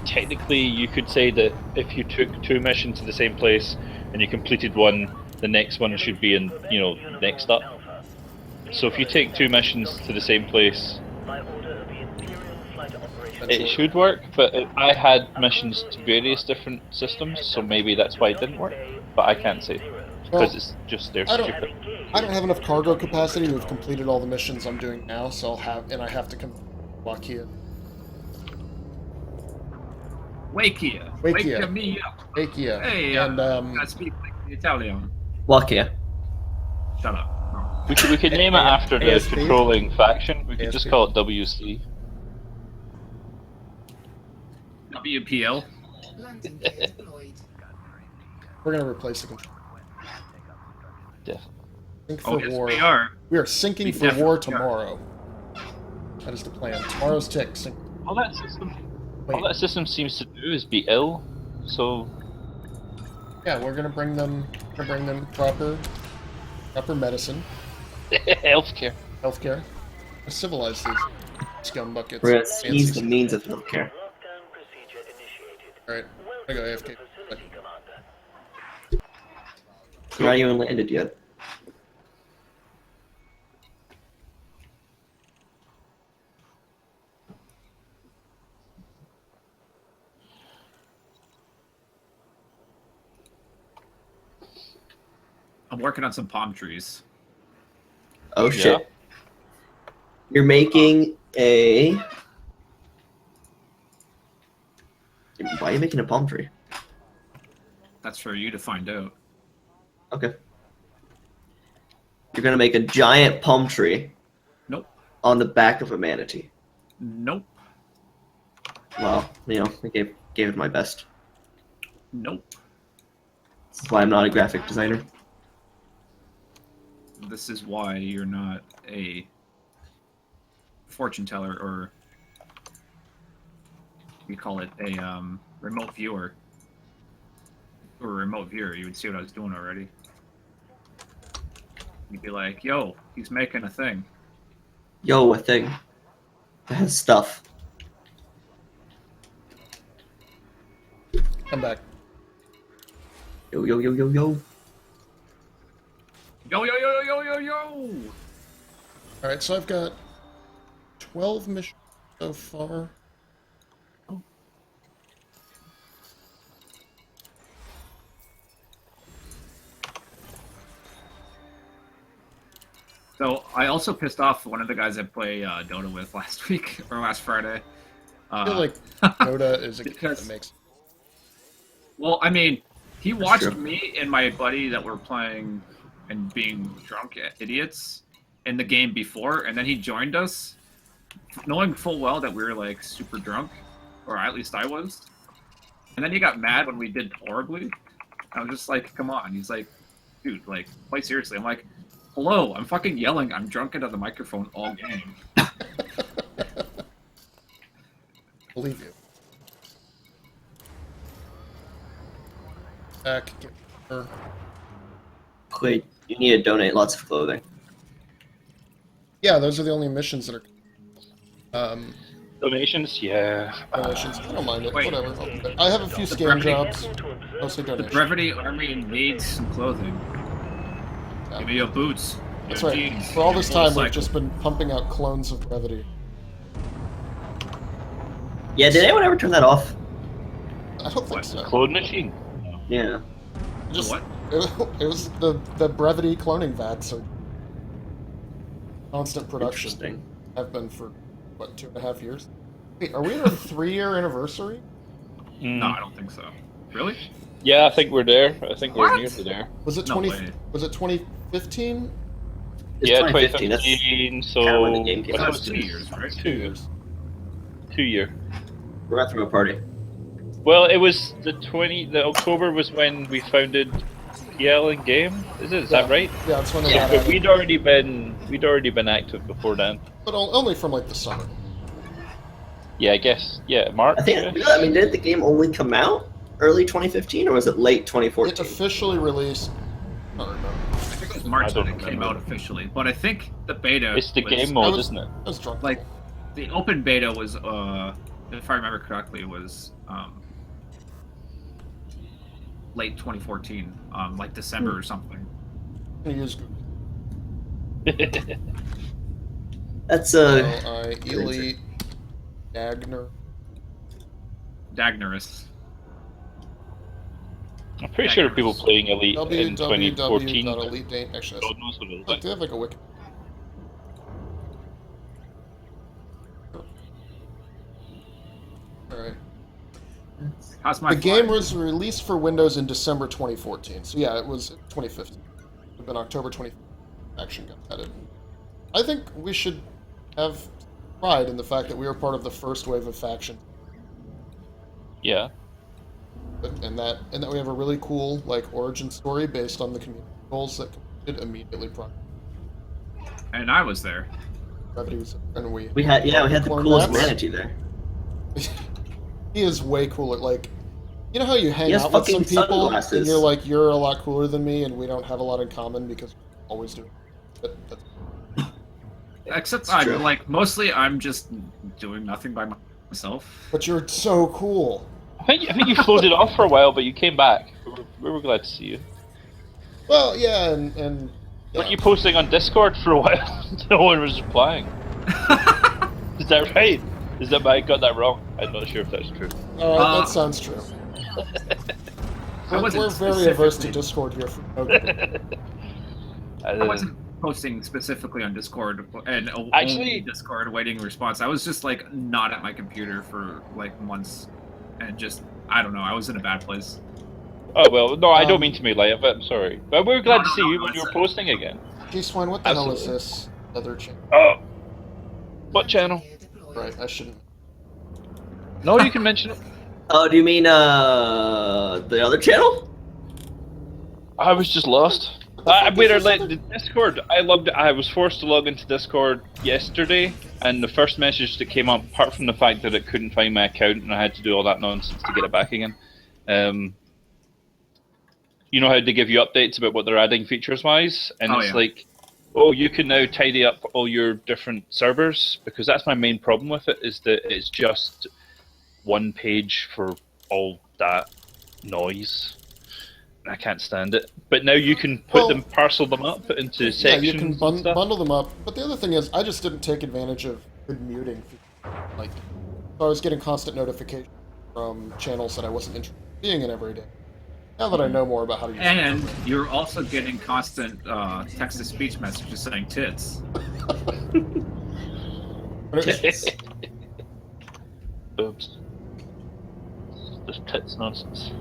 technically, you could say that if you took 2 missions to the same place and you completed one, the next one should be in, next up. So if you take 2 missions to the same place, it should work, but I had missions to various different systems, so maybe that's why it didn't work. But I can't say because it's just they're stupid. I don't have enough cargo capacity to have completed all the missions I'm doing now, so I have to come lock here. Wakia. Wakia. Me up. Wakia. Hey, and I speak like the Italian. Wakia. Shut up. No. We could name it after the ASP? controlling faction. We could just ASP? call it WC. WPL. Landing gear deployed. we're gonna replace the control. Definitely. Sync for Oh, yes, war. we are. We are syncing We for definitely war are. tomorrow. That is the plan. Tomorrow's tick. Sync. All that system, Wait. all that system seems to do is be ill. So Yeah, we're gonna bring them. Proper medicine, healthcare. healthcare. Civilize these scum buckets. We're gonna Fancy seize the means of healthcare. All right, I go AFK. You're not even landed yet. I'm working on some palm trees. Oh shit. You're making a. Why are you making a palm tree? That's for you to find out. Okay. You're gonna make a giant palm tree Nope. on the back of a manatee. Nope. Well, I gave it my best. Nope. That's why I'm not a graphic designer. This is why you're not a fortune teller, or we call it a remote viewer. If you were a remote viewer, you would see what I was doing already. You'd be like, yo, he's making a thing. Yo, a thing that has stuff. Come back. Yo, yo, yo, yo, yo. Yo, yo, yo, yo, yo, yo! All right, so I've got 12 missions so far. So I also pissed off one of the guys I play Dota with last week, or last Friday. I feel like Dota is a game because- that makes. Well, I mean, he watched true. me and my buddy that were playing and being drunk idiots in the game before, and then he joined us, knowing full well that we were like super drunk, or at least I was. And then he got mad when we did horribly. I was just like, come on. He's like, dude, like, quite seriously. I'm like, hello, I'm fucking yelling. I'm drunk into the microphone all game. Believe you. back. Get her. Quade, you need to donate lots of clothing. Yeah, those are the only missions that are. Donations, yeah. Donations. I don't mind it. Wait. Whatever. I have a few scan brevity- jobs. Mostly The donations. Brevity Army needs some clothing. Yeah. Give me your boots. That's your right. jeans, For all your this time, we've motorcycle. just been pumping out clones of Brevity. Yeah, did anyone ever turn that off? I don't think What? so. Clone machine. Yeah. Just, what? It was the Brevity cloning vacs are constant production. Interesting. Have been for what 2.5 years. Wait, are we at our 3-year anniversary? No, I don't think so. Really? Yeah, I think we're there. I think we're What? nearly there. Was it No 20? way. Was it 2015? It's Yeah, 2015. That's 2015. So kinda when the game came Well, out. that was 2 years, right? 2 years. 2 year. we're at from a party. Well, it was the October was when we founded PL in game. Is that right? Yeah, that's when they Yeah, got But added. we'd already been active before then. But only from like the summer. Yeah, I guess. Yeah, March. I think. I mean, did the game only come out early 2015, or was it late It 2014? officially released. I don't remember. I think it was March I don't when it came remember. out officially, but I think the beta. It's the was, game mode, was- isn't it? I was drunk. Like, the open beta was, if I remember correctly, was late 2014, like December or something. I'm gonna use Google. That's Elite Dagner. Dagnerus. I'm pretty sure people playing Elite in 2014. www.elite. Actually, God knows what it was look, like. they have like a wiki. All right. How's my The game fly? was released for Windows in December 2014. So yeah, it was 2015. It would have been October 2015. Action got added. I think we should have pride in the fact that we were part of the first wave of faction, Yeah. and that we have a really cool like origin story based on the community goals that completed immediately prior. And I was there. Brevity was, and we had the Clone coolest maps. manatee there. He is way cooler. Like, you know how you hang He has out with some fucking people sunglasses. and you're like, you're a lot cooler than me, and we don't have a lot in common because we always do. That's Except, It's true. like, mostly I'm just doing nothing by myself. But you're so cool. I think you floated off for a while, but you came back. We were glad to see you. Well, yeah, and yeah. Weren't you posting on Discord for a while? No one was replying. Is that right? Is that I got that wrong? I'm not sure if that's true. That sounds true. I wasn't We're very averse to specifically- Discord here. Okay. I wasn't posting specifically on Discord and Actually- only Discord waiting response. I was just like not at my computer for like months, and just I don't know. I was in a bad place. Oh well, no, I don't Um, mean to make light of it. I'm sorry, but we were glad No, to no, see no, you when you were it's, posting again. G-Swine, what the hell is Absolutely. this other channel? Oh, what channel? Right, I shouldn't. No, you can mention it. Oh, do you mean the other channel? I was just lost. Wait, the Discord. I logged. I was forced to log into Discord yesterday, and the first message that came up, apart from the fact that it couldn't find my account and I had to do all that nonsense to get it back again. You know how they give you updates about what they're adding features-wise, and Oh, it's yeah. like, oh, you can now tidy up all your different servers, because that's my main problem with it, is that it's just one page for all that noise. I can't stand it. But now you can parcel them up into Yeah, sections. you can and stuff. bundle them up. But the other thing is, I just didn't take advantage of good muting. Like, so I was getting constant notifications from channels that I wasn't interested in being in every day. Now that I know more about how to use And you're also getting constant text-to-speech messages saying tits. But it was- Oops. This tits nonsense.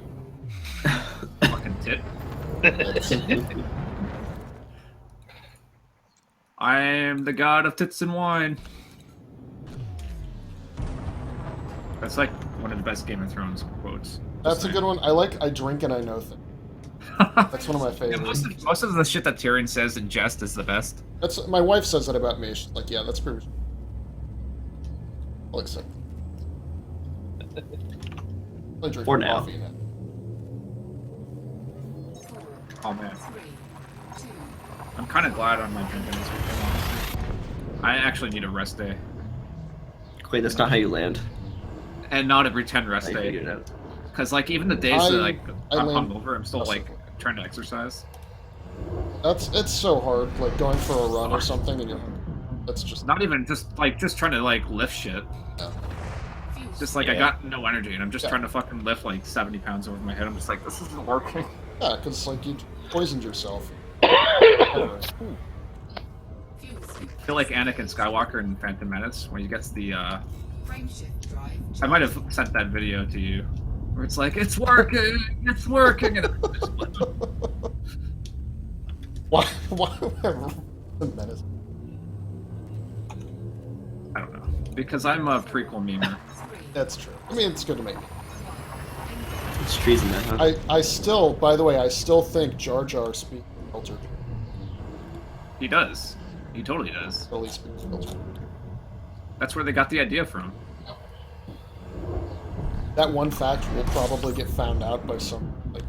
Fucking tit. I am the god of tits and wine. That's like one of the best Game of Thrones quotes. That's a good one. I drink and I know things. That's one of my Yeah, favorites. most of the shit that Tyrion says in jest is the best. That's my wife says that about me. She's like, yeah, that's pretty much. I like something. I drink For now. coffee now. Oh man, 3, 2, I'm kind of glad I'm not drinking this weekend, honestly. I actually need a rest day. Quade, that's not how you land. And not a pretend rest I day. figured it out. Because, like, even the days that, like, I I'm land- hungover, I'm still, like, trying to exercise. It's so hard, like going for a run or something, and that's just Not even just trying to, like, lift shit. fuse. Just, like, I got no energy, and I'm just Yeah. trying to fucking lift, like, 70 pounds over my head. I'm just like, this isn't working. yeah, because like you poisoned yourself. Anyway. Fuse. I feel like Anakin Skywalker in Phantom Menace, when he gets the, Frame shift drive. I might have sent that video to you, where it's like, it's working, and Why the menace? I don't know. Because I'm a prequel memer. That's true. I mean, it's good to make. It's treason, man, huh? I still, by the way, I still think Jar Jar speaks filtered. He does. He totally does. At least speaks filtered. That's where they got the idea from. That one fact will probably get found out by some like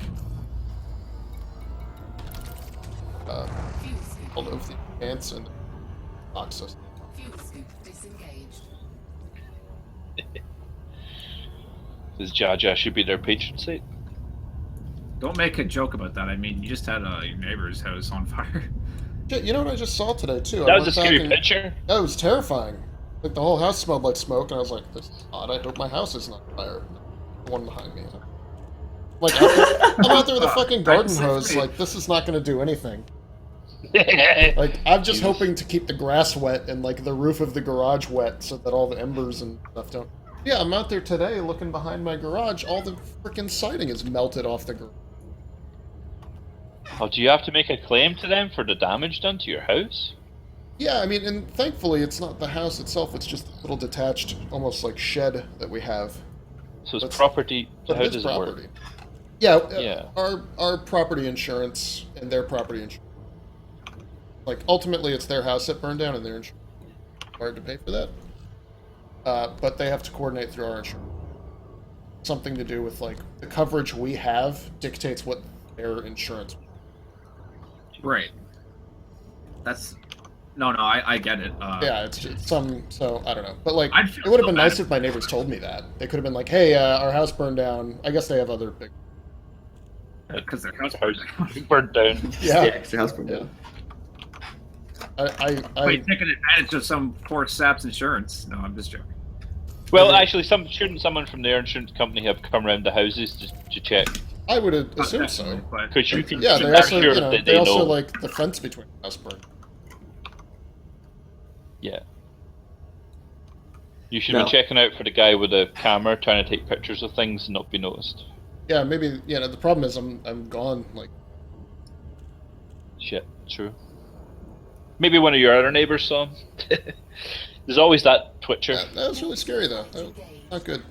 Fuse scoop. all of the ants and access. Fuse scoop disengaged. Because Jar Jar should be their patron saint. Don't make a joke about that. I mean, you just had your neighbor's house on fire. Shit, you know what I just saw today too? That I was a went back scary and- picture. That was terrifying. Like the whole house smelled like smoke, and I was like, "This is odd. I hope my house isn't on fire." The one behind me. Like I'm out there with a fucking garden hose. Like this is not going to do anything. Like I'm just hoping to keep the grass wet and like the roof of the garage wet, so that all the embers and stuff don't. Yeah, I'm out there today looking behind my garage. All the freaking siding is melted off the garage. Oh, do you have to make a claim to them for the damage done to your house? Yeah, I mean, and thankfully it's not the house itself. It's just a little detached, almost like shed that we have. So it's That's- property. So But how it is does it property. work? Yeah, Yeah. Our property insurance and their property insurance. Like ultimately, it's their house that burned down, and their insurance is required to pay for that. But they have to coordinate through our insurance. Something to do with like the coverage we have dictates what their insurance. Right. That's no, I get it. Yeah, it's just some. So I don't know, but like I'd feel it would have so been bad nice if my neighbors told me that. They could have been like, "Hey, our house burned down." I guess they have other big. because their house Burned down. Yeah. Extra house burned Yeah. down. Wait, taking advantage of some poor sap's insurance. No, I'm just joking. Well, actually, shouldn't someone from their insurance company have come around the houses to check? I would Not assume so. definitely, but Because you can. Yeah, they I'm also, sure you know, that they also know. like the fence between the house burned. Yeah. You should No. be checking out for the guy with a camera trying to take pictures of things and not be noticed. Yeah, maybe. You know, the problem is I'm gone. Like, Shit, true. Maybe one of your other neighbors saw him. There's always that twitcher. that was really scary though. That was not good.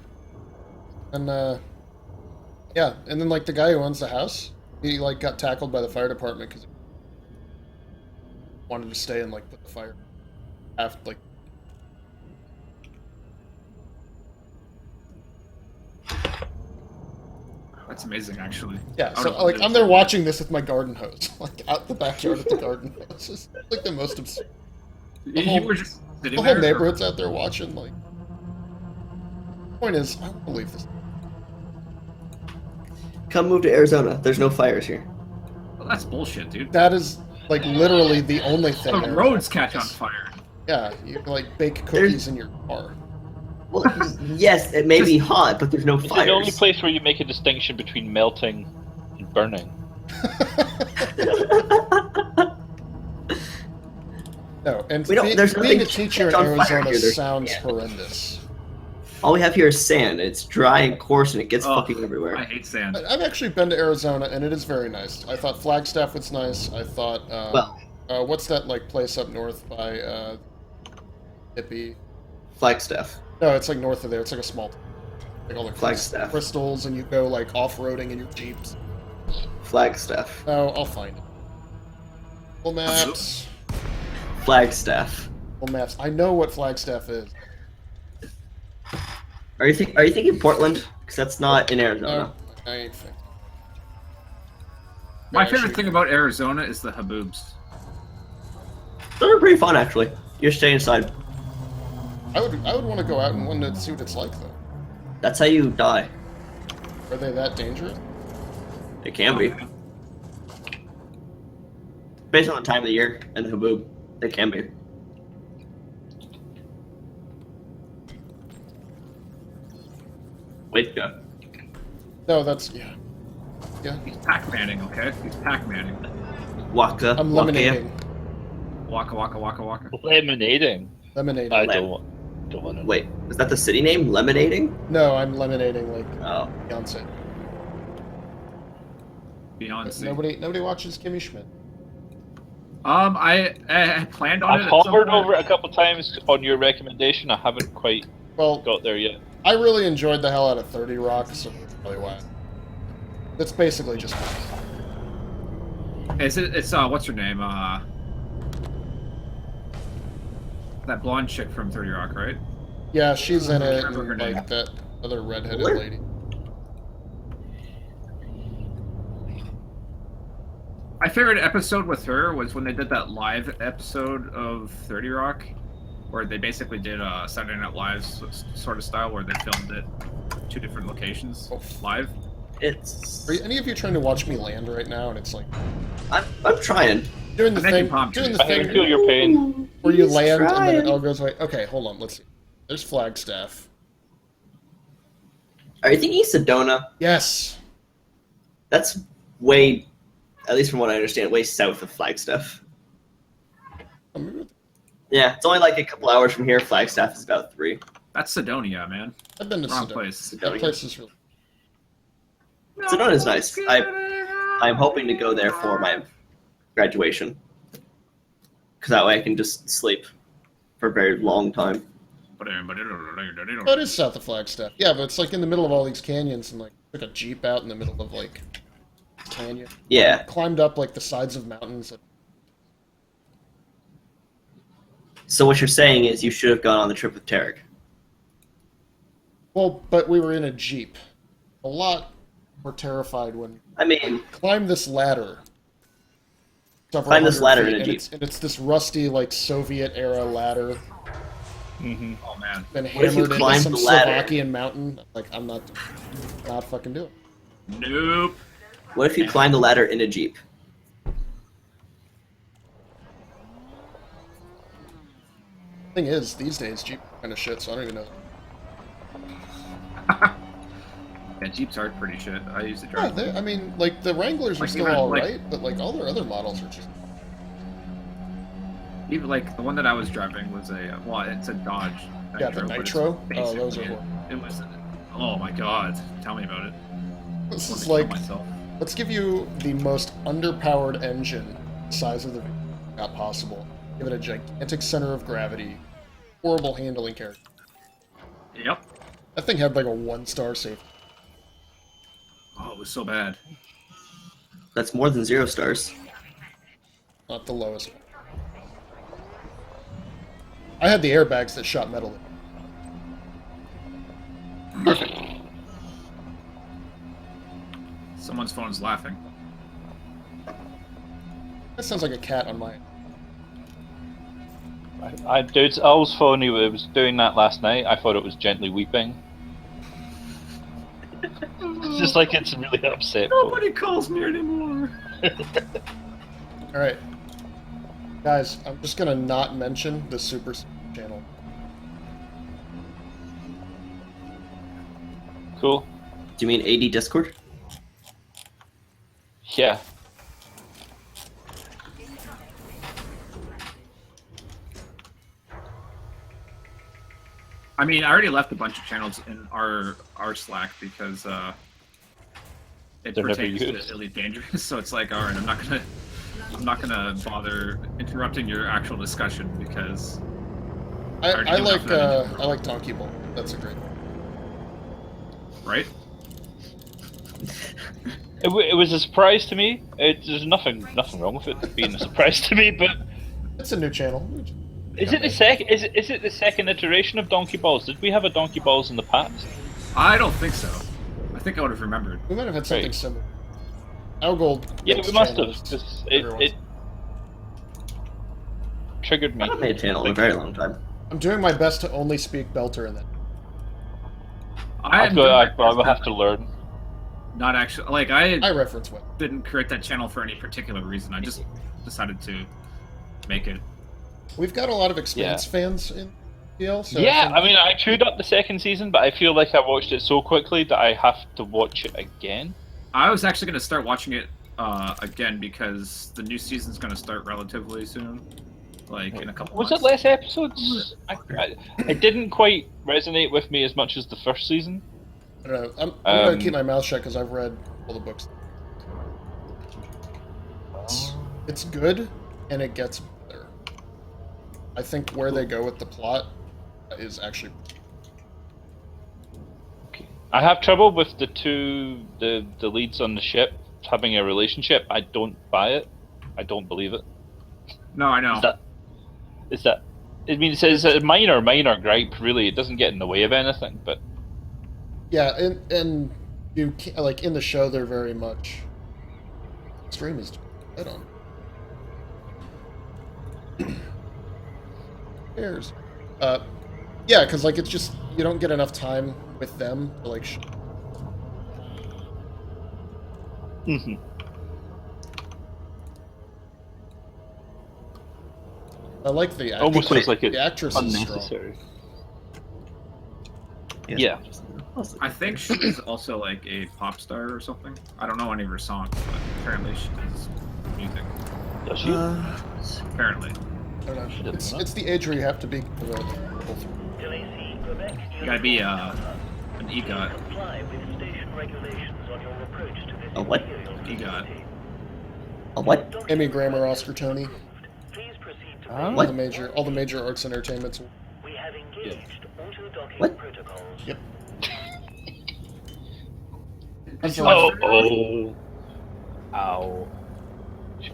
And yeah, and then like the guy who owns the house, he like got tackled by the fire department because he wanted to stay and like put the fire after like. that's amazing, actually. Yeah, I so don't know. like I'm there watching this with my garden hose, like out the backyard of the garden hose. It's just like the most absurd. You were just sitting The there. whole neighborhood's out there watching. Like, point is, I don't believe this. Come move to Arizona. There's no fires here. Well, that's bullshit, dude. That is like literally the only thing. The Arizona roads catch on has. fire. Yeah, you can like bake cookies in your car. Well, yes, it may be hot, but there's no It's the only fires. place where you make a distinction between melting and burning. No, and We don't- there's being a nothing teacher in on fire Arizona here. There's- sounds yeah. horrendous. All we have here is sand. It's dry and coarse, and it gets Oh, fucking everywhere. I hate sand. I've actually been to Arizona, and it is very nice. I thought Flagstaff was nice. I thought, Well- what's that like place up north by Hippie? Flagstaff. No, it's like north of there. It's like a small, like all the Flagstaff. crystals, and you go like off-roading in your jeeps. Flagstaff. No, I'll find it. Google Maps. Flagstaff. Google Maps. I know what Flagstaff is. Are you thinking Portland? Because that's not in Arizona. No, I ain't think. My Actually, favorite thing about Arizona is the haboobs. They're pretty fun, actually. You're staying inside. I would want to go out and want to see what it's like, though. That's how you die. Are they that dangerous? It can be. Based on the time of the year and the haboob, they can be. Wait, go. No, that's yeah. He's Pac-Manning, okay? He's Pac-Manning. Waka. I'm waka. lemonading. Waka waka waka waka. Lemonading. Lemonading. I don't want to. Wait, is that the city name? Lemonading? No, I'm lemonading like Oh. Beyonce. But Beyonce. nobody watches Kimmy Schmidt. I planned on I've it. at some hovered point. over it a couple times on your recommendation. I haven't quite Well, got there yet. I really enjoyed the hell out of 30 Rock, so that's probably why. That's basically just. Is it? It's what's her name? That blonde chick from 30 Rock, right? Yeah, she's in it, remember her and, like name. that other redheaded What? lady. My favorite episode with her was when they did that live episode of 30 Rock, where they basically did a Saturday Night Live sort of style, where they filmed it two different locations Oh. live. It's. Are any of you trying to watch me land right now? And it's like I'm trying. doing the I'm making thing, palm doing trees. the I can thing feel your pain. where you He's land and then it trying. all goes away. Okay, hold on. Let's see. There's Flagstaff. Are you thinking Sedona? Yes. That's way, at least from what I understand, way south of Flagstaff. Oh, maybe- Yeah, it's only like a couple hours from here. Flagstaff is about 3. That's Sidonia, man. I've been to Wrong Sedona. place. That place is really. Sedona's nice. I'm hoping to go there for my graduation, because that way I can just sleep for a very long time. Oh, it is south of Flagstaff. Yeah, but it's like in the middle of all these canyons and like took a jeep out in the middle of like canyon. Yeah. Climbed up like the sides of mountains. So what you're saying is you should have gone on the trip with Tarek. Well, but we were in a jeep. A lot were terrified when I mean, climb this ladder. several Climb this hundred ladder feet, in a and jeep. it's this rusty like Soviet era ladder. Mm-hmm. Oh man. Been What if you hammered into climb some the ladder? Slovakian mountain. Like I'm not fucking doing it. Nope. What if you climb the ladder in a Jeep? Thing is, these days Jeep kind of shit, so I don't even know. Yeah, Jeeps are pretty shit. I used to Yeah, drive. I mean, like the Wranglers are Like, still even, all like- right, but like all their other models are just. Even like the one that I was driving was it's a Dodge. Yeah, the but it's Nitro? Oh, those are basically- horrible. It was. Oh my god! Tell me about it. This I is wanted to like, kill myself. let's give you the most underpowered engine size of the vehicle not possible. Give it a gigantic center of gravity, horrible handling character. Yep. That thing had like a 1-star safety. Oh, it was so bad. That's more than 0 stars. Not the lowest. I had the airbags that shot metal. Perfect. Someone's phone's laughing. That sounds like a cat on mine. Dude, Al's phone, he was doing that last night. I thought it was gently weeping. It's just like it's really upset. Nobody calls me anymore. Alright. Guys, I'm just gonna not mention the Super channel. Cool. Do you mean AD Discord? Yeah. I mean, I already left a bunch of channels in our Slack because it They're never pertains to used. Elite Dangerous. So it's like, all right, I'm not gonna bother interrupting your actual discussion because I already do enough of that. I like Donkey Bowl. That's a great. right? It was a surprise to me. There's nothing wrong with it being a surprise to me, but It's a new channel. is it the second iteration of Donkey Balls? Did we have a Donkey Balls in the past? I don't think so. I think I would have remembered. We might have had something Right. similar. Algold. Yeah, makes we must have. channels 'Cause every once it triggered me. I haven't made a channel in a very long time. I'm doing my best to only speak Belter in that. I will have to learn. Not actually, like I I reference what. didn't create that channel for any particular reason. I just decided to make it. We've got a lot of Expanse fans in PL. So Yeah, I think- I chewed up the second season, but I feel like I watched it so quickly that I have to watch it again. I was actually going to start watching it again because the new season's going to start relatively soon, like in a couple. Was months. it less episodes? It didn't quite resonate with me as much as the first season. I don't know. I'm gonna keep my mouth shut because I've read all the books. It's good, and it gets better. I think where they go with the plot is actually. I have trouble with the leads on the ship having a relationship. I don't buy it. I don't believe it. No, I know. Is that? I mean, it's a minor gripe. Really, it doesn't get in the way of anything. But Yeah, and you can't, like in the show they're very much. Stream is dead on. Cares. Yeah, because like it's just you don't get enough time with them to like. I like the almost feels like the it's actress is strong. unnecessary. Yeah. I think she's also like a pop star or something. I don't know any of her songs, but apparently she does music. Does she? Apparently, I don't know. It's the age where you have to be. you gotta be an EGOT. A what? EGOT. A what? Emmy, Grammar, Oscar, Tony. What? All the major arts entertainments. What? Yep. Oh. Ow.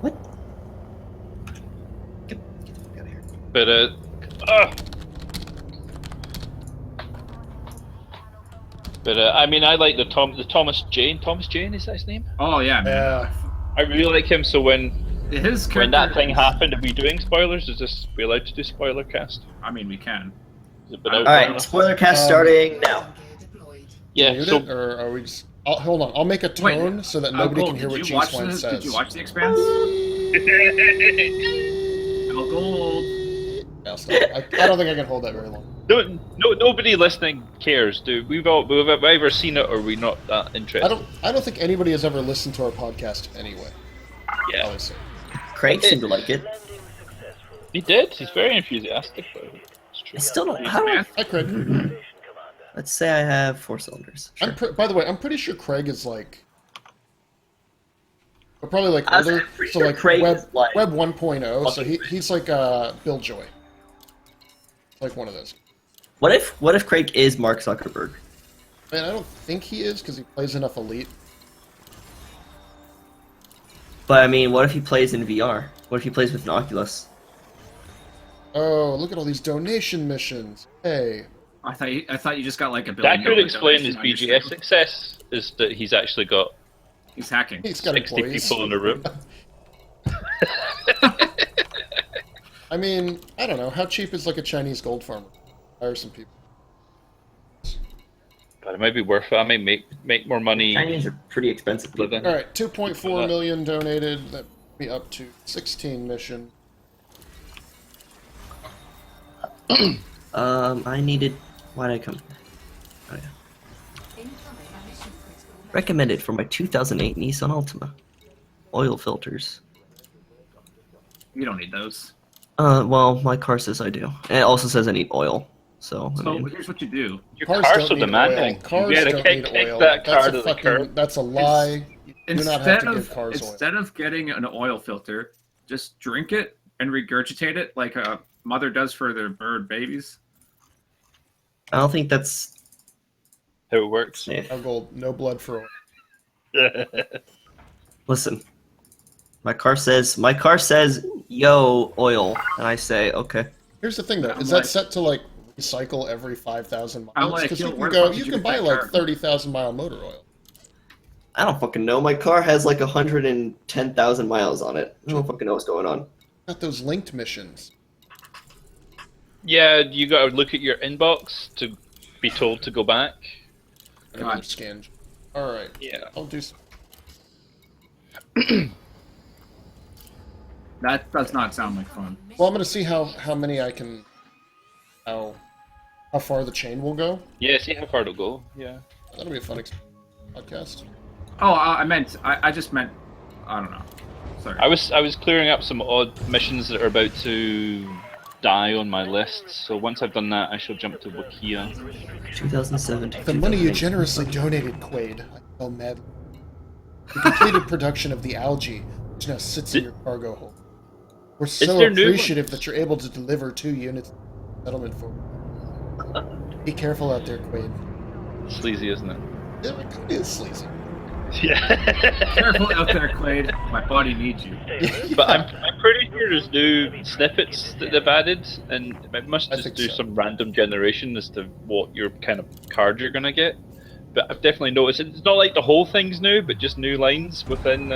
What? Get out of here. But I mean, I like the Thomas Jane. Thomas Jane, is that his name? Oh yeah, man. Yeah. I really like him. So when His when that character thing is- happened, are we doing spoilers? Is this we allowed to do spoiler cast? I mean, we can. Has it been out All long right, enough? spoiler cast starting now. Gear deployed. Yeah. Mute So it, or are we just? Hold on. I'll make a tone so that nobody can hear what G Swine says. Did you watch The Expanse? El Gold. Yeah, stop. I don't think I can hold that very long. nobody listening cares, dude. We've either seen it or we're not that interested. I don't think anybody has ever listened to our podcast anyway. Yeah, Honestly. Craig seemed to like it. he did. He's very enthusiastic about it. It's true. I still don't. How do I, Hi, Craig. let's say I have 4 cylinders. Sure. By the way, I'm pretty sure Craig is like. Or probably like I was older, pretty so sure like Craig Web is like- 1.0. So he's like Bill Joy, like one of those. What if Craig is Mark Zuckerberg? Man, I don't think he is because he plays enough Elite. But I mean, what if he plays in VR? What if he plays with an Oculus? Oh, look at all these donation missions. Hey, I thought you just got like a billion. That could explain his donation on your BGS stream. success. Is that he's actually got He's hacking. he's got 60 employees. people in a room. I mean, I don't know. How cheap is like a Chinese gold farmer? Hire some people. But it might be worth it. I may make more money. Chinese are pretty expensive. living. All right, 2.4 million donated. That put me up to 16 mission. I needed. Why did I come? Oh, yeah. Incoming mission critical. Recommended for my 2008 Nissan Altima. Oil filters. You don't need those. Well, my car says I do. And it also says I need oil. So, I So mean, here's what you do. Your Cars car's don't so need demanding. oil. Cars You gotta don't kick need oil. that car That's to a the curb. That's a lie. You do not have to give cars oil. Instead of getting an oil filter, just drink it and regurgitate it like a mother does for their bird babies. I don't think that's How it works. safe. No gold, no blood for oil. Listen, my car says yo oil, and I say okay. Here's the thing, though. I'm Is like- that set to like recycle every 5,000 I'm miles? like, Because yo, you can where the go, fuck did you you can get buy that like car? 30,000 mile motor oil. I don't fucking know. My car has like 110,000 miles on it. I don't fucking know what's going on. Got those linked missions. Yeah, you got to look at your inbox to be told to go back. Another God. scan. All right. Yeah. I'll do. That does not sound like fun. Well, I'm gonna see how many I can. How far the chain will go. Yeah, see how far it'll go. Yeah. That'll be a fun podcast. Oh, I just meant, I don't know. Sorry. I was clearing up some odd missions that are about to die on my list. So once I've done that, I shall jump to Wikia. 2017. The money you generously donated, Quade. I fell mad. You completed production of the algae, which now sits in your cargo hold. We're so there new appreciative ones? that you're able to deliver 2 units of settlement for. Be careful out there, Quade. Sleazy, isn't it? It is sleazy. Yeah. Careful out there, Quade. My body needs you. But I'm pretty sure there's new snippets that they've added, and it must I just think do so. some random generation as to what your kind of card you're gonna get. But I've definitely noticed it's not like the whole thing's new, but just new lines within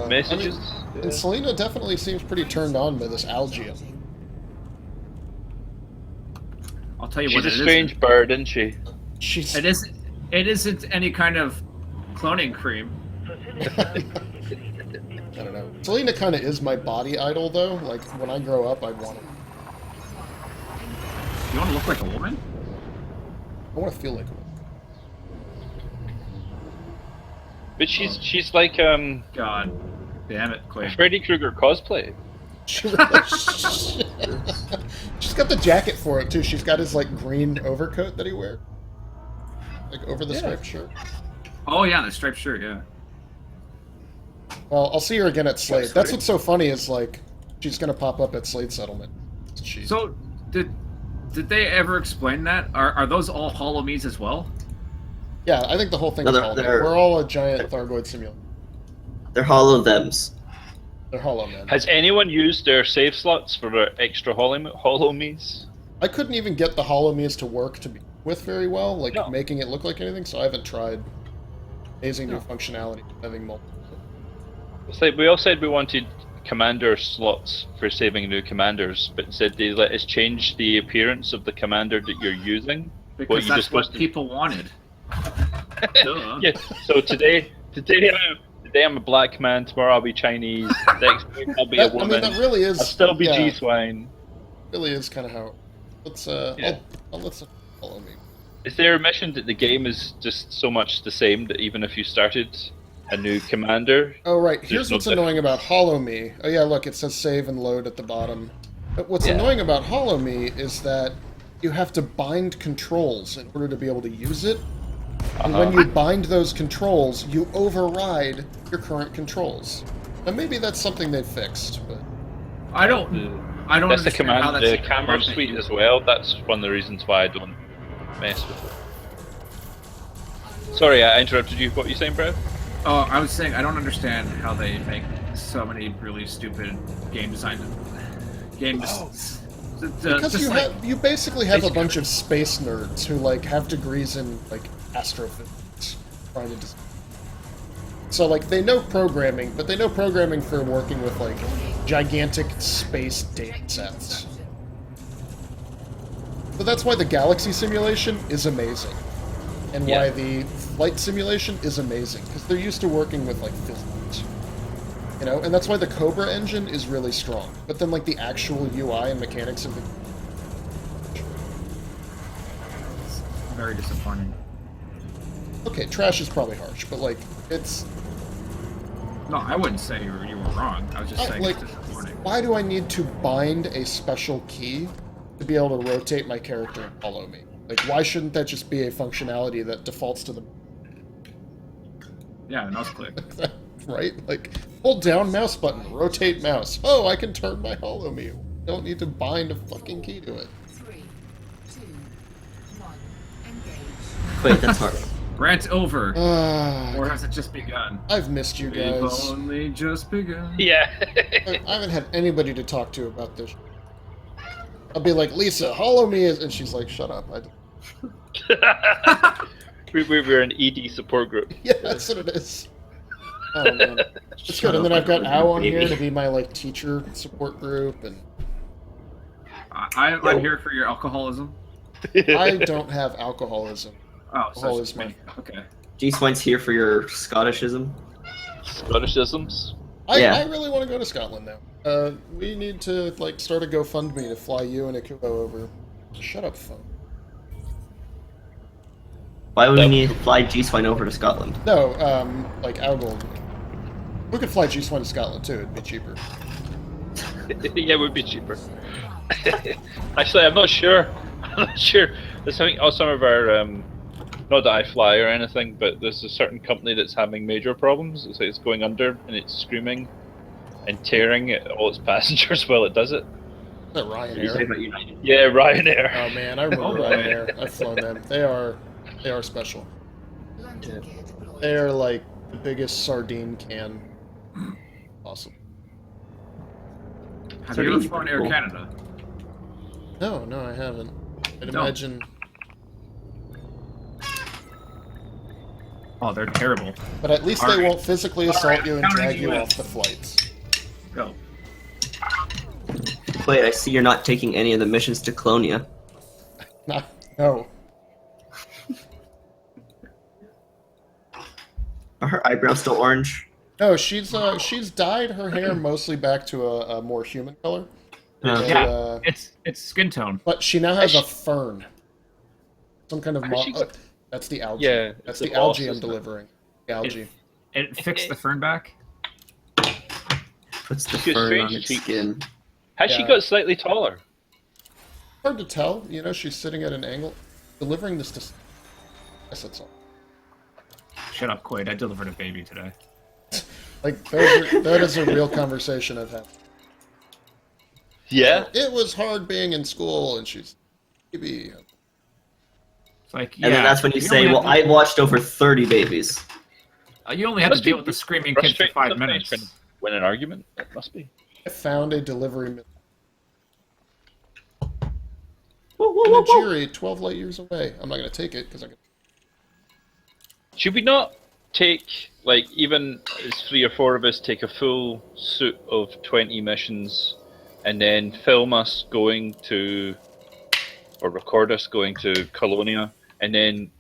messages. And Selena definitely seems pretty turned on by this algae. I'll tell you She's what a it strange bird, isn't she? She's. It isn't any kind of cloning cream. I don't know. Selena kind of is my body idol, though. Like, when I grow up, I'd want to. You want to look like a woman? I want to feel like. But she's like God damn it, Quade. Freddy Krueger cosplay. She really, she's got the jacket for it too. She's got his like green overcoat that he wears, like over the striped shirt. Oh yeah, the striped shirt, yeah. Well, I'll see her again at Slade. That's what's so funny is like she's gonna pop up at Slade Settlement. She, So, did they ever explain that? Are those all Hollow Me's as well? yeah, I think the whole thing is Hollow. We're all a giant Thargoid simulator. They're hollow thems. They're Hollow Men. Has anyone used their save slots for their extra hollow me's? I couldn't even get the Hollow Me's to work to be with very well, like No. making it look like anything. So I haven't tried amazing new functionality having multiple. It's like we all said we wanted commander slots for saving new commanders, but instead they let us change the appearance of the commander that you're using. Because you that's just what supposed to- people wanted. Duh. Yeah. So today I'm a black man. Tomorrow I'll be Chinese. Next week I'll be a I woman. mean, that really is. I'll still be yeah, G-swine. really is kind of how. Let's Yeah. I'll let some follow me. Is there a mission that the game is just so much the same that even if you started a new commander? Oh right, There's here's no what's annoying about Hollow Me. Oh yeah, look, it says save and load at the bottom. But what's Yeah. annoying about Hollow Me is that you have to bind controls in order to be able to use it. And when you bind those controls, you override your current controls. Now maybe that's something they've fixed, but I don't That's the understand how command, that's the even camera working. suite as well. That's one of the reasons why I don't mess with it. Sorry, I interrupted you. What were you saying, Brad? Oh, I was saying I don't understand how they make so many really stupid game design games. because just you basically have a bunch of space nerds who like have degrees in like astrophysics trying to so like they know programming, but they know programming for working with like gigantic space data sets. So that's why the galaxy simulation is amazing, and why the flight simulation is amazing, because they're used to working with like physics. You know, and that's why the Cobra engine is really strong. But then, like, the actual UI and mechanics of the... very disappointing. Okay, trash is probably harsh, but, like, it's... No, I wouldn't say you were wrong. I was just saying like, it's disappointing. why do I need to bind a special key to be able to rotate my character and follow me? Like, why shouldn't that just be a functionality that defaults to the... Yeah, the mouse click. Right? Like, hold down mouse button, rotate mouse. Oh, I can turn my Hollow Me. Don't need to bind a fucking key to it. 3, 2, 1, engage. Wait, that's hard. Rant over. Or Uh, has it just begun? I've missed you We've guys. only just begun. Yeah. I haven't had anybody to talk to about this. I'll be like, Lisa, Hollow Me is... And she's like, shut up. We're an ED support group. Yeah, that's what it is. Oh man, it's good. And then I've got Ow on here to be my like teacher support group, and I'm here for your alcoholism. I don't have alcoholism. Oh, Alcohol so is my. okay. G-Swine's here for your Scottishism. Scottishisms. Yeah. I really want to go to Scotland now. We need to like start a GoFundMe to fly you and Akuo over. Shut up, phone. Why would we need to fly G-Swine over to Scotland? No, like Algold. We could fly G-Swine to Scotland too. It'd be cheaper. Yeah, it would be cheaper. Actually, I'm not sure. I'm not sure. There's something. Oh, some of our not that I fly or anything, but there's a certain company that's having major problems. It's like it's going under and it's screaming and tearing at all its passengers while it does it. Is that Ryanair? United. Yeah, Ryanair. Oh man, I remember Ryanair. I've flown them. They are special. Landing gear deployed. They are like the biggest sardine can. Awesome. Have you ever flown Air Canada? No, I haven't. I'd No. imagine. Oh, they're terrible. But at least they Alright. won't physically assault you and Counting drag you you in. off the flights. Go. Wait, I see you're not taking any of the missions to Colonia. No. Are her eyebrows still orange? No, she's dyed her hair mostly back to a more human color. And, Yeah, it's skin tone. but she now has a fern. Some kind of Has she got- that's the algae. Yeah, That's the the algae boss, I'm isn't it? delivering. The algae. It fixed the fern back. Puts the She's got fur on strange its cheeks. skin. Has she Yeah. got slightly taller? Hard to tell. You know, she's sitting at an angle, delivering this to. Yes, that's all. Shut up, Quade. I delivered a baby today. Like that is a real conversation I've had. Yeah. It was hard being in school, and she's baby. It's like, And then that's when you say, well, I watched over 30 babies. you only had to Must deal be with the screaming kids for frustrating 5 sometimes minutes. trying to win an argument. It must be. I found a delivery. Whoa, whoa, whoa, whoa. Nigiri, 12 light years away. I'm not gonna take it because I. Should we not take, like, even as 3 or 4 of us take a full suit of 20 missions and then film us going to, or record us going to Colonia, and then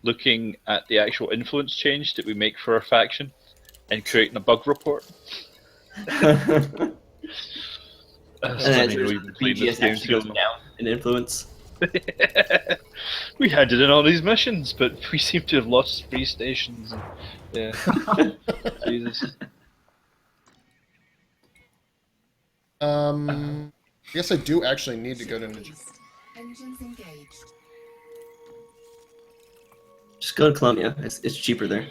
looking at the actual influence change that we make for our faction and creating a bug report? And then Something we've been playing this BGS game actually goes too down in influence. We handed in all these missions, but we seem to have lost 3 stations. And, yeah. Jesus. I guess I do actually need to go to Nigiri. Released. Engines engaged. Just go to Colonia. It's cheaper there.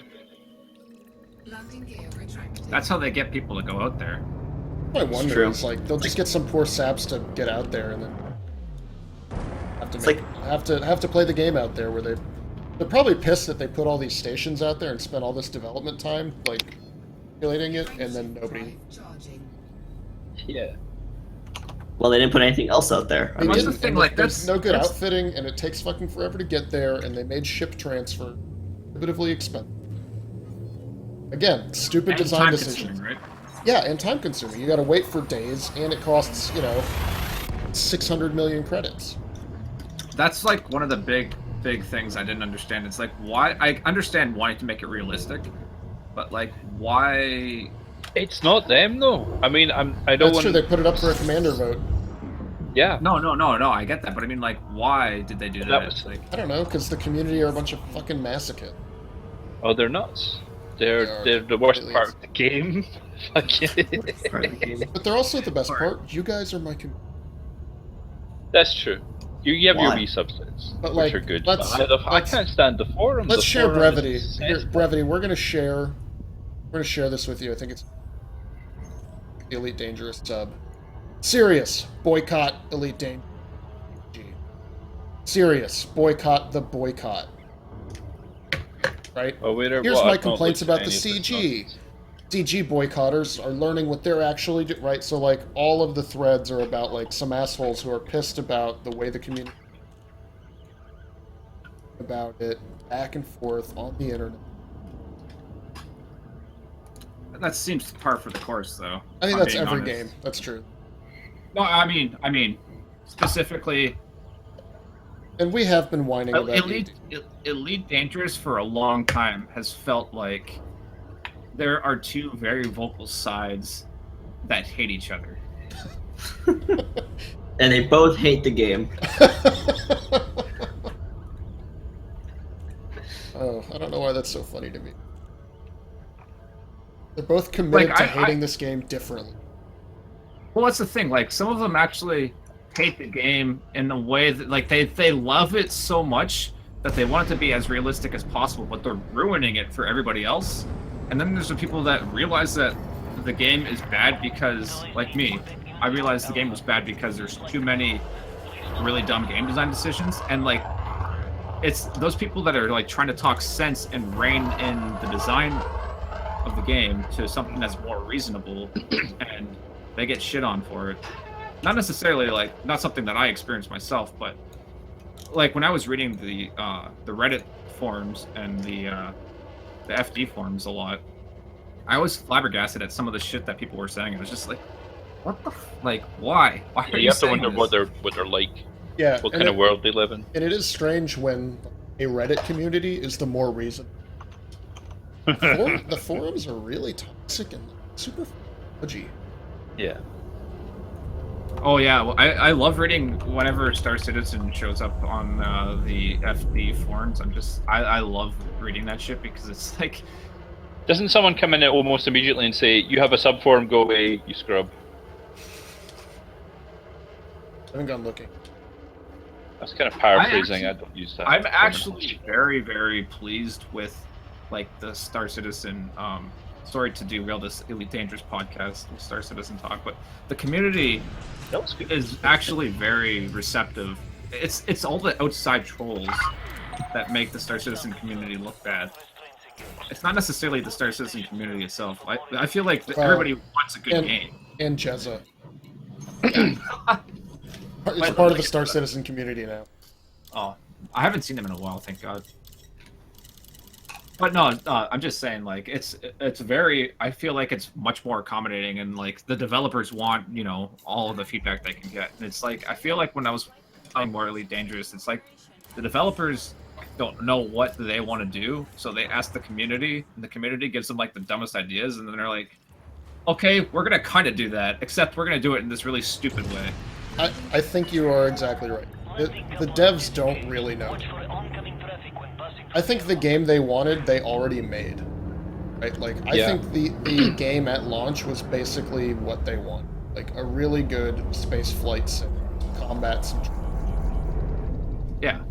Landing gear retracted. That's how they get people to go out there. I wonder true. is like they'll just get some poor saps to get out there and then have to It's make, have to play the game out there where they're probably pissed that they put all these stations out there and spent all this development time like calculating it and then nobody. Drive charging. Yeah. Well, they didn't put anything else out there. I They What's mean, the didn't, thing, and like, there's that's- no good that's- outfitting and it takes fucking forever to get there and they made ship transfer prohibitively expensive. Again, stupid And design time decisions. consuming, right? Yeah, and time consuming. You gotta wait for days and it costs, 600 million credits. That's like one of the big things I didn't understand. It's like, why? I understand wanting to make it realistic, but like, why? It's not them, though. I mean, I don't That's want. true, they put it up for a commander vote. Yeah. No. I get that, but I mean, like, why did they do that? That was- It's like, I don't know, because the community are a bunch of fucking masochists. Oh, they're nuts. They are They're the worst completely part of the game. part of the game. But they're also the best part. You guys are my community. That's true. You have your Why? wee subsets, But, which like, are good. let's- But I let's- can't stand the forums. Let's The share forum brevity. is Here, sensitive. brevity, we're gonna share this with you. I think it's the Elite Dangerous sub. Serious, boycott Elite Dangerous. Serious, boycott the boycott. Right? Oh, wait, Here's well, my I've not complaints looked at about the any of this CG. nonsense. CG boycotters are learning what they're actually right. So like all of the threads are about like some assholes who are pissed about the way the community about it back and forth on the internet. that seems par for the course, though. I think if I'm that's being every honest. game. That's true. No, I mean, specifically, And we have been whining about Elite Dangerous for a long time has felt like there are two very vocal sides that hate each other. And they both hate the game. Oh, I don't know why that's so funny to me. They're both committed to hating this game differently. Well, that's the thing. Like, some of them actually hate the game in a way that, like, they love it so much that they want it to be as realistic as possible, but they're ruining it for everybody else. And then there's the people that realize that the game is bad because, like me, I realized the game was bad because there's too many really dumb game design decisions, and like, it's those people that are like trying to talk sense and rein in the design of the game to something that's more reasonable, and they get shit on for it. Not necessarily like, not something that I experienced myself, but like when I was reading the Reddit forums and the FD forums a lot, I was flabbergasted at some of the shit that people were saying. It was just like, what the like, why? Why are You have to saying wonder this? what they're like, Yeah, what kind of world they live in. And it is strange when a Reddit community is the more reason. The forums are really toxic and super fudgy. Yeah. Oh yeah, well, I love reading whenever Star Citizen shows up on the FD forums. I love reading that shit because it's like, Doesn't someone come in almost immediately and say, "You have a subform, go away, you scrub"? I haven't gone looking. That's kind of paraphrasing. I don't use that. I'm actually very, very pleased with like the Star Citizen. Sorry to derail this Elite Dangerous podcast with Star Citizen talk, but the community That was good. is actually very receptive. It's all the outside trolls that make the Star Citizen community look bad. It's not necessarily the Star Citizen community itself. I feel like everybody wants a good game. And Jezza. It's part of the Star Citizen community now. Oh, I haven't seen them in a while, thank God. But no, I'm just saying, like, it's very. I feel like it's much more accommodating, and like the developers want, you know, all of the feedback they can get. And it's like, I feel like when I was playing more Elite Dangerous, it's like the developers don't know what they want to do, so they ask the community, and the community gives them like the dumbest ideas, and then they're like, okay, we're gonna kind of do that, except we're gonna do it in this really stupid way. I think you are exactly right. The devs don't really know. I think the game they wanted, they already made. Right? Like, I think the game at launch was basically what they want. Like, a really good space flight sim, combat sim. Yeah.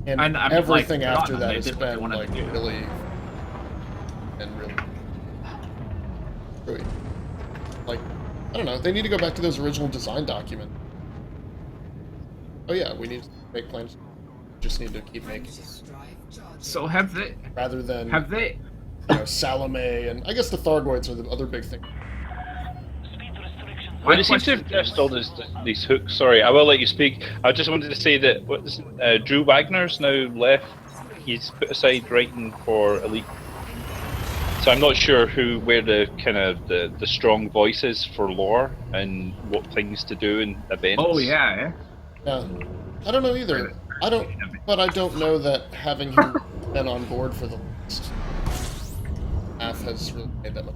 And I mean, everything like, after that they has did what they been, wanted like, to do. really like, I don't know, they need to go back to those original design documents. Oh yeah, we need to make plans. Just need to keep making. So have they? Rather than you know, Salome, and I guess the Thargoids are the other big thing. Well, they seem to have just all these hooks. Sorry, I will let you speak. I just wanted to say that Drew Wagner's now left. He's put aside writing for Elite. So I'm not sure where the kind of the strong voice is for lore and what things to do in events. Oh yeah. Yeah, I don't know either. But I don't know that having him been on board for the last half has really made that much.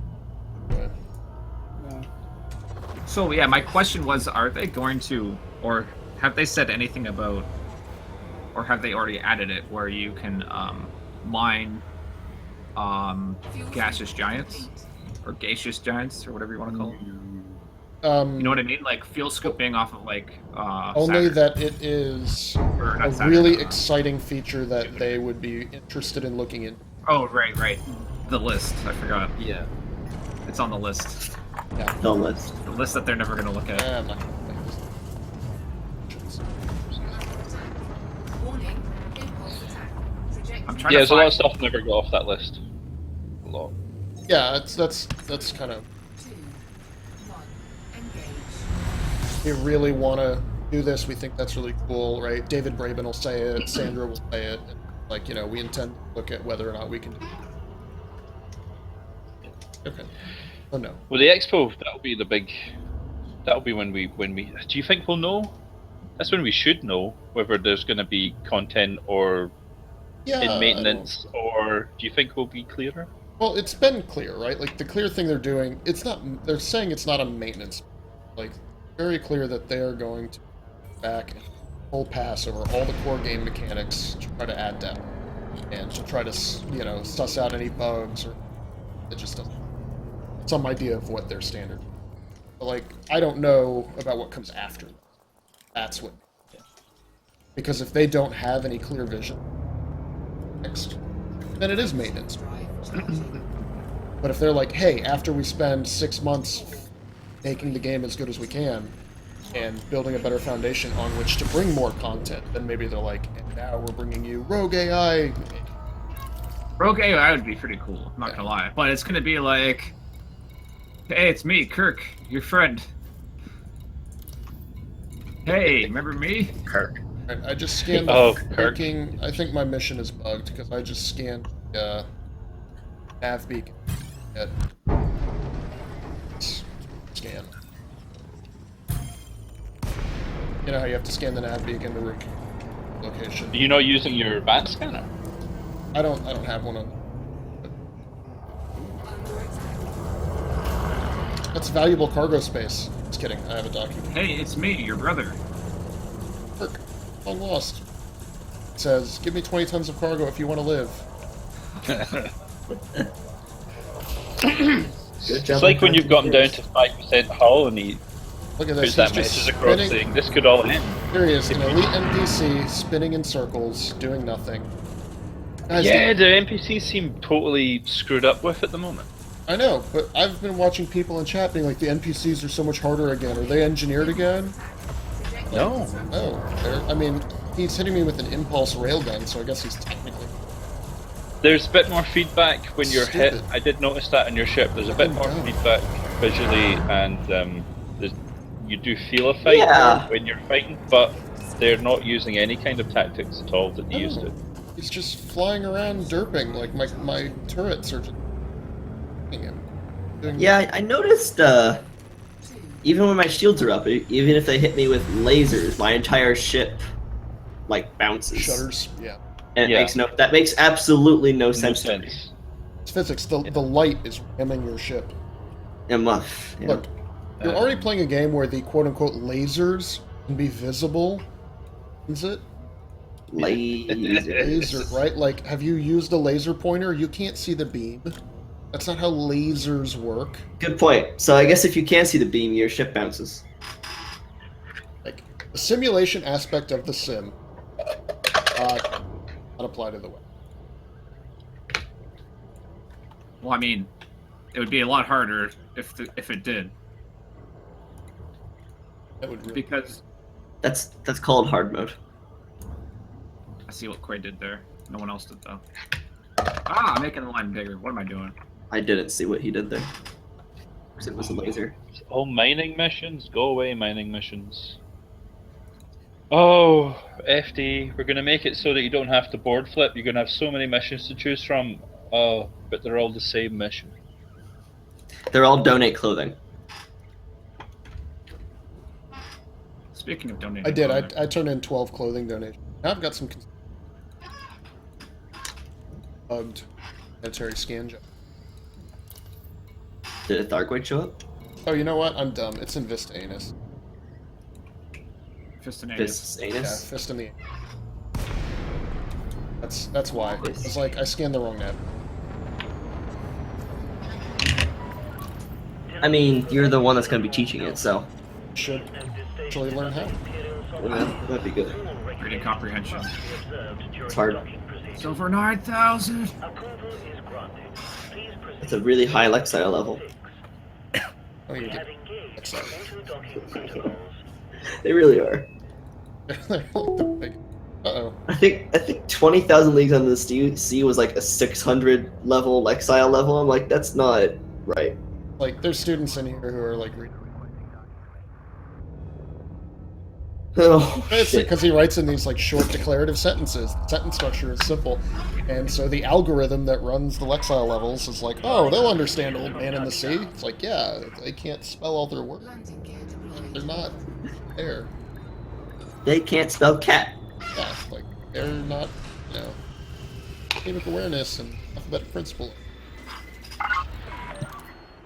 So yeah, my question was: are they going to, or have they said anything about, or have they already added it where you can mine gaseous giants or gaseous giants or whatever you want to call them? You know what I mean? Like fuel scooping off of like only Saturn. that it is a Saturn. really exciting feature that they would be interested in looking in. Oh right. The list. I forgot. Yeah. It's on the list. Yeah. The list. The list that they're never going to look at. I'm not gonna play this. Warning, impulse attack. I'm trying Yeah, to there's a lot of find. stuff never got off that list. A lot. Yeah, that's kind of. 2, 1, engage. We really want to do this. We think that's really cool, right? David Braben will say it. Sandra will say it. And, like, you know, we intend to look at whether or not we can do it. Okay. Oh no. Well, the expo, that'll be the big. That'll be when we. Do you think we'll know? That's when we should know whether there's going to be content or Yeah. in maintenance, or do you think we'll be clearer? Well, it's been clear, right? Like the clear thing they're doing, it's not. They're saying it's not a maintenance. Like very clear that they are going to back and full pass over all the core game mechanics to try to add depth and to try to suss out any bugs or it just doesn't. Some idea of what their standard. But like I don't know about what comes after. That's what. Because if they don't have any clear vision, next, then it is maintenance. But if they're like, hey, after we spend 6 months making the game as good as we can and building a better foundation on which to bring more content, then maybe they're like, and now we're bringing you Rogue AI. Rogue AI would be pretty cool, I'm not gonna lie. But it's gonna be like, hey, it's me, Kirk, your friend. Hey, remember me? Kirk. Right, I just scanned Oh, the Kirk. freaking... I think my mission is bugged because I just scanned the nav beacon. Scan. You know how you have to scan the nav beacon to location. Are you not using your advanced scanner? I don't have one on. That's valuable cargo space. Just kidding. I have a document. Hey, it's me, your brother. Kirk, I'm lost. It says, give me 20 tons of cargo if you want to live. Good job. It's like when you've gotten down to 5% hull and he Look at this. puts that He's just message across spinning. saying, this could all end. Here he is, an elite NPC spinning in circles, doing nothing. Guys, Yeah, the NPCs seem totally screwed up with at the moment. I know, but I've been watching people in chat being like, the NPCs are so much harder again. Are they engineered again? No. No. I mean, he's hitting me with an impulse railgun, so I guess he's technically... There's a bit more feedback when you're hit. Stupid. I did notice that in your ship. There's a bit more dumb. feedback visually, and you do feel a fight Yeah. when you're fighting, but they're not using any kind of tactics at all that they used to. He's just flying around derping, like my turrets are just... him. Doing- Yeah, I noticed, even when my shields are up, even if they hit me with lasers, my entire ship, like, bounces. Shutters, yeah. And it Yeah. that makes absolutely no No sense to me. sense. It's physics. The light is ramming your ship. Yeah. Look, you're already playing a game where the quote-unquote lasers can be visible. Is it? Laser, right? Like, have you used a laser pointer? You can't see the beam. That's not how lasers work. Good point. So I guess if you can see the beam, your ship bounces. Like, the simulation aspect of the sim not apply to the web. Well, I mean, it would be a lot harder if it did, That would really... because That's called hard mode. I see what Quade did there. No one else did though. Ah, I'm making the line bigger. What am I doing? I didn't see what he did there. 'Cause it was a laser. Oh, mining missions? Go away, mining missions. Oh, FD, we're going to make it so that you don't have to board flip. You're going to have so many missions to choose from. Oh, but they're all the same mission. They're all donate clothing. Speaking of donating, I did. clothing, I turned in 12 clothing donations. Now I've got some bugged military scan job. Did a Thargoid show up? Oh, you know what? I'm dumb. It's in Vista Anus. Fiston This Yeah, anus? Fist in the... That's why. It's like, I scanned the wrong nav. I mean, you're the one that's going to be teaching it, so Should actually learn how. that'd be good. reading comprehension. It's hard. Silver 9,000. It's a really high Lexile level. Oh, you get excited. They really are. Uh-oh. I think 20,000 Leagues Under the Sea was like a 600 level Lexile level. I'm like, that's not right. Like, there's students in here who are like... Oh, It's shit. because he writes in these like short declarative sentences. The sentence structure is simple, and so the algorithm that runs the Lexile levels is like, oh, they'll understand Old Man in the Sea. It's like, yeah, they can't spell all their words. Landing gear deployed. They're not there. They can't spell cat. Yeah, like they're not, you know, phonemic awareness and alphabetic principle.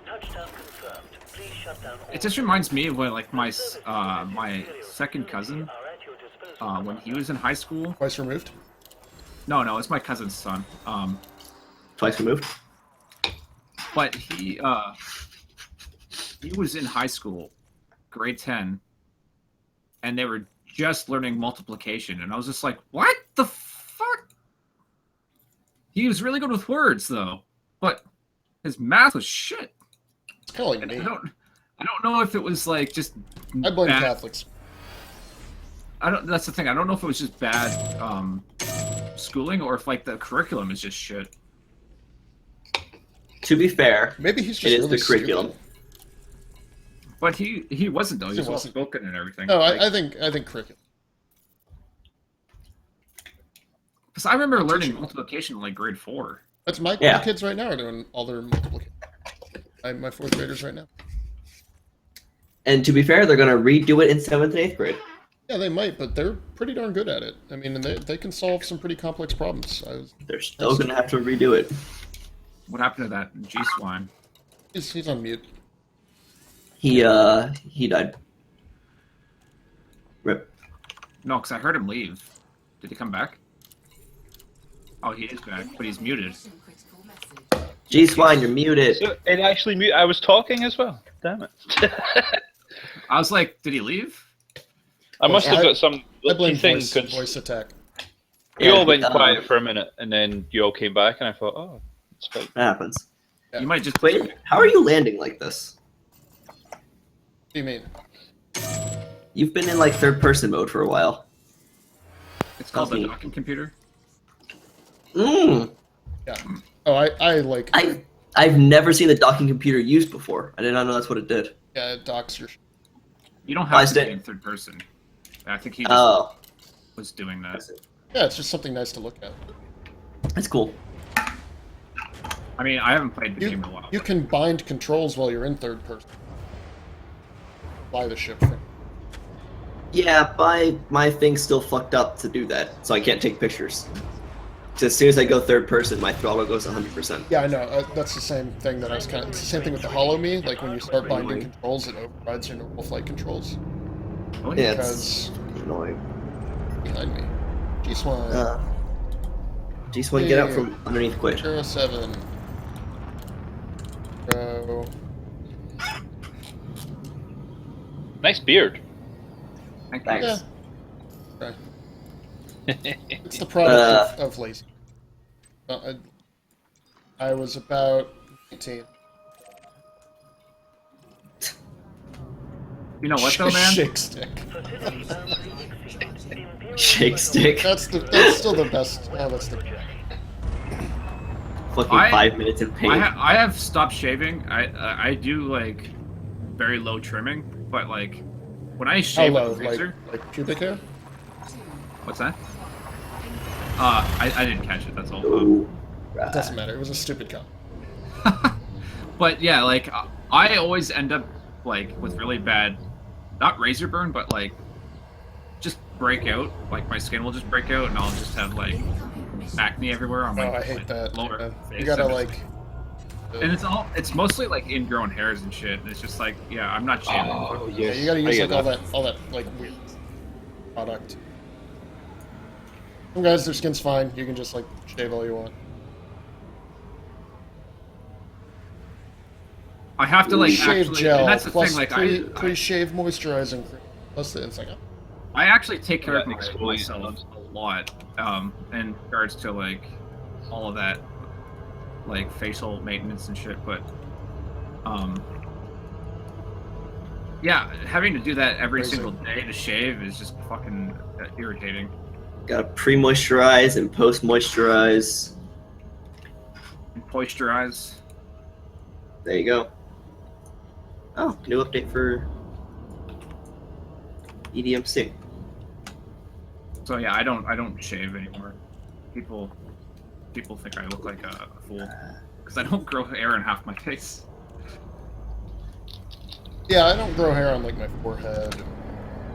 Touchdown confirmed. Please shut down all It just reminds me of when, like, my second cousin, are at your disposal. when he was in high school. Twice removed. No, it's my cousin's son. Twice removed. But he was in high school, grade 10, and they were just learning multiplication, and I was just like, what the fuck? He was really good with words, though, but his math was shit. It's kind of like me. I don't know if it was like just I blame bad- Catholics. That's the thing. I don't know if it was just bad schooling or if like the curriculum is just shit. To be fair, Maybe he's it just is really the curriculum. stupid. But he wasn't though. He was well wasn't. spoken and everything. No, Like, I think curriculum. because I remember learning multiplication in like grade 4. That's my Yeah. kids right now are doing all their multiplication. My fourth graders right now. And to be fair, they're gonna redo it in 7th and 8th grade. Yeah, they might, but they're pretty darn good at it. I mean, and they can solve some pretty complex problems. They're still gonna have to redo it. What happened to that G swine? He's on mute. He died. Rip. No, because I heard him leave. Did he come back? Oh, he is back, but he's muted. Mission critical message. G Swine, you're muted. So it actually mute. I was talking as well. Damn it. I was like, did he leave? I must have got some I blame thing voice because attack. you all Yeah, went quiet for a minute and then you all came back and I thought, oh, it's fine. That happens. Yeah. You might just Wait, how are you landing like this? What do you mean? You've been in like third person mode for a while. It's called the Okay. docking computer. Mm. Yeah. Oh, I like. I've never seen the docking computer used before. I did not know that's what it did. Yeah, it docks your. You don't I have to stay- be in third person. I think he just Oh, was doing that. Yeah, it's just something nice to look at. that's cool. I mean, I haven't played the game in a while. You can bind controls while you're in third person. Fly the ship from. Yeah, my thing's still fucked up to do that, so I can't take pictures. 'Cause as soon as I go third person, my throttle goes 100%. Yeah, I know. That's the same thing that I was kind of. It's the same thing with the Hollow Me. Like when you start binding controls, it overrides your normal flight controls. Oh, Yeah, Because it's annoying. behind me, G-Swine, G-Swine, get out from underneath Quade. 07. Bro. Nice beard. Thank Thanks. you. Yeah. Okay. It's the product of lazy. I was about 18. You know what though, man? Shake stick. Facility boundary exceeded. Imperial Shake stick. That's still the best. Oh, that's the. Fucking 5 minutes in pain. I have stopped shaving. I do like very low trimming, but like when I How shave low? with a razor, Like pubic hair? what's that? I didn't catch it. That's all. Ooh. It doesn't matter. It was a stupid comment. But yeah, like I always end up like with really bad, not razor burn, but like just break out. Like my skin will just break out, and I'll just have like acne everywhere on Oh, my I hate that. lower Yeah. face. You gotta and like. and it's mostly like ingrown hairs and shit. And it's just like, yeah, I'm not shaving. Oh, Yeah, yes. you gotta I use get like all that like weird product. Some guys, their skin's fine. You can just like shave all you want. I have to like Shave actually, gel and that's the plus thing. Like pre-shave moisturizing cream. Plus the it's like I actually take care of Yeah, myself exfoliant. a lot, in regards to like all of that, like facial maintenance and shit. But, yeah, having to do that every Crazy. single day to shave is just fucking irritating. Gotta pre-moisturize and post-moisturize. And moisturize. There you go. Oh, new update for EDMC. So yeah, I don't shave anymore. People think I look like a fool because I don't grow hair in half my face. Yeah, I don't grow hair on like my forehead.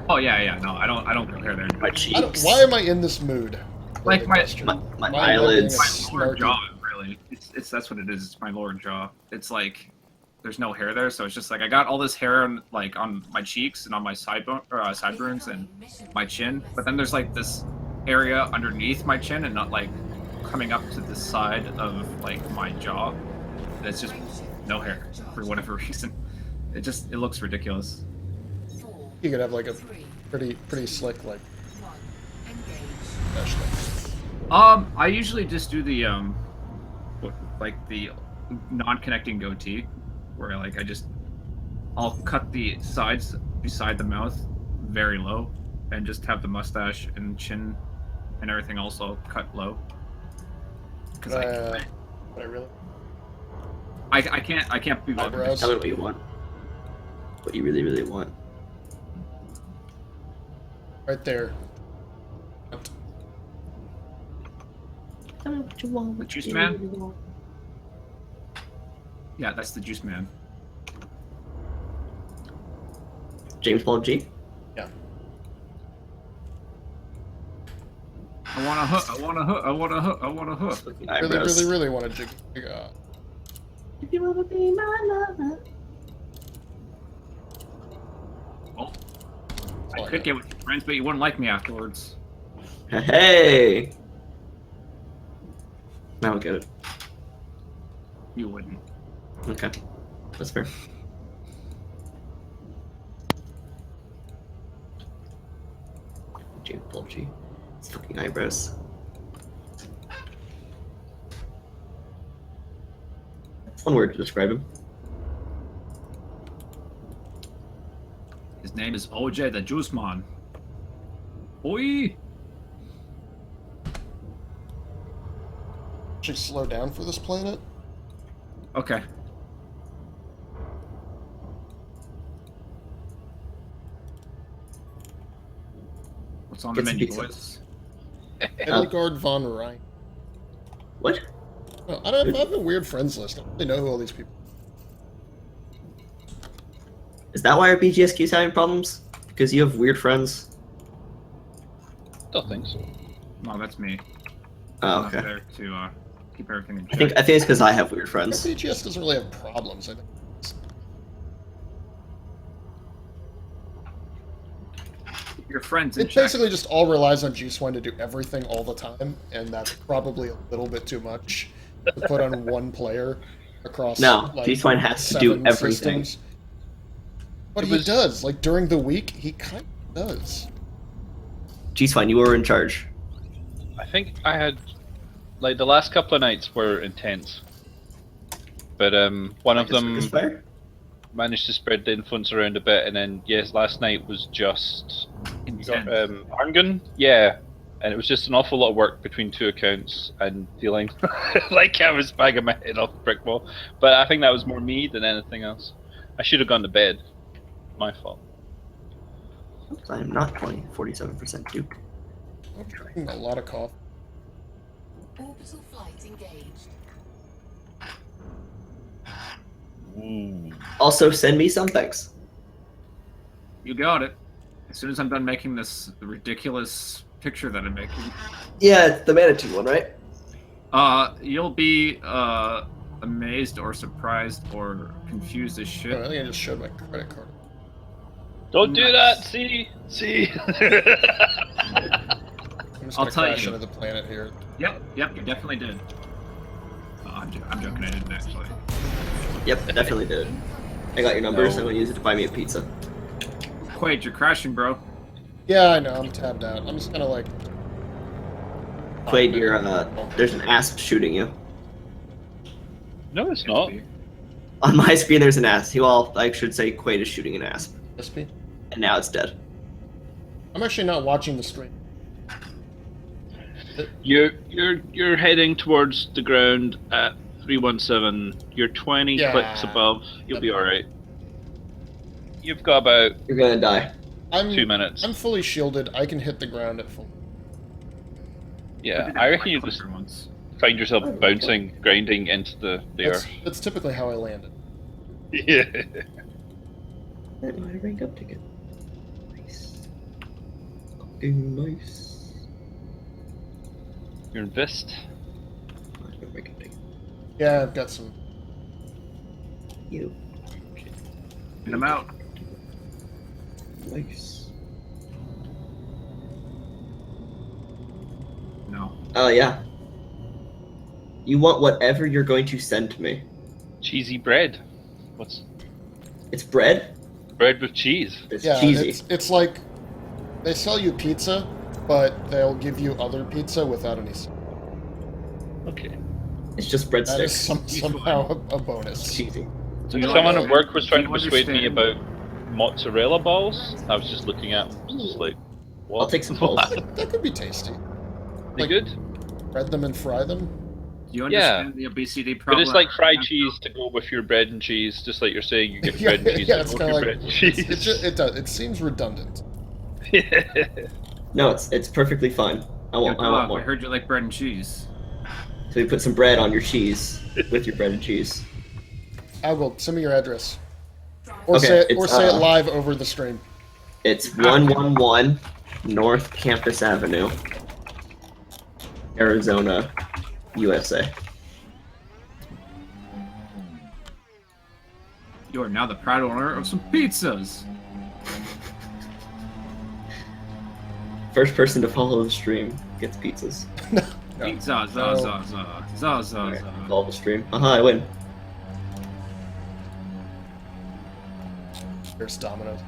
Oh yeah, no, I don't grow hair there. My I cheeks. don't, why am I in this mood? Like my- my Why am I being a eyelids. My lower snarky- jaw, really. It's that's what it is. It's my lower jaw. It's like there's no hair there, so it's just like I got all this hair on like on my cheeks and on my sideburns and my chin, but then there's like this area underneath my chin and not like coming up to the side of like my jaw. That's just no hair for whatever reason. It looks ridiculous. You could have like a pretty slick like mesh thing. I usually just do the like the non-connecting goatee, where like I'll cut the sides beside the mouth very low, and just have the mustache and chin and everything also cut low. Because But I really I can't be bothered. Eyebrows? Tell me what you want. What you really, really want. right there. Tell me what you want. The juice man? Yeah, that's the juice man. James Bond G. Yeah. I want a hook. I want a hook. I want a hook. I want a hook. Fucking Really, eyebrows. really want to jig. If you wanna be my lover. Well, I could get with your friends, but you wouldn't like me afterwards. Hey. Now I get it. You wouldn't. Okay, that's fair. James Bond G. It's fucking eyebrows. That's one word to describe him. His name is OJ the Juice Man. Oi! Should slow down for this planet. Okay. What's on the Get some menu, pizza. boys? Hildegard von Rhein. What? No, I have a weird friends list. I don't really know who all these people. Is that why our BGS keeps having problems? Because you have weird friends? Don't think so. No, that's me. Oh, I'm okay. not there to keep everything in I think it's because I have weird Our friends. BGS doesn't really have problems. I think. Your friends in It check. basically just all relies on G Swine to do everything all the time, and that's probably a little bit too much to put on one player across. No, like, G-Swine has to do 7 everything. systems. But It he was- does. Like during the week, he kind of does. G-Swine, you were in charge. I think I had, like, the last couple of nights were intense. But one of them Fire? managed to spread the influence around a bit, and then, yes, last night was just Intense. Arngun? Yeah. And it was just an awful lot of work between two accounts and feeling like I was banging my head off the brick wall. But I think that was more me than anything else. I should have gone to bed. My fault. I am not 47% Duke. I'm drinking a lot of coffee. Orbital flight engaged. Ooh. Also, send me some thanks. You got it. As soon as I'm done making this ridiculous picture that I'm making, Yeah, it's the Manitou one, right? you'll be amazed or surprised or confused as Oh, I shit. think I just showed my credit card. Don't do that. Nice. See. I'm just I'll gonna tell crash you. into the planet here. Yep, you definitely did. I'm joking, I didn't actually. Yep, definitely did. I got your numbers. No. I'm gonna use it to buy me a pizza. Quade, you're crashing, bro. Yeah, I know. I'm tabbed out. I'm just gonna like. Quade, you're there's an asp shooting you. No, it's not. On my screen, there's an asp. Well, I should say Quade is shooting an asp, SP. and now it's dead. I'm actually not watching the stream. You're heading towards the ground at 317. You're 20 Yeah. clicks above. You'll be all right. You've got about You're gonna die. I'm 2 minutes. I'm fully shielded. I can hit the ground at full. Yeah, I reckon you just once. find yourself bouncing, grinding into the earth. That's typically how I landed. Yeah. That might have ranked up ticket. Nice. Fucking nice. You're in Vist. Might have ranked up ticket. Yeah, I've got some. You. Get him out. Nice. No. Oh, yeah. You want whatever you're going to send to me. Cheesy bread. What's It's bread? bread with cheese? It's Yeah, cheesy. it's like they sell you pizza, but they'll give you other pizza without any. Okay. It's just That is breadsticks. somehow a It's bonus. cheesy. So you Someone know, at work was trying to you persuade me understand- about mozzarella balls. I was just looking at them, just like, what? I'll take some balls. That could be tasty. They Like- good? Bread them and fry them. Do you understand the obesity But problem? it's like fried cheese to go with your bread and cheese, just like you're saying you get Yeah, bread and cheese yeah, to it's go kind with of your like bread and cheese. it does. It seems redundant. No, it's perfectly fine. I Yo, want dog, I more. heard you like bread and cheese. So you put some bread on your cheese with your bread and cheese. Algold, send me your address. Or Okay, say it, it's, or say it live over the stream. It's 111 North Campus Avenue, Arizona, USA. You are now the proud owner of some pizzas. First person to follow the stream gets pizzas. No. Pizza, za, za, za, za, za, Alright, za. follow the stream. I win. There's Domino's.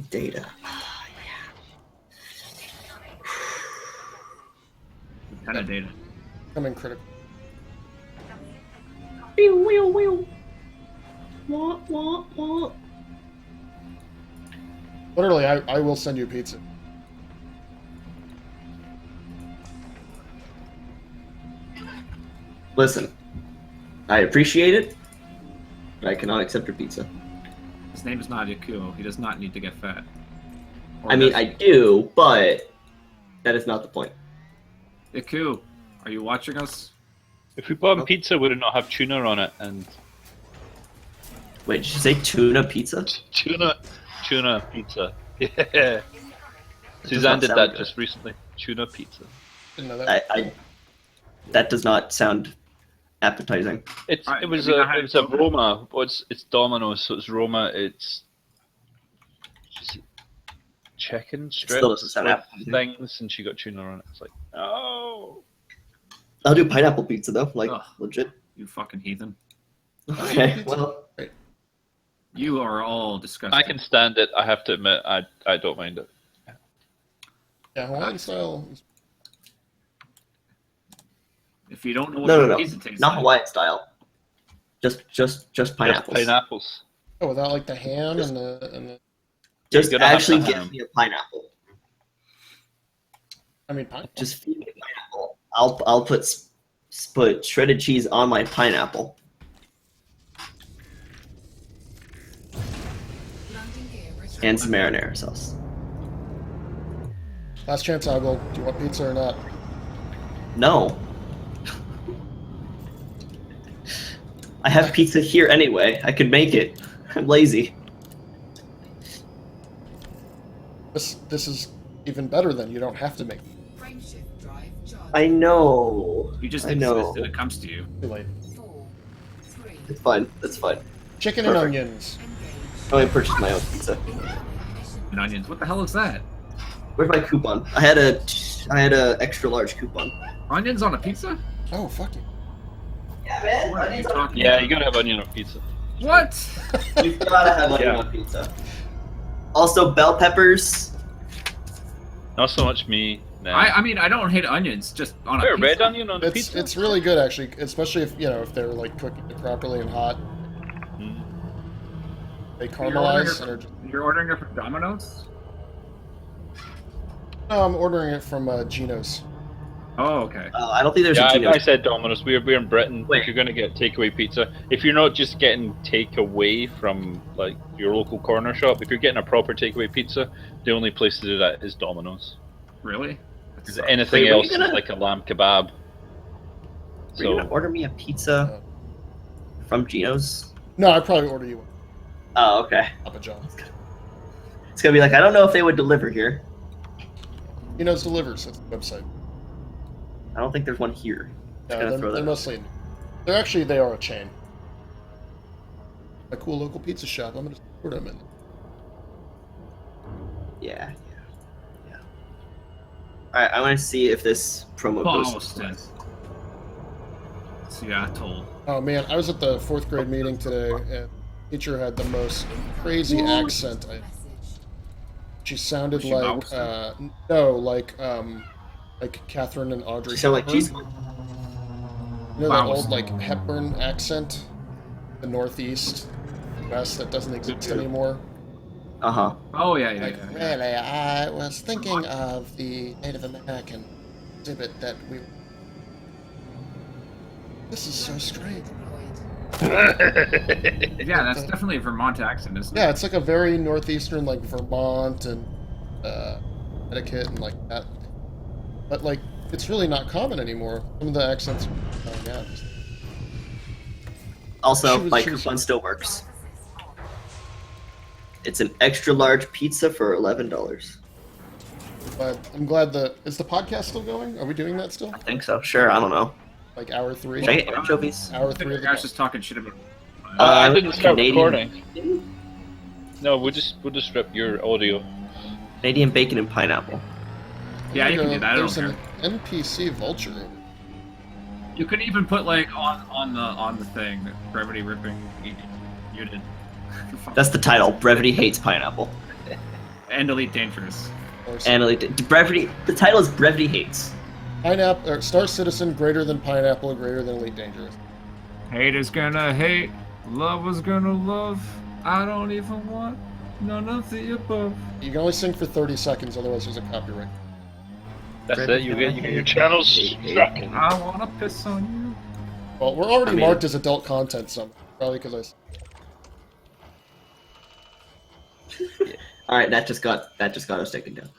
Data. What kind of data? Coming critical. Literally, I will send you pizza. Listen, I appreciate it, but I cannot accept your pizza. His name is not Yakuo. He does not need to get fat. Or I mean, does I do, but that is not the point. Yaku, are you watching us? If we bought him pizza, would it not have tuna on it? And Wait, did you say tuna pizza? tuna pizza. Yeah. does Suzanne not did sound that good. just recently. Tuna pizza. Didn't know that. That does not sound appetizing. It Alright, was have you a not had it was a Roma? Roma. It's Domino's, so it's Roma. It's chicken strips still doesn't sound with appetizing. things, and she got tuna on it. It's like, oh. I'll do pineapple pizza though, like Ugh. legit. You fucking heathen. Okay, well, You are all disgusting. I can stand it. I have to admit, I don't mind it. Yeah, Hawaiian style. If you don't know what no, pizza tastes not like, Hawaiian style. Just Just pineapples. pineapples. Oh, without like the ham and the. Just You're gonna have actually to give ham. me a pineapple. I mean, pineapple. Just feed me a pineapple. I'll put shredded cheese on my pineapple. Landing gear restored. And some marinara sauce. Last chance, Algold. Do you want pizza or not? No. I have pizza here anyway. I could make it. I'm lazy. This is even better than you don't have to make. Frameshift drive charged. I know. you just I know. exist and it comes to you. Too late. 4, 3, It's fine. That's fine. Chicken and Perfect. onions. engage. I purchased my own pizza. And onions. What the hell is that? Where's my coupon? I had a extra large coupon. Onions on a pizza? Oh, fuck you. Yeah, What are you talking Yeah, about? you gotta have onion on pizza. What? You've gotta have onion Yeah. on pizza. Also, bell peppers. Not so much me. Nah. I mean, I don't hate onions, just on a Put a pizza. red onion on the It's pizza. it's really good actually, especially if if they're like cooked properly and hot. Mm. They You're ordering caramelize it and are from- You're ordering it from Domino's? No, I'm ordering it from Gino's. Oh, okay. I don't think there's Yeah, a I Geno's. said Domino's. We're in Britain. Wait. If you're going to get takeaway pizza, if you're not just getting takeaway from like your local corner shop, if you're getting a proper takeaway pizza, the only place to do that is Domino's. Really? Because anything Wait, were you else gonna- is like a lamb kebab. Were you gonna order me a pizza from Geno's? No, I'd probably order you one, Oh, okay. Papa John. It's gonna be like, I don't know if they would deliver here. Geno's delivers. That's the website. I don't think there's one here. Just gonna throw that They're out. mostly. They are a chain. A cool local pizza shop. I'm gonna support them in. Yeah. Alright, I want to see if this promo goes. Boston. Seattle. Oh man, I was at the 4th grade meeting today, and the teacher had the most crazy accent. Message. She sounded Was she like Boston? no, like Catherine and Audrey. You sound like Hepburn. cheese. You know that old Boston. like Hepburn accent, the Northeast, West that doesn't exist anymore. Uh-huh. Oh yeah, yeah, Like, yeah. yeah. really, I was thinking of the Native American exhibit that we. This is so strange. Yeah, that's definitely a Vermont accent, isn't it? Yeah, it's like a very northeastern, like Vermont and Connecticut and like that. But like, it's really not common anymore. Some of the accents are dying out. Also, She was- my she was- coupon still works. It's an extra large pizza for $11. But I'm glad that is the podcast still going. Are we doing that still? I think so. Sure, I don't know. Like hour 3. Should I get anchovies? Hour I 3 think of the guy's the. just talking shit about. I didn't start Canadian- recording. No, we'll just rip your audio. Canadian bacon and pineapple. Yeah, you can do that. I don't There's care. an NPC vulture. You could even put like on the thing brevity ripping. You did. That's the title. Brevity hates pineapple. And Elite Dangerous. Or And brevity. The title is Brevity hates. Pineapple or Star Citizen greater than Pineapple, greater than Elite Dangerous. Hate is gonna hate, love is gonna love. I don't even want none of the above. You can only sing for 30 seconds, otherwise there's a copyright. That's it. You get your channel struck. I wanna piss on you. Well, we're already I mean- marked as adult content, so probably because All right, that just got us taken down.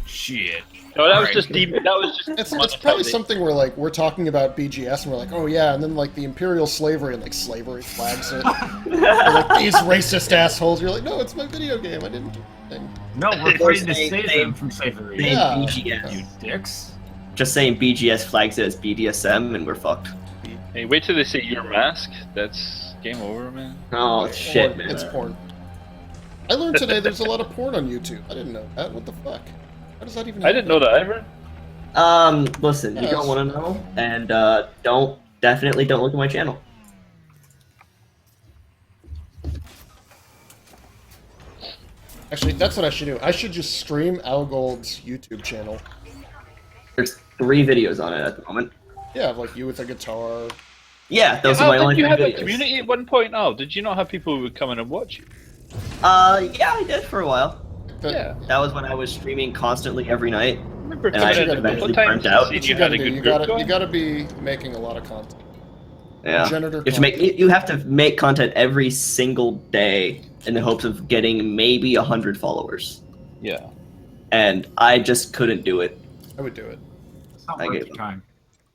Shit. No, that was Alright. just that was just. it's probably something where like we're talking about BGS and we're like, oh yeah, and then like the imperial slavery and like slavery flags it. We're like, these racist assholes. You're like, no, it's my video game. I didn't do anything. No, we're fighting to They- save they- them from slavery. Saying Yeah. BGS. You dicks. Just saying BGS flags it as BDSM and we're fucked. Hey, wait till they see your mask. That's game over, man. Oh It's shit, porn. man. It's porn. I learned today there's a lot of porn on YouTube. I didn't know that. What the fuck? How does that even I didn't know that either. Listen, you Yes. don't want to know, and definitely don't look at my channel. Actually, that's what I should do. I should just stream Al Gold's YouTube channel. There's 3 videos on it at the moment. Yeah, like you with a guitar. Yeah, those are Oh, my did only you 3 have a videos. community at one point? Oh, did you not have people who would come in and watch you? Yeah, I did for a while. That- Yeah. That was when I was streaming constantly every night. I remember And I coming in a couple eventually of times burnt out. and seeing What you you had gotta a do, good you group gotta, going. you gotta be making a lot of content. Yeah. Janitor You have to make content every single day in the hopes of getting maybe 100 followers. Yeah. And I just couldn't do it. I would do it. It's not I worth gave your up. time.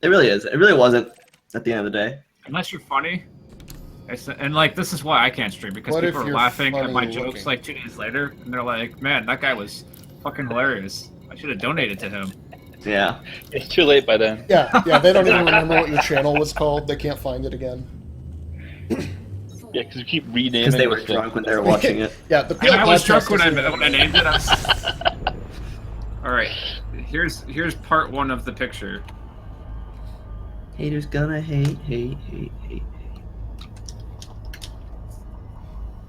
It really is. It really wasn't at the end of the day. Unless you're funny. And like, this is why I can't stream, because What if people are you're laughing at my funny jokes looking? like 2 days later, and they're like, man, that guy was fucking hilarious. I should have donated to him. Yeah. It's too late by then. Yeah, they don't even remember what your channel was called. They can't find it again. Yeah, because you keep renaming. Because they were the thing. drunk when they were watching it. Yeah, the And I was podcast drunk when doesn't- I named it. Alright, here's part 1 of the picture. Haters gonna hate.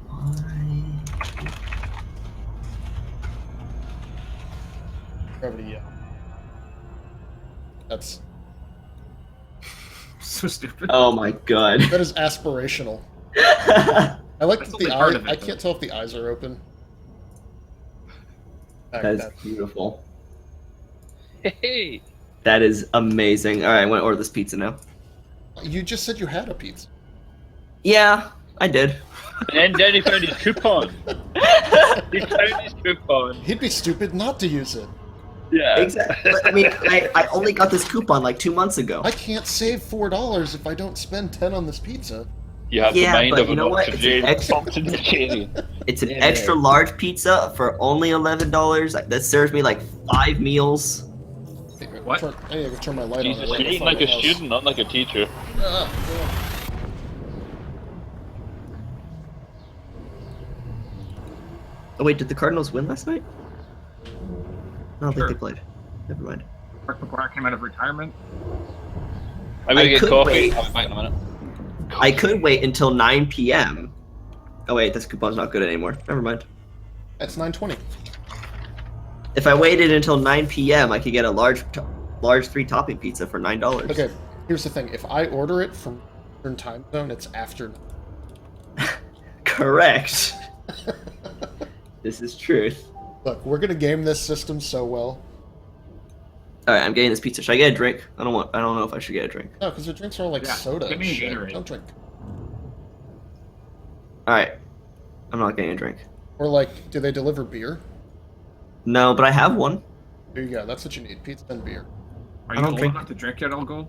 Why? Gravity, yeah. That's So stupid. Oh my god. that is aspirational. I like That's that the only part eye. of it, I though. can't tell if the eyes are open. That is beautiful. Hey, That is amazing. All right, I'm gonna order this pizza now. You just said you had a pizza. Yeah, I did. And then he found his coupon. He found his coupon. He'd be stupid not to use it. Yeah. Exactly. I mean, I only got this coupon like 2 months ago. I can't save $4 if I don't spend 10 on this pizza. You have Yeah, the mind but of you an know what? It's an octogenarian. It's an extra large pizza for only $11. That serves me like 5 meals. What? I need to turn my light Jesus, on. you're eating like a student, not like a teacher. Oh wait, did the Cardinals win last night? I don't Sure. think they played. Never mind. Mark McGuire came out of retirement. I'm gonna I get could coffee. wait. I'll be back in a minute. I could wait until 9 p.m. Oh wait, this coupon's not good anymore. Never mind. It's 9:20. If I waited until 9 p.m., I could get a large 3-topping pizza for $9. Okay, here's the thing. If I order it from Eastern time zone, it's after. Correct. This is truth. Look, we're gonna game this system so well. All right, I'm getting this pizza. Should I get a drink? I don't know if I should get a drink. No, because the drinks are all like Yeah, soda. give and me a shit. Gatorade. Don't drink. All right, I'm not getting a drink. Or like, do they deliver beer? No, but I have one. There you go. That's what you need. Pizza and beer. Are I you don't old drink- enough to drink yet, Elgo?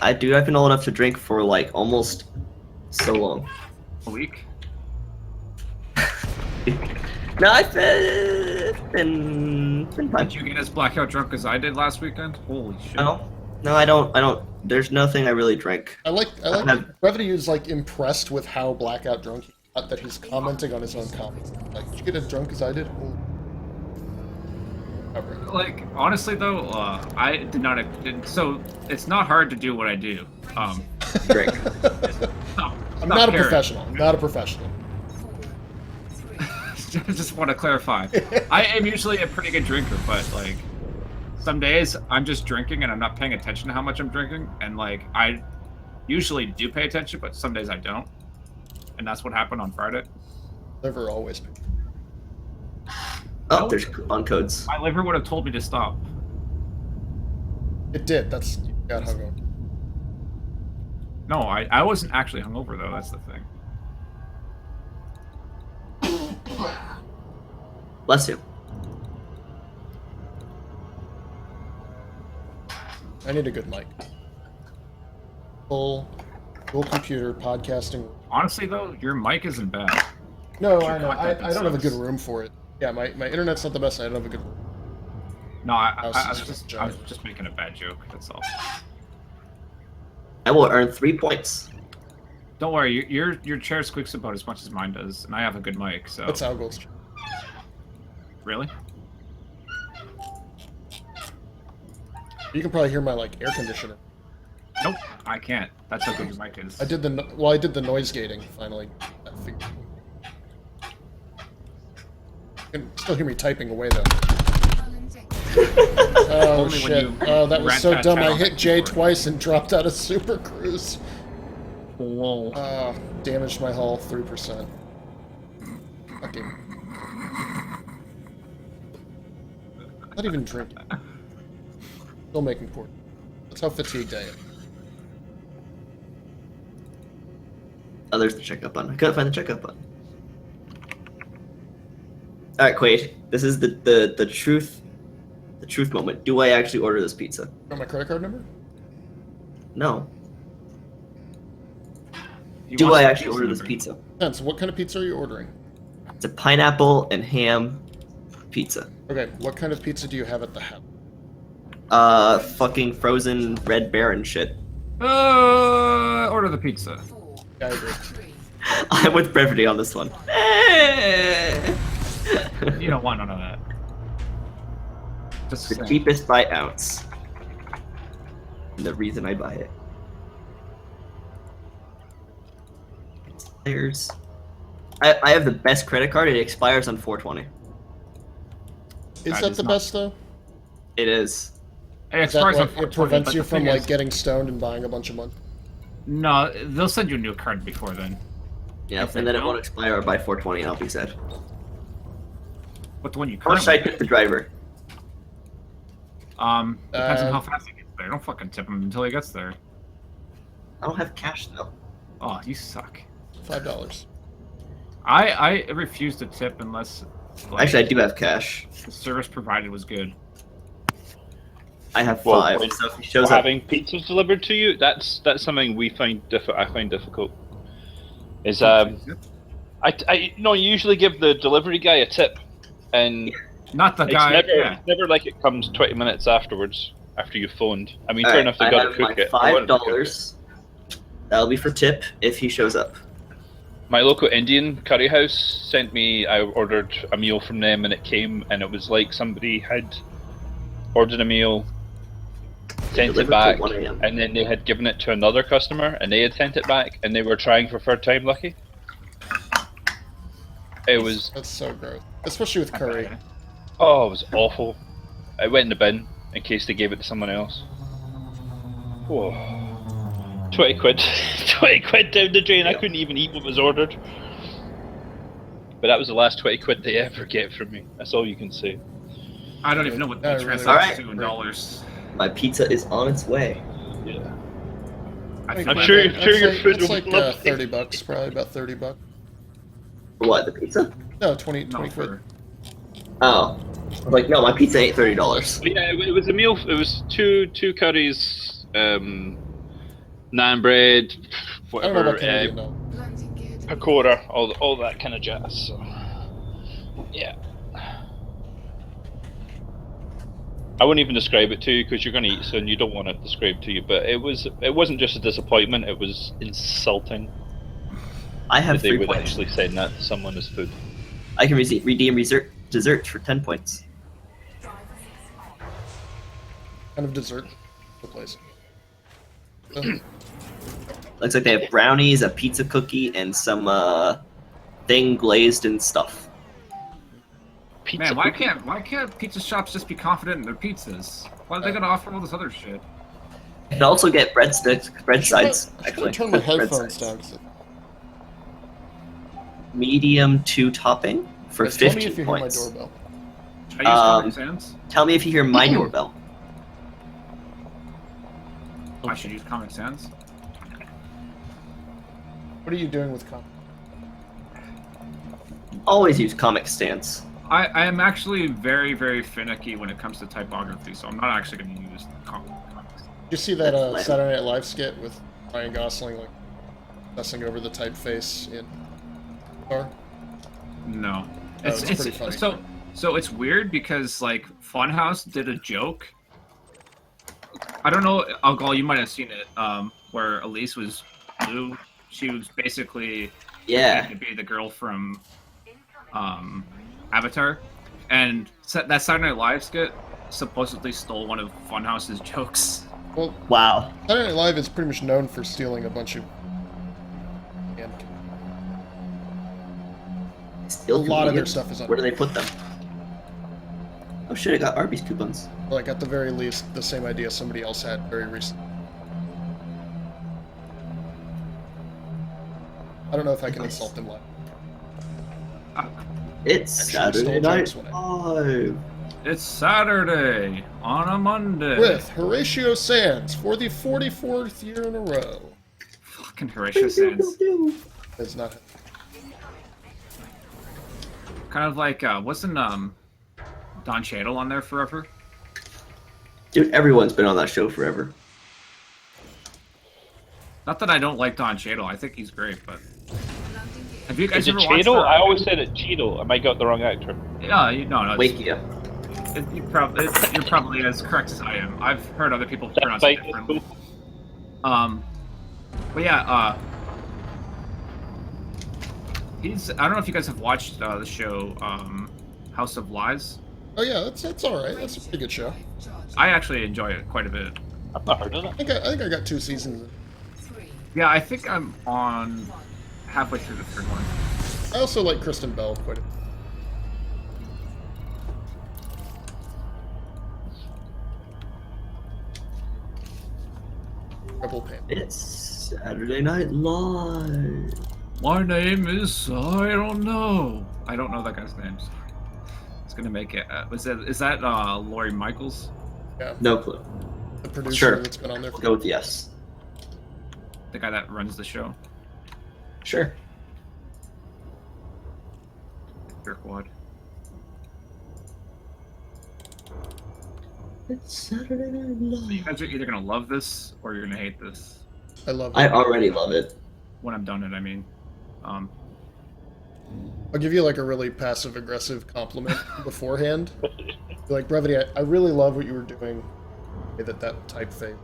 I've been old enough to drink for like almost so long. A week? No, I've been fine. Did you get as blackout drunk as I did last weekend? Holy shit. No, I don't. There's nothing I really drink. I like have- Brevity is like impressed with how blackout drunk he got, that he's commenting on his own comments. Like, did you get as drunk as I did? Holy- Oh, right. Like, honestly though, I did not. So it's not hard to do what I do. Drink. No, I'm not a Karen. professional. I'm not a professional. 4, 3, Just want to clarify. I am usually a pretty good drinker, but like some days I'm just drinking and I'm not paying attention to how much I'm drinking, and like I usually do pay attention, but some days I don't, and that's what happened on Friday. Never always. Oh, there's coupon codes. My liver would have told me to stop. It did. That's you got hungover. No, I wasn't actually hungover though. That's the thing. Bless you. I need a good mic. Full computer podcasting. Honestly though, your mic isn't bad. No, Your I know. content I don't have a good sucks. room for it. Yeah, my internet's not the best. I don't have a good. No, I House was is just making a bad joke. That's all. I will earn 3 points. Don't worry, your chair squeaks about as much as mine does, and I have a good mic. So That's Algo's. really, You can probably hear my like air conditioner. nope, I can't. That's how good your mic is. I did I did the noise gating finally. I figured. You can still hear me typing away though. Oh Only when shit! you Oh, that was rat so tat dumb. tat I on hit the J keyboard. twice and dropped out of Super Cruise. Whoa. Damaged my hull 3%. Fucking. Not even drinking. Still making port. That's how fatigued I am. Oh, there's the checkout button. I couldn't find the checkout button. All right, Quade. This is the truth moment. Do I actually order this pizza? Got my credit card number? No. He Do wants I the actually order this number. pizza? Depends. What kind of pizza are you ordering? It's a pineapple and ham pizza. Okay, what kind of pizza do you have at the house? Fucking frozen Red Baron shit. Order the pizza. 4, Yeah, I agree. 3, I'm with brevity on this one. You don't want none of that. Just The saying. cheapest by ounce. And the reason I buy it. Expires. I have the best credit card. It expires on 4/20. Is That that is the not- best though? It is. It Is that expires on like, 420, it prevents but you the from thing like is- getting stoned and buying a bunch of money? No, they'll send you a new card before then. Yeah, If and they then it don't- won't expire by 4/20. And I'll be sad. But the one you How much should I currently tip the driver? depends on Uh, how fast it gets They don't fucking tip him until he gets there. I don't have cash though. Oh, you suck. $5. I refuse to tip unless like, Actually, I do have cash. the service provided was good. I have Well, 5. when- So if he shows up, having pizzas delivered to you, that's something we find I find difficult. Is I usually give the delivery guy a tip, and Not the it's guy. never Yeah. it's never like it comes 20 minutes afterwards after you've phoned. I mean, all fair right, enough, they I got to have cook my it. I want them to cook it. $5. That'll be for tip if he shows up. My local Indian curry house sent me. I ordered a meal from them, and it came, and it was like somebody had ordered a meal, sent Delivered it to back, 1 a.m. and then they had given it to another customer, and they had sent it back, and they were trying for third time lucky. It was That's so gross. Especially with curry. it was awful. I went in the bin in case they gave it to someone else. Whoa. 20 quid. 20 quid down the drain. I Yeah. couldn't even eat what was ordered. But that was the last 20 quid they ever get from me. That's all you can say. I don't even know what Yeah, that really. translates to in Alright. dollars. My pizza is on its way. Yeah. I Like, feel I'm sure- like- that's sure your like, food that's will like be lovely. $30, probably about $30. For what, the pizza? No, 20 no, quid. for, Oh. I was like, no, my pizza ain't $30. But yeah, it was a meal. It was two curries, naan bread, I don't know whatever, about Canadian though. Landing gear pakora, all that kind of jazz. So, yeah. I wouldn't even describe it to you because you're going to eat soon. You don't want it described to you, but it wasn't just a disappointment. It was insulting I have that they 3 would points. actually send that to someone as food. I can redeem desserts for 10 points. Kind of dessert. The place. Looks like they have brownies, a pizza cookie, and some thing glazed in stuff. Pizza Man, why cookie? can't pizza shops just be confident in their pizzas? Why are they gonna offer all this other shit? You can also get breadsticks, bread sides. I should Actually, turn my Bread headphones sides. down. 'Cause Medium 2 topping for Guys, tell me 15 if you points. hear my doorbell. Should I use Comic Sans? Tell me if you hear my doorbell. I should use Comic Sans. What are you doing with Always use Comic Stance. I am actually very, very finicky when it comes to typography, so I'm not actually going to use Comic Sans. Did you see that That's lame. Saturday Night Live skit with Ryan Gosling like messing over the typeface in Car? No. Oh, it's pretty funny. So it's weird because like Funhouse did a joke. I don't know, Algal, you might have seen it, where Elise was blue. She was basically Yeah. to be the girl from Avatar, and that Saturday Night Live skit supposedly stole one of Funhouse's jokes. Well, Wow. Saturday Night Live is pretty much known for stealing a bunch of. And Still a lot of their convenient. stuff is on. Where do they put them? Oh shit! I got Arby's coupons. Like at the very least, the same idea somebody else had very recently. I don't know if I can insult them live. It's I should've Saturday stole Night jokes when Live. It's Saturday on a Monday. With Horatio Sands for the 44th year in a row. Fucking Horatio Sands. It's not. Kind of like wasn't Don Cheadle on there forever? Dude, everyone's been on that show forever. Not that I don't like Don Cheadle. I think he's great, but landing gear have you guys Is it ever watched? Cheadle? I always said it Cheadle. I might got the wrong actor. Yeah, no. Wake you. You're probably as correct as I am. I've heard other people That's pronounce fine. it differently. But yeah, he's. I don't know if you guys have watched the show House of Lies. Oh yeah, that's all right. That's a pretty good show. charge. I actually enjoy it quite a bit. I've not heard of it. I think I got 2 seasons. 3, Yeah, I think I'm on halfway through the third one. I also like Kristen Bell quite a bit. Double pan. It's Saturday Night Live. My name is I don't know. I don't know that guy's name. So it's gonna make it. Is that Laurie Michaels? No clue. The producer Sure. that's been on there. We'll go with yes. The guy that runs the show. Sure. Quade. It's Saturday Night Live. You guys are either gonna love this or you're gonna hate this. I love it. I already love it. When I'm done it, I mean. I'll give you like a really passive-aggressive compliment beforehand. Be like, Brevity, I really love what you were doing. That typeface.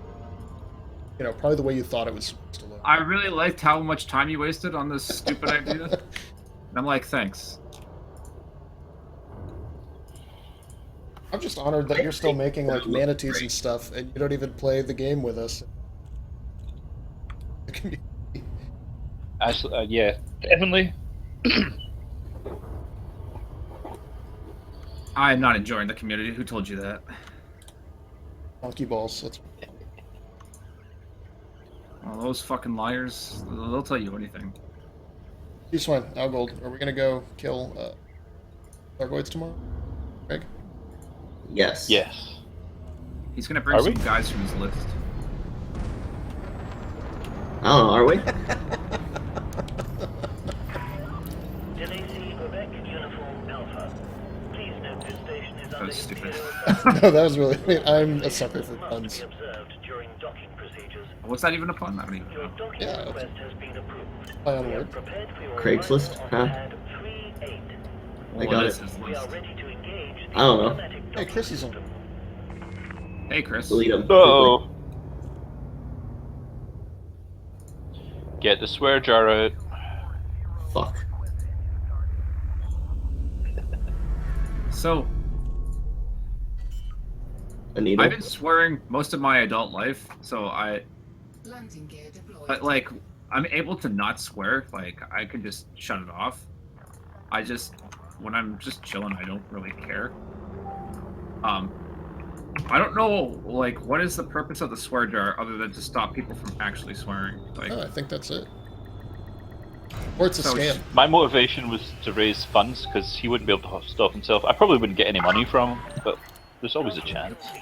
You know, probably the way you thought it was supposed to look. I really liked how much time you wasted on this stupid idea. And I'm like, thanks. I'm just honored that you're still making like manatees and stuff, and you don't even play the game with us. Actually, yeah, definitely. I am not enjoying the community. Who told you that? Monkey balls. That's... Well, those fucking liars. They'll tell you anything. G-Swine, Algold, are we gonna go kill Gargoyles tomorrow? Greg? Yes. Yes. He's gonna bring Are some we? guys from his list. I don't know, are we? DLAC Quebec Uniform Alpha. Please note this station is under was stupid. imperial No, that was really... I mean, I'm a sucker for must puns. be observed during docking procedures. Was that even a pun? I don't even Your know. docking Yeah. request has been approved. Play on We word. have prepared for your Craigslist, arrival huh? on pad 3-8. I got this it. is We are list. ready to engage the I don't know. automatic Hey, docking Chris is on. system. Hey, Chris. Delete him. Oh. Get the swear jar out. Fuck. So, Anita. I've been swearing most of my adult life, so Landing gear deployed. but like, I'm able to not swear. Like, I can just shut it off. When I'm just chilling, I don't really care. I don't know, like, what is the purpose of the swear jar other than to stop people from actually swearing? Like, Oh, I think that's it. Or it's a So scam. My motivation was to raise funds because he wouldn't be able to stop himself. I probably wouldn't get any money from him, but there's always a chance. You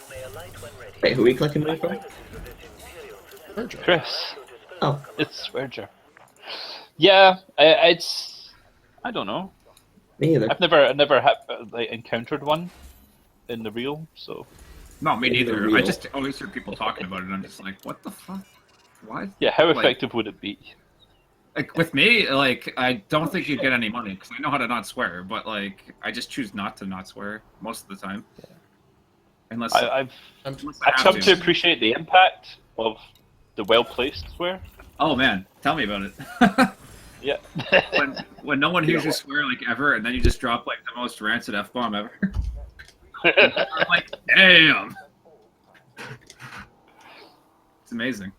may alight when ready. Wait, who are we collecting money from? Services of this imperial facility Virgin. Chris, Oh. it's swear jar. Yeah, it's. I don't know. Me either. I've never had like encountered one in the real, so no, me Maybe they're neither. I real. just always hear people talking about it, and I'm just like, what the fuck? Why? yeah. How Like- effective would it be? Like, with me, like, I don't think you'd get any money, because I know how to not swear, but, like, I just choose not to not swear most of the time. Unless, I've unless I've I come have to appreciate the impact of the well-placed swear. Oh, man, tell me about it. Yeah. when no one hears you swear, like, ever, and then you just drop, like, the most rancid F-bomb ever. I'm like, damn! It's amazing.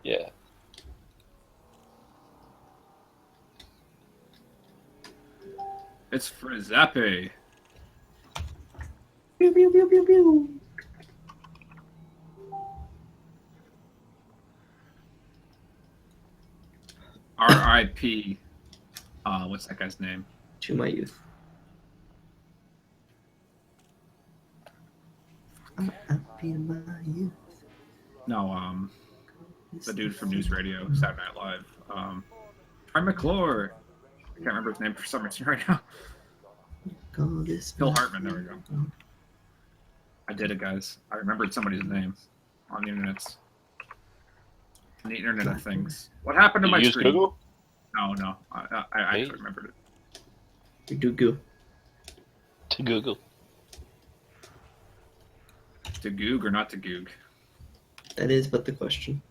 Yeah. It's Frizzappe. Pew, pew, pew, pew, pew. R.I.P. What's that guy's name? To my youth. R.I.P. to my youth. No, the dude from News Radio, Saturday Night Live. Troy McClure. I can't remember his name for some reason right now. Call this Phil Hartman, there we go. I did it, guys. I remembered somebody's name on the internet. On the Internet of Things. What happened to Did my you use screen? Google? No. I Hey. actually remembered it. You do go. To Google. To goog or not to goog? That is but the question.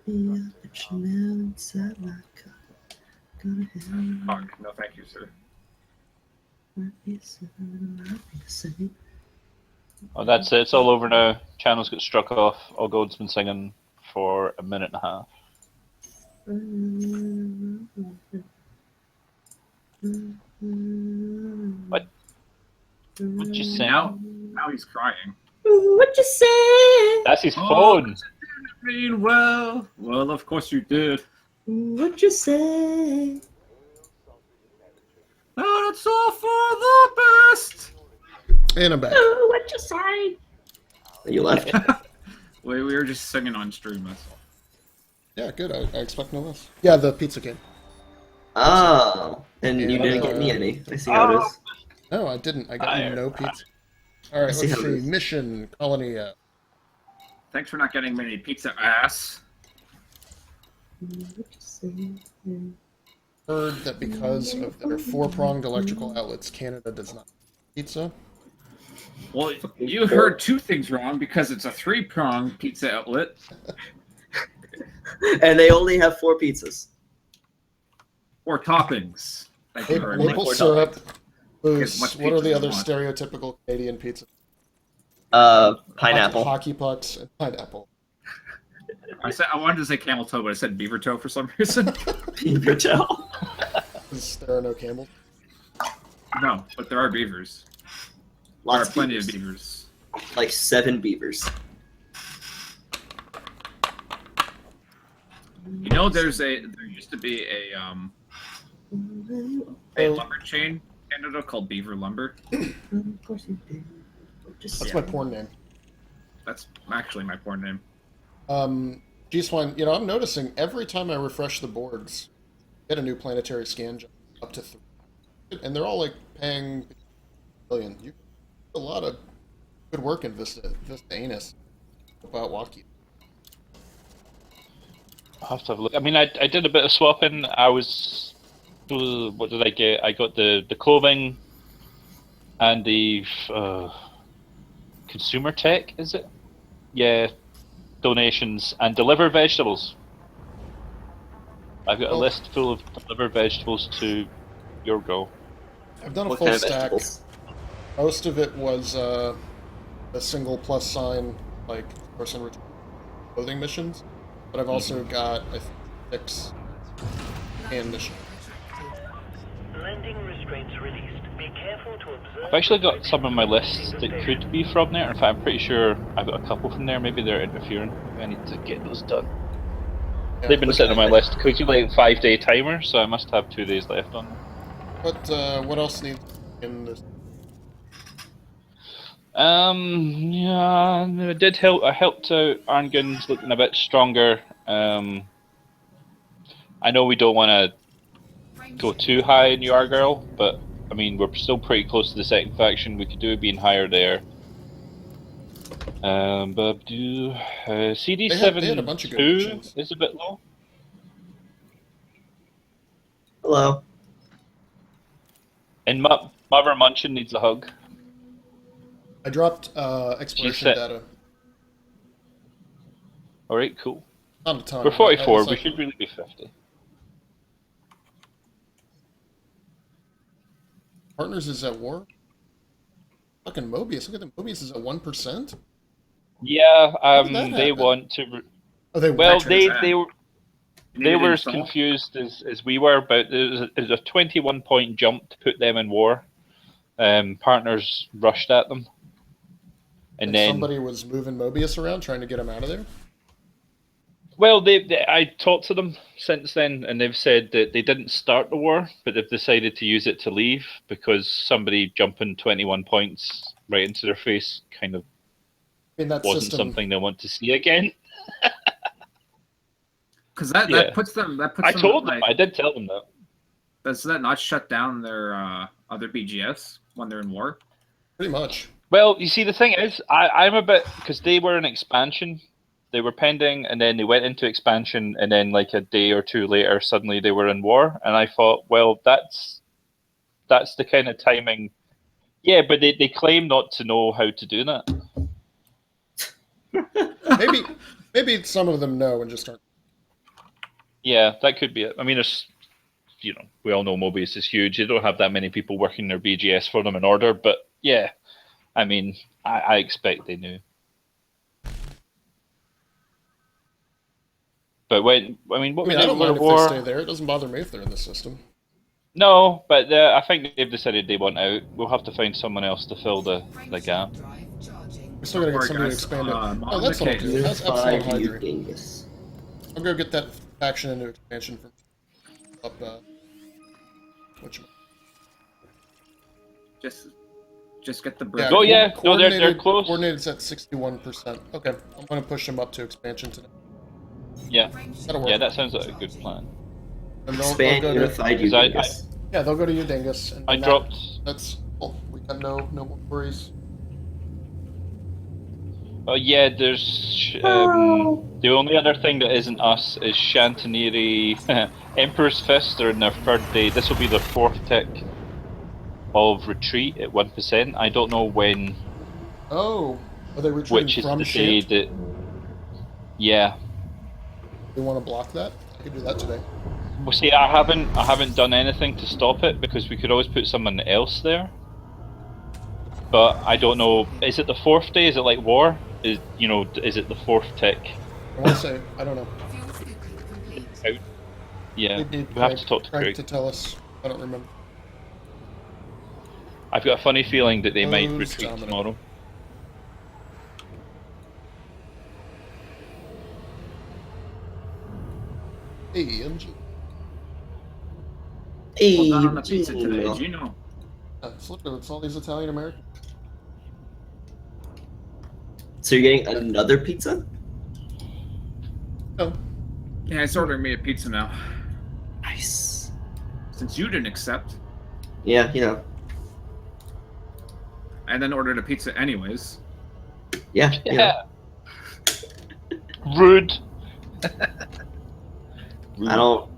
Yeah, but you're now inside my car. Gonna have Fuck. No, thank you, sir. Oh, that's it. It's all over now. Channels get struck off. All Gold's been singing for a minute and a half. What? What'd you say? Now he's crying. What you say? That's his Oh, phone. Mean well. Well, of course you did. What you say? And it's all for the best. And I'm back. Oh, what you say? You left. We were just singing on stream. That's all. Yeah, good. I expect no less. Yeah, the pizza came. Oh, and you And, didn't get me any. I see how it is. No, I didn't. I got you no pizza. All right, I see let's how it see. is. Mission colony. Thanks for not getting many pizza ass. Heard that because of their four-pronged electrical outlets, Canada does not have pizza. Well, you heard two things wrong because it's a three-pronged pizza outlet. And they only have 4 pizzas. Or toppings. Thank you very much. Maple four syrup. As much Booze. What are pizza the as other you want. stereotypical Canadian pizza? Pineapple. Hockey pucks and pineapple. I wanted to say camel toe, but I said beaver toe for some reason. Beaver toe. Because there are no camels. No, but there are beavers. Lots There are of plenty beavers. of beavers. Like 7 beavers. You know, there used to be a lumber chain in Canada called Beaver Lumber. That's my porn name. That's actually my porn name. G-Swine, you know, I'm noticing every time I refresh the boards, get a new planetary scan job up to 3. And they're all like paying $1 billion. You a lot of good work in Vista Anus about Waukee. I'll have to have a look. I mean, I did a bit of swapping. What did I get? I got the clothing and the consumer tech, is it? Yeah, donations and deliver vegetables. I've got a list full of deliver vegetables to your girl. I've done a What full kind of stack. vegetables? Most of it was a single plus sign, like person return clothing missions. But I've also got, I think, 6 hand missions. Landing restraints released. Be careful to observe. I've actually got some on my lists that could be from there. In fact, I'm pretty sure I've got a couple from there. Maybe they're interfering. I need to get those done. Yeah, They've been but- sitting on my list. Could you like 5-day timer? So I must have 2 days left on them. What else needs in this? Yeah, it did help. I helped out Arngun's looking a bit stronger. I know we don't want to go too high in your girl, but I mean we're still pretty close to the second faction. We could do it being higher there. But CD7 they had a bunch of good 2 missions. is a bit low. Hello. And Mother Munchin needs a hug. I dropped exploration set. data. All right, cool. Not a ton. We're 44. It's We like- should really be 50. Partners is at war. Fucking Mobius. Look at them. Mobius is at 1%. Yeah, did that they happen? want to. Oh, they Well, Veterans they Act. they were. You They need to were as install? confused as we were, but there's a 21-point jump to put them in war. Partners rushed at them, and then somebody was moving Mobius around trying to get him out of there. well, I talked to them since then, and they've said that they didn't start the war, but they've decided to use it to leave because somebody jumping 21 points right into their face kind of I mean, that wasn't system. something they want to see again. Because that Yeah. puts them. I told them. I did tell them that. Does that not shut down their other BGS when they're in war? Pretty much. Well, you see, the thing is, I'm a bit because they were in expansion, they were pending, and then they went into expansion, and then like a day or two later, suddenly they were in war, and I thought, well, that's the kind of timing. Yeah, but they claim not to know how to do that. Maybe some of them know and just aren't. Yeah, that could be it. I mean, there's, we all know Mobius is huge. They don't have that many people working their BGS for them in order, but yeah, I mean, I expect they knew. But what I we don't did mind with if war. they stay there. It doesn't bother me if they're in the system. No, but I think they've decided they want out. We'll have to find someone else to fill the gap. Drive charging. We're still gonna get Alright, somebody to guys, expand it. on Oh, that's the what I'll case. do. That's Epsilon 5 you Hydra. dingus. I'll go get that faction into expansion from up. Which one? Just get the bridge. Oh, yeah. No, they're coordinated- close. Coordinated's at 61%. Okay, I'm gonna push them up to expansion today. Yeah. That'll work. Yeah, that sounds like a good plan. And Expand go to, unified Because I- Udingus. yeah, they'll go to you, Dingus. And I that- dropped. That's cool. We got no more worries. Yeah, there's the only other thing that isn't us is Chantaniri. Emperor's Fist are in their third day. This will be their fourth tick of retreat at 1%. I don't know when, Oh, are they retreating which is from the day Shant? that. Yeah. We want to block that? I could do that today. Well, see, I haven't done anything to stop it because we could always put someone else there. But I don't know. Is it the fourth day? Is it like war? Is it the fourth tick? I want to say, I don't know. Fuel scooping complete. Yeah, We'd need we have to talk to Craig. to tell us. I don't remember. I've got a funny feeling that they might Who's retreat dominant? tomorrow. Hey, MG. Well done on the pizza today, Gino. Gino. It's all these Italian Americans. So you're getting another pizza? No. Yeah, it's ordering me a pizza now. Nice. Since you didn't accept, Yeah, you know. and then ordered a pizza anyways. Yeah. You know. Yeah. Rude. I don't.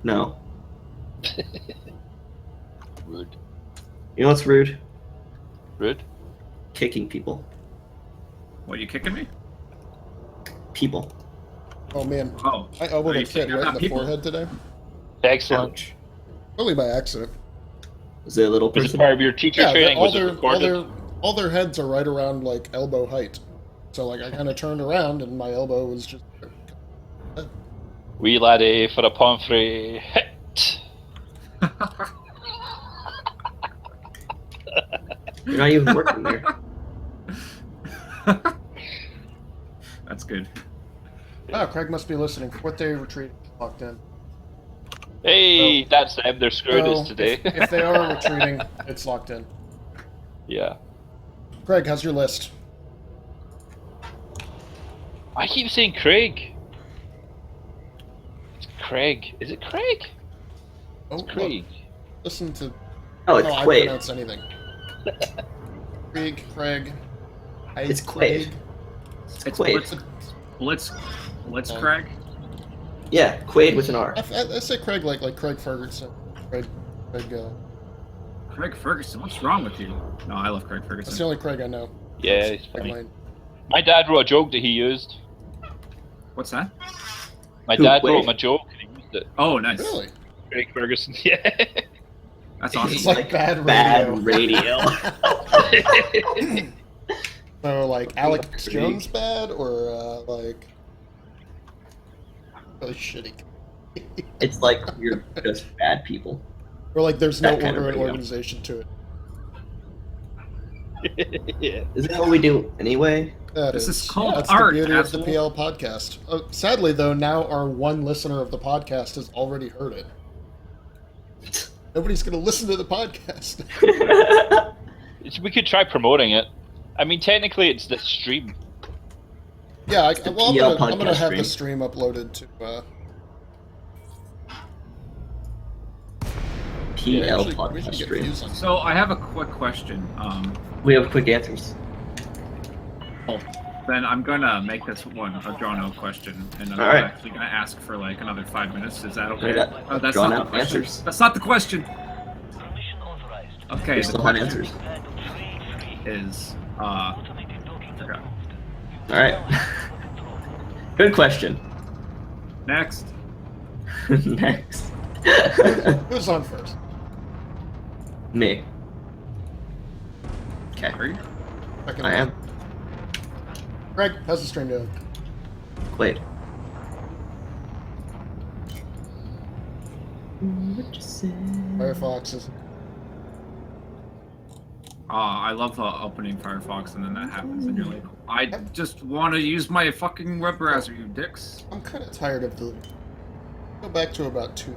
No. Rude. You know what's rude? Rude. Kicking people. What, you kicking me? People. Oh man, Oh. I elbowed Are a you kid kicking right in out the people? forehead today. Excellent. Ouch. Really by accident. Was it a little Was it person? part of your teacher Yeah, training? all Was it their recorded? all their heads are right around like elbow height. So like I kind of turned around and my elbow was just. Wee laddie for a pomfrey. Hit. You're not even working there. That's good. Oh, Craig must be listening. Fourth day retreat locked in. Hey, that's them. They're screwed So, us today. if they are retreating, it's locked in. Yeah. Craig, how's your list? I keep saying Craig. It's Craig. Is it Craig? Oh, It's Craig. listen to Oh, it's how I Quade. pronounce anything. Craig. It's Quade. It's Quade. Blitz Craig? Yeah, Quade with an R. I say Craig like Craig Ferguson. Craig. Craig Ferguson, what's wrong with you? No, I love Craig That's the Ferguson. only Craig I know. Yeah, he's Craig funny. Lane. My dad wrote a joke that he used. What's that? My Who, dad Quade? wrote my joke and he used it. Oh, nice. Really? Craig Ferguson. Yeah. That's It's awesome. like bad Bad radio. radio. So like Alex Jones bad or like really shitty. It's like you're just bad people. Or like there's no That kind of order and radio. organization to it. Yeah. Isn't that what we do anyway? This is called That's art, the beauty asshole. of the PL podcast. Sadly, though, now our one listener of the podcast has already heard it. Nobody's going to listen to the podcast. We could try promoting it. I mean, technically, it's the stream. Yeah, I'm PL going to podcast have the stream uploaded to. PL we should podcast get stream. views on it. So I have a quick question. We have quick answers. Then I'm gonna make this one a drawn-out question, and I'm Alright. actually gonna ask for like another 5 minutes. Is that I okay? got Oh, that's drawn not out the question. answers. That's not the question. Permission authorized. Okay, We the still have question answers. is Automated docking I forgot. All right. Good question. Next. Next. Who's on first? Me. Okay. Are you? Second. I am. Greg, how's the stream doing? Wait. Firefox is. I love opening Firefox and then that happens and you're like, I just want to use my fucking web browser, you dicks. I'm kind of tired of the. Go back to about 2.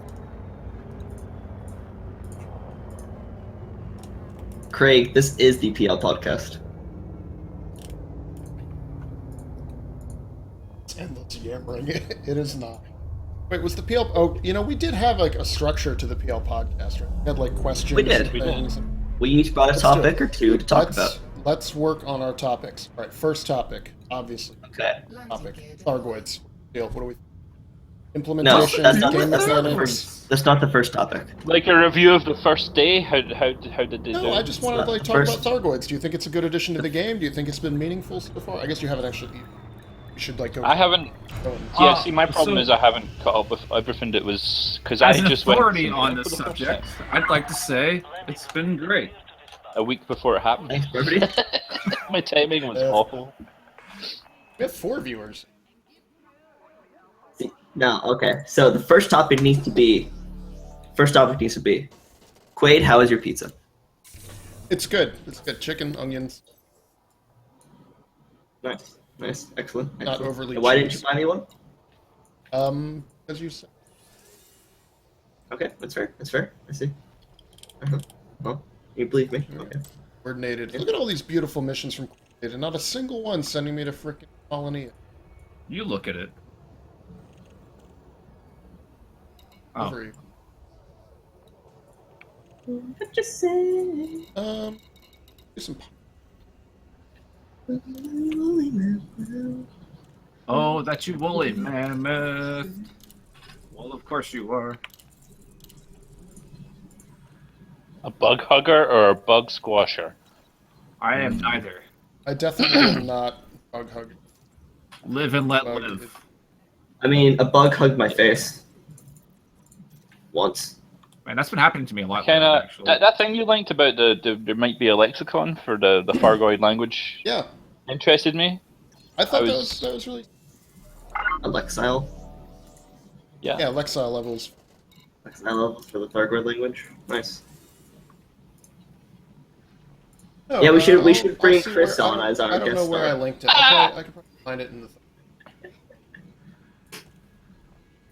Craig, this is the PL podcast. It's endless yammering. It is not. Wait, was the PL? Oh, we did have like a structure to the PL podcast, right? We had like questions. We did. And We did. things. We each brought a Let's do topic it. or two to talk about. Let's work on our topics. All right, first topic, obviously. Okay. Topic: Thargoids. PL. What do we? No, Implementation, that's not, game that's not the mechanics. first. That's not the first topic. Like a review of the first day. How did they do? No, I just wanted to like talk First- about Thargoids. Do you think it's a good addition to the game? Do you think it's been meaningful so far? I guess you haven't actually. You should like go. I haven't. go and- Yeah, see, my problem so- is I haven't caught up with everything that was because I As an just went authority to on for this the first subject, time I'd like to say it's been great. a week before it happened. Thanks, everybody. My timing was Yeah. awful. We have 4 viewers. No, okay. So the first topic needs to be. Quade, how is your pizza? It's good. It's good. Chicken, onions. Nice, excellent. Not overly And why didn't you cheese. buy me one? As you said. Okay, that's fair. I see. Well, you believe me? Okay. Coordinated. Look at all these beautiful missions from Quade, and not a single one sending me to frickin' Colony. You look at it. Oh, Over you. What you say? Do some. oh, that you woolly mammoth. Well, of course you are. A bug hugger or a bug squasher? I am neither. I definitely am not bug hug. Live and let Bug live. I mean, a bug hugged my face. Once. Man, that's been happening to me a lot. Kind lately, of actually. that thing you liked about there might be a lexicon for the Fargoid language Yeah, interested me. I thought I that was- was really. Alexile. Yeah. Yeah, Lexile levels. Alexile levels for the Thargoid language. Nice. No, Yeah, we should I'll bring see Chris where- on as our I don't know guest where I star. linked it. I could probably find it in the.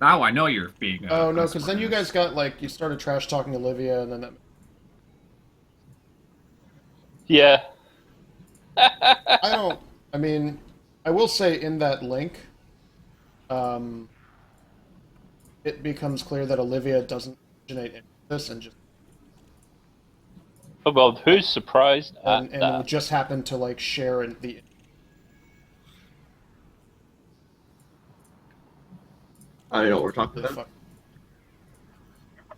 Now I know you're being. Oh no, because then you guys got like you started trash talking Olivia, and then that. Yeah. I don't. I mean, I will say in that link, it becomes clear that Olivia doesn't originate any of this, and just Oh, well, who's surprised at and that? just happened to like share in the. I don't know what we're talking the about. fuck.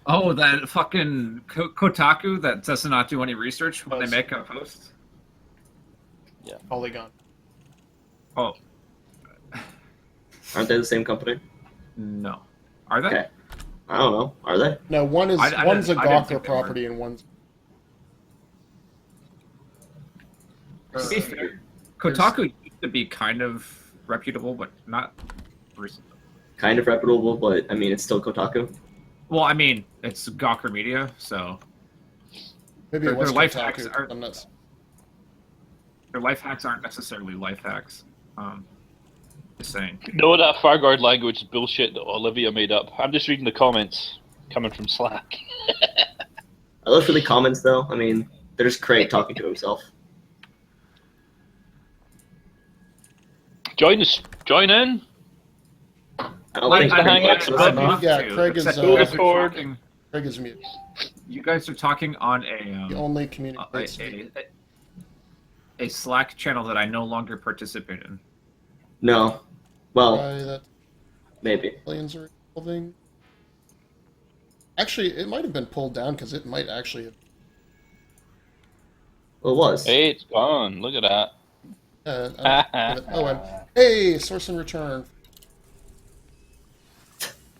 Oh, that fucking Kotaku that does not do any research when they Does. make a post. Polygon. Oh Aren't they the same company? no, are they? Okay. I don't know. Are they? No, one is I one's a didn't- I didn't Gawker think they were. property, and one's. To be fair, Kotaku used to be kind of reputable, but not recently. Kind of reputable, but I mean, it's still Kotaku. Well, I mean, it's Gawker Media, so Maybe Their it was life Kotaku. hacks are- I'm not. their life hacks aren't necessarily life hacks. Just saying. No, that Fargoid language is bullshit that Olivia made up. I'm just reading the comments coming from Slack. Are those really comments, though? I mean, there's Craig talking to himself. Join in. I don't Like, think I Craig mean, likes it's us not- enough. Yeah, to, Craig is, except uh, you guys are Discord. talking- Craig is mute. You guys are talking on He only a, communicates. a Slack channel that I no longer participate in. No. Well, Why that maybe. aliens are evolving. Actually, it might have been pulled down because it might actually have. Well, it was. Hey, it's gone. Look at that. Oh, and hey, source and return.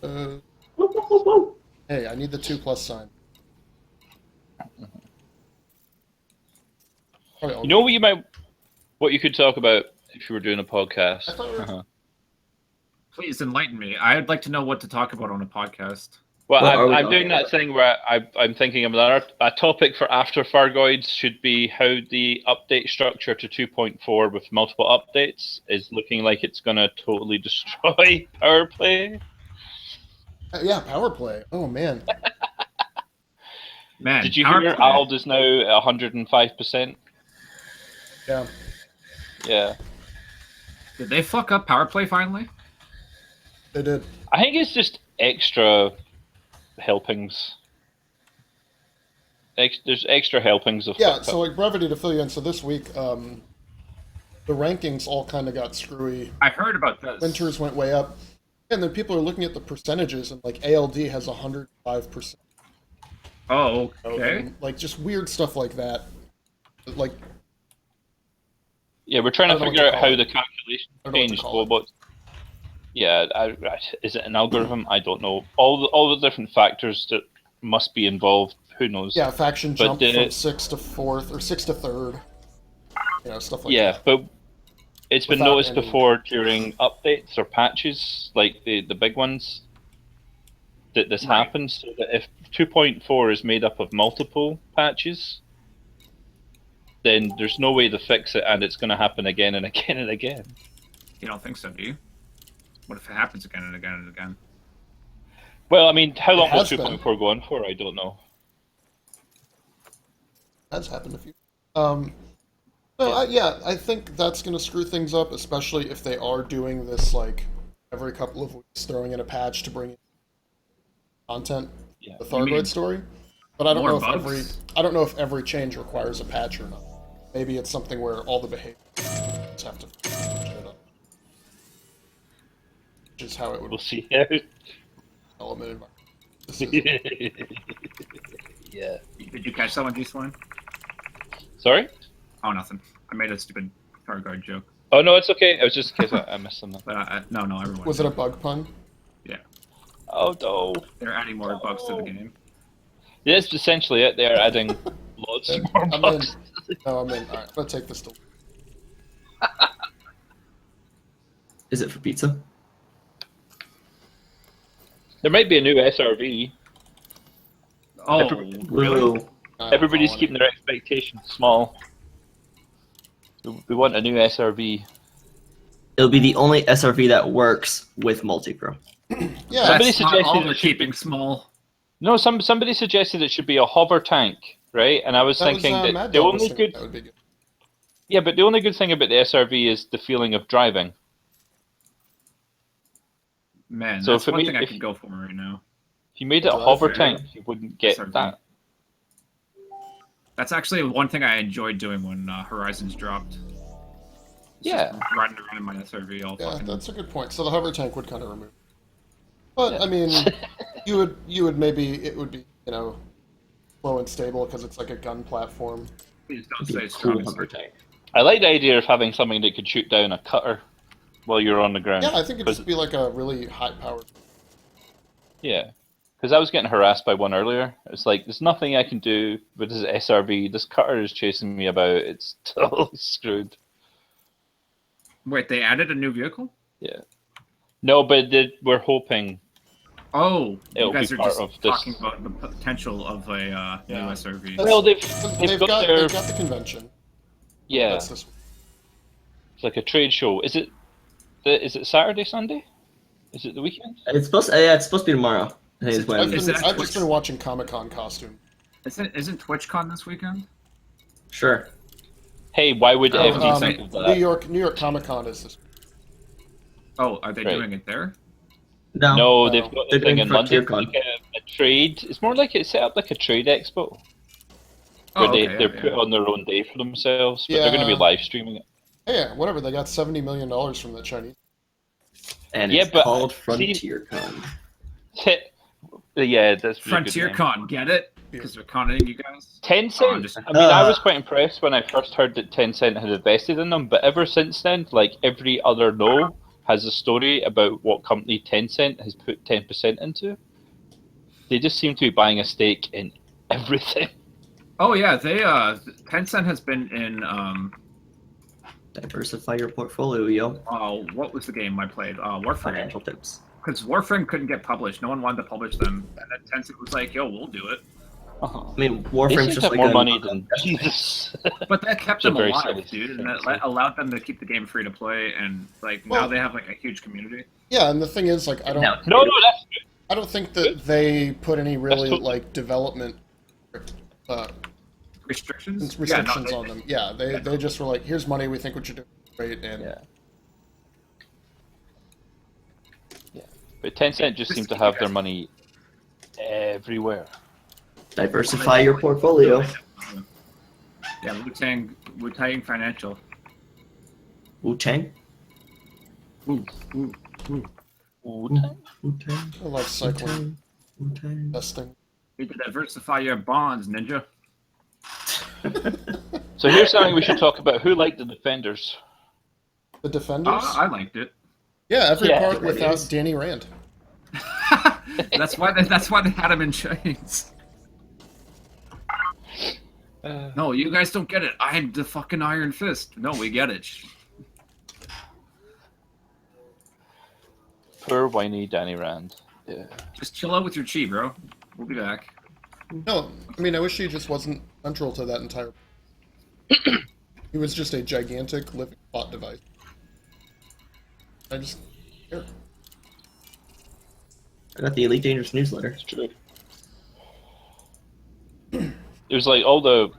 Whoa, whoa, whoa, whoa. Hey, I need the 2+ sign. Probably You know what you could talk about if you were doing a podcast. I thought we were- Uh-huh. Please enlighten me. I'd like to know what to talk about on a podcast. Well, What are we I'm talking doing that about? thing where I'm thinking of a topic for after Fargoids should be how the update structure to 2.4 with multiple updates is looking like it's going to totally destroy power play. Yeah, power play. Oh man. Man, Did you power hear play. Ald is now at 105%? Yeah. Yeah. Did they fuck up power play finally? They did. I think it's just extra helpings. There's extra helpings of Yeah, fuck so up. like brevity to fill you in, so this week, the rankings all kind of got screwy. I heard about this. Winters went way up. And then people are looking at the percentages, and like ALD has 105%. Oh, okay. And, like just weird stuff like that. Like, Yeah, we're trying I to don't know figure what to out call how it. the calculation I don't know what to changed. call it. But yeah, is it an algorithm? I don't know. All the different factors that must be involved. Who knows? yeah, faction But jumped the- from 6th to 4th, or 6th to 3rd. You know, stuff like Yeah, that. but it's been Without noticed any- before during updates or patches, like the big ones, that this Right. happens. So that if 2.4 is made up of multiple patches, then there's no way to fix it, and it's going to happen again and again and again. You don't think so, do you? What if it happens again and again and again? Well, I mean, how long will has been. 2.4 go on for? I don't know. That's happened a few. No, I think that's going to screw things up, especially if they are doing this like every couple of weeks, throwing in a patch to bring in content, Yeah. the You mean Thargoid story. But I don't more know if bugs? every change requires a patch or not. Maybe it's something where all the behaviors have to change it up. Which is how it would We'll see how. element environment. This is- Yeah. Did you catch that one, G-Swine? Sorry? Oh, nothing. I made a stupid Thargoid joke. Oh no, it's okay. It was just in case I missed something. But no, everyone. Was it a bug pun? Oh no. They're adding more bugs to the game. Yeah, that's essentially it. They're adding loads more I'm in. bugs. No, I'm in. Alright, I'm gonna take this to. Is it for pizza? There might be a new SRV. Oh, Every- really? Woo. Everybody's keeping their expectations small. We want a new SRV. It'll be the only SRV that works with multi-pro. Yeah, Somebody That's not suggested all it they're should be- keeping small. No, somebody suggested it should be a hover tank, right? And I was that thinking was, that Mad the Dog was only thinking good, that would be good. yeah, but the only good thing about the SRV is the feeling of driving. Man, So that's for one me, thing I if- could go for right now. If you made it a Drive hover it. tank, you wouldn't get SRV. that. That's actually one thing I enjoyed doing when Horizons dropped. Yeah. Just riding around in my SRV all Yeah, fucking. that's a good point. So the hover tank would kind of remove. But Yeah. I mean, you would maybe it would be slow and stable because it's like a gun platform. Please don't It'd be say a it's cool strong. hover tank. I like the idea of having something that could shoot down a cutter while you're on the ground. Yeah, I think it'd Because- just be like a really high powered. Yeah, because I was getting harassed by one earlier. It's like there's nothing I can do with this SRV. This cutter is chasing me about. It's totally screwed. Wait, they added a new vehicle? Yeah. No, but we're hoping. Oh, It'll you guys be are part just of this. talking about the potential of a new Yeah. SRV. That's- Well, they've They've got got their they've got the convention. yeah. That's this. It's like a trade show. Is it Saturday, Sunday? Is it the weekend? It's supposed to be tomorrow. I think Is it's it- Wednesday. is it- I've just been watching Comic-Con costume. Isn't TwitchCon this weekend? Sure. Hey, why would Oh, FD think of New that? York Comic-Con is this. Oh, are they Right. doing it there? No. No, they've got They're the thing doing in London, FrontierCon. like a trade. It's more like it's set up like a trade expo. Where Oh, okay, they're yeah, put yeah. on their own day for themselves, but they're going to be Yeah. live streaming it. Hey, whatever. They got $70 million from the Chinese. And Yeah, it's but- called see- FrontierCon. Yeah, that's really good name. FrontierCon, get it? Because they're conning you guys. Tencent. Oh, I'm just- I mean, I was quite impressed when I first heard that Tencent had invested in them, but ever since then, like every other no has a story about what company Tencent has put 10% into. They just seem to be buying a stake in everything. Oh yeah, they Tencent has been in Diversify your portfolio, yo. what was the game I played? Warframe. Financial tips. Because Warframe couldn't get published. No one wanted to publish them. And then Tencent was like, yo, we'll do it. Uh-huh. I mean, They Warframe's seem just to have like more a- money than Jesus. But that kept It's a them very alive, silly dude, and thing that to say. allowed them to keep the game free to play. And like now Well- they have like a huge community. Yeah, and the thing is, like, No. No, that's good. I don't think that they put any really totally- like development Restrictions? restrictions on them. Yeah, they just were like, here's money, we think what you're doing is great, and Yeah. But Tencent just seem to have their money everywhere. Diversify your portfolio. Yeah, Wu-Tang Financial. Wu-Tang? Ooh, ooh, ooh. Wu-Tang? life cycle Wu-Tang? testing. Need to diversify your bonds, ninja. So here's something we should talk about. Who liked the Defenders? The Defenders? I liked it. Yeah, every Yeah, part it without is. Danny Rand. That's why they had him in chains. No, you guys don't get it. I'm the fucking Iron Fist. No, we get it. Poor whiny Danny Rand. Yeah. Just chill out with your chi, bro. We'll be back. No, I mean, I wish he just wasn't central to that entire... He was just a gigantic living plot device. I just... Here. I got the Elite Dangerous newsletter. It's true. It was like all the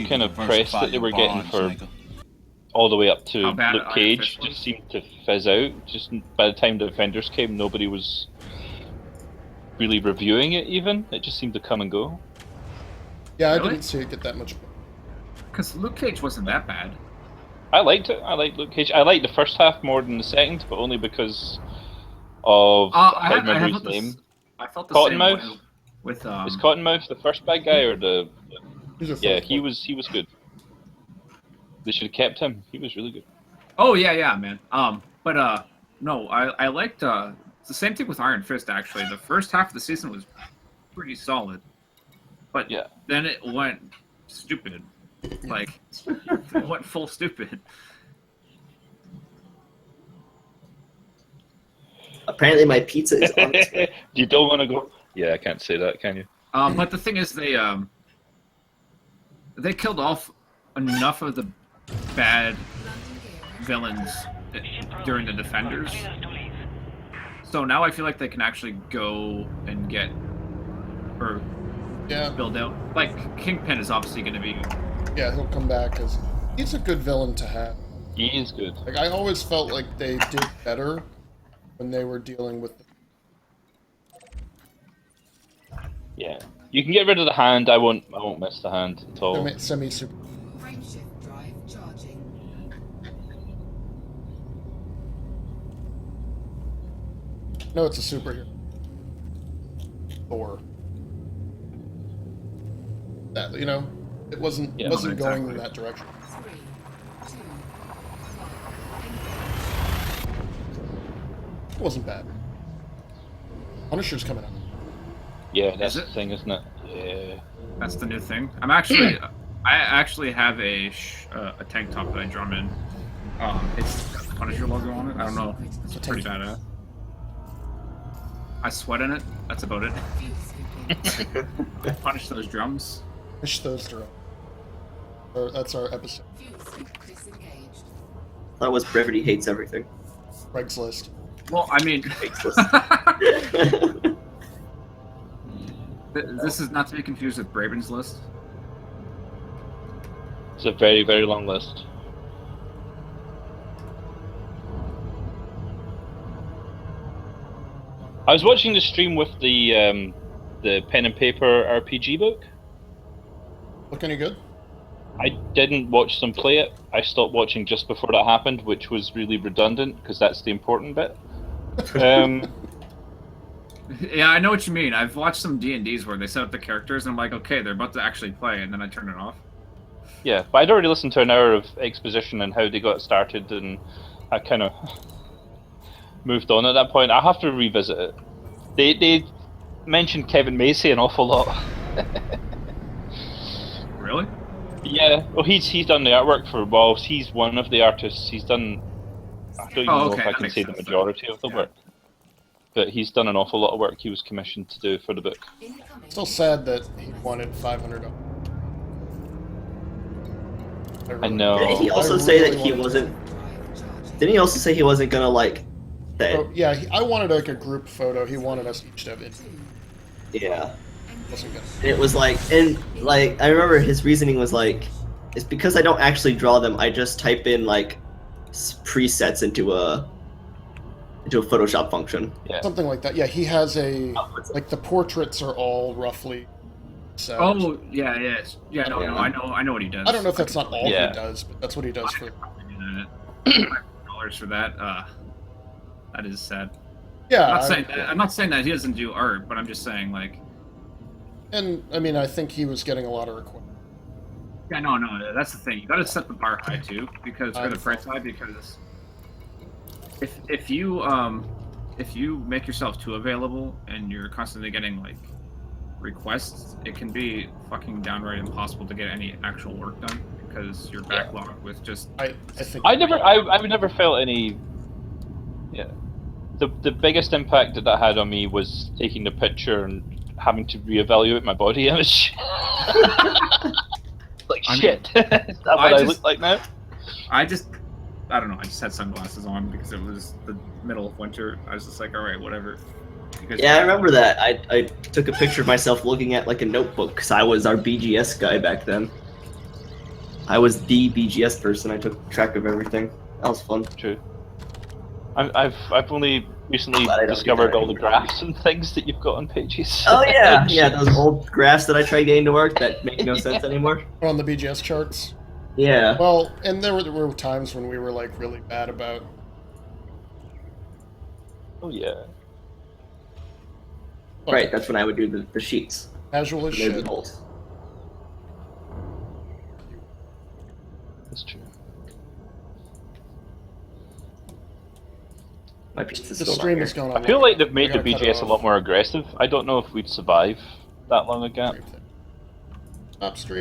kind of press that they were getting for all the way up to How bad Luke Iron Cage Fist was? just seemed to fizz out. Just by the time the Defenders came, nobody was really reviewing it. Even it just seemed to come and go. Yeah, I Really? didn't see it get that much... Because Luke Cage wasn't that bad. I liked it. I liked Luke Cage. I liked the first half more than the second, but only because of I can't remember his name. I felt the Cottonmouth? same way with Is Cottonmouth the first bad guy or the? These are Yeah, fun. he was good. They should have kept him. He was really good. Oh yeah, man. But no, I liked it's the same thing with Iron Fist actually. The first half of the season was pretty solid, but Yeah. then it went stupid. Like it went full stupid. Apparently my pizza is on its way. You don't want to go. Yeah, I can't say that, can you? But the thing is, they killed off enough of the bad villains during the Defenders. So now I feel like they can actually go and get or Yeah, build out. Like Kingpin is obviously going to be. yeah, he'll come back as... He's a good villain to have. He is good. Like, I always felt like they did better when they were dealing with... Yeah. You can get rid of the hand. I won't miss the hand at all. Semi-super... Frameshift drive charging. No, it's a superhero. Thor. That, you know, it wasn't Yeah, going exactly. in that direction. 3, 2, It wasn't bad. Punisher's coming out. Yeah, that's Is the it? thing, isn't it? Yeah. That's the new thing. I actually have a tank top that I drum in. It's got the Punisher logo on it. I don't know. It's pretty badass. I sweat in it. That's about it. fuse complete. Punish those drums. Push those through. That's our episode. Fuse disengaged. That was Brevity Hates Everything. Craigslist. Well, I mean, Craigslist. this is not to be confused with Braven's List. It's a very, very long list. I was watching the stream with the pen and paper RPG book. Look any good? I didn't watch them play it. I stopped watching just before that happened, which was really redundant because that's the important bit. Yeah, I know what you mean. I've watched some D&Ds where they set up the characters, and I'm like, okay, they're about to actually play, and then I turn it off. Yeah, but I'd already listened to an hour of exposition and how they got started, and I kind of moved on at that point. I have to revisit it. They mentioned Kevin Macy an awful lot. Really? Yeah, well, he's done the artwork for. Well, he's one of the artists. He's done. I don't even know okay, if I that can makes say the sense, majority of the Yeah. work, but he's done an awful lot of work. He was commissioned to do for the book. Incoming. Still sad that he wanted $500. I know. Didn't he also I say that really he wanted- wasn't? Drive charging. Didn't he also say he wasn't gonna like that? Oh, yeah, I wanted like a group photo. He wanted us each to have it. 2, Yeah. Wasn't good. And it was like, and like I remember his reasoning was like, it's because I don't actually draw them. I just type in like presets into a Photoshop function. Yeah. Something like that. Yeah, he has a Outputs it. like the portraits are all roughly set. Oh yeah, yeah, yeah. No, Yeah. I know what he does. I don't know if that's not all Yeah. he does, but that's what he does for. $5 for that. That is sad. Yeah, I'm not saying that he doesn't do art, but I'm just saying like. and I mean, I think he was getting a lot of requests. Yeah, no. That's the thing. You got to set the bar high too, because for the price high, because if you make yourself too available and you're constantly getting like requests, it can be fucking downright impossible to get any actual work done because you're backlogged with just. I think I've never felt any. Yeah, the biggest impact that had on me was taking the picture and having to reevaluate my body image. Like shit, is that what I look like now? I don't know. I just had sunglasses on because it was the middle of winter. I was just like, all right, whatever. Yeah, I remember that. I took a picture of myself looking at like a notebook because I was our BGS guy back then. I was the BGS person. I took track of everything. That was fun. True. I've only recently Glad I don't discovered do that all the anymore. graphs and things that you've got on pages. Oh yeah, yeah, those old graphs that I tried getting to work that make no sense anymore. on the BGS charts. Yeah. Well, and there were times when we were like really bad about. Oh yeah. Right, that's when I would do the sheets. Casual as The shit. results. That's true. My pizza's The still not stream here. is going on. I feel like they've made the We gotta cut it BGS a off. lot more aggressive. I don't know if we'd survive that long a gap. Stop stream.